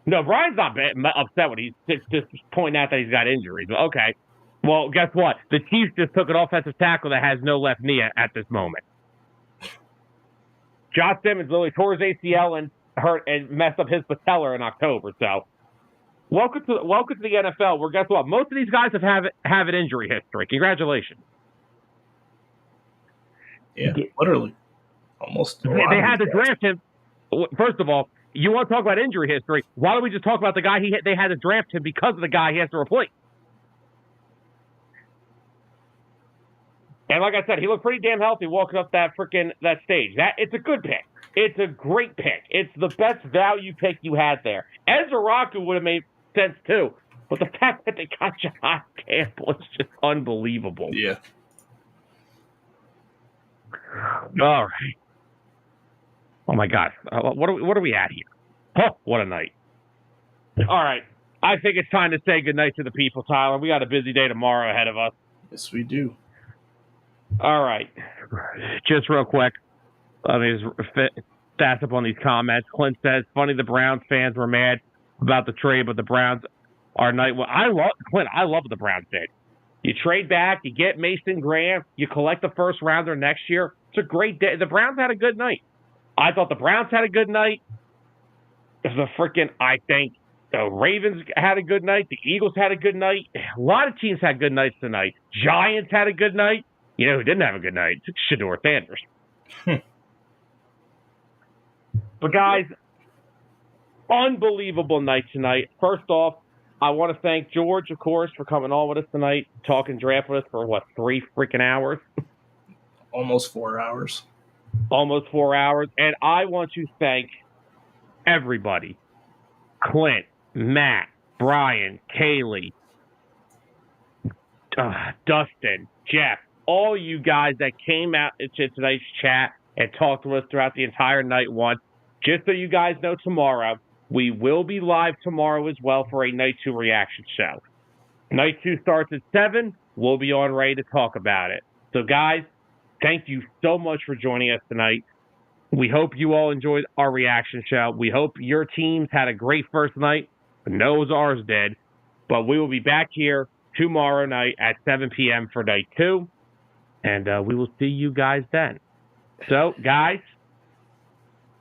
No, Brian's not upset when he's just pointing out that he's got injuries. Okay. Well, guess what? The Chiefs just took an offensive tackle that has no left knee at this moment. Josh Simmons literally tore his ACL and hurt and messed up his patella in October. So, welcome to the NFL. Where guess what? Most of these guys have an injury history. Congratulations. Yeah, literally, almost. They had to draft him. First of all, you want to talk about injury history? Why don't we just talk about the guy they had to draft him because of the guy he has to replace? And like I said, he looked pretty damn healthy walking up that stage. It's a good pick. It's a great pick. It's the best value pick you had there. Ezra Raku would have made sense too, but the fact that they got Jahad Campbell is just unbelievable. Yeah. All right. Oh my God, what are we at here? Oh, what a night! All right, I think it's time to say goodnight to the people, Tyler. We got a busy day tomorrow ahead of us. Yes, we do. All right. Just real quick. Let me just stats up on these comments. Clint says, funny the Browns fans were mad about the trade, but the Browns are night. Well, I love what the Browns did. You trade back, you get Mason Graham, you collect the first rounder next year. It's a great day. The Browns had a good night. I thought the Browns had a good night. I think the Ravens had a good night. The Eagles had a good night. A lot of teams had good nights tonight. Giants had a good night. You know who didn't have a good night? Shedeur Sanders. But guys, unbelievable night tonight. First off, I want to thank George, of course, for coming on with us tonight, talking draft with us for, 3 freaking hours? Almost 4 hours. Almost 4 hours. And I want to thank everybody. Clint, Matt, Brian, Kaylee, Dustin, Jeff, all you guys that came out into tonight's chat and talked to us throughout the entire night one. Just so you guys know, tomorrow, we will be live tomorrow as well for a Night 2 reaction show. Night 2 starts at 7. We'll be on ready to talk about it. So, guys, thank you so much for joining us tonight. We hope you all enjoyed our reaction show. We hope your teams had a great first night. No, ours did. But we will be back here tomorrow night at 7 p.m. for Night 2. And we will see you guys then. So, guys,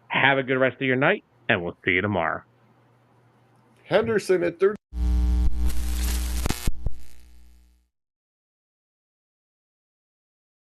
have a good rest of your night, and we'll see you tomorrow. Henderson at 30.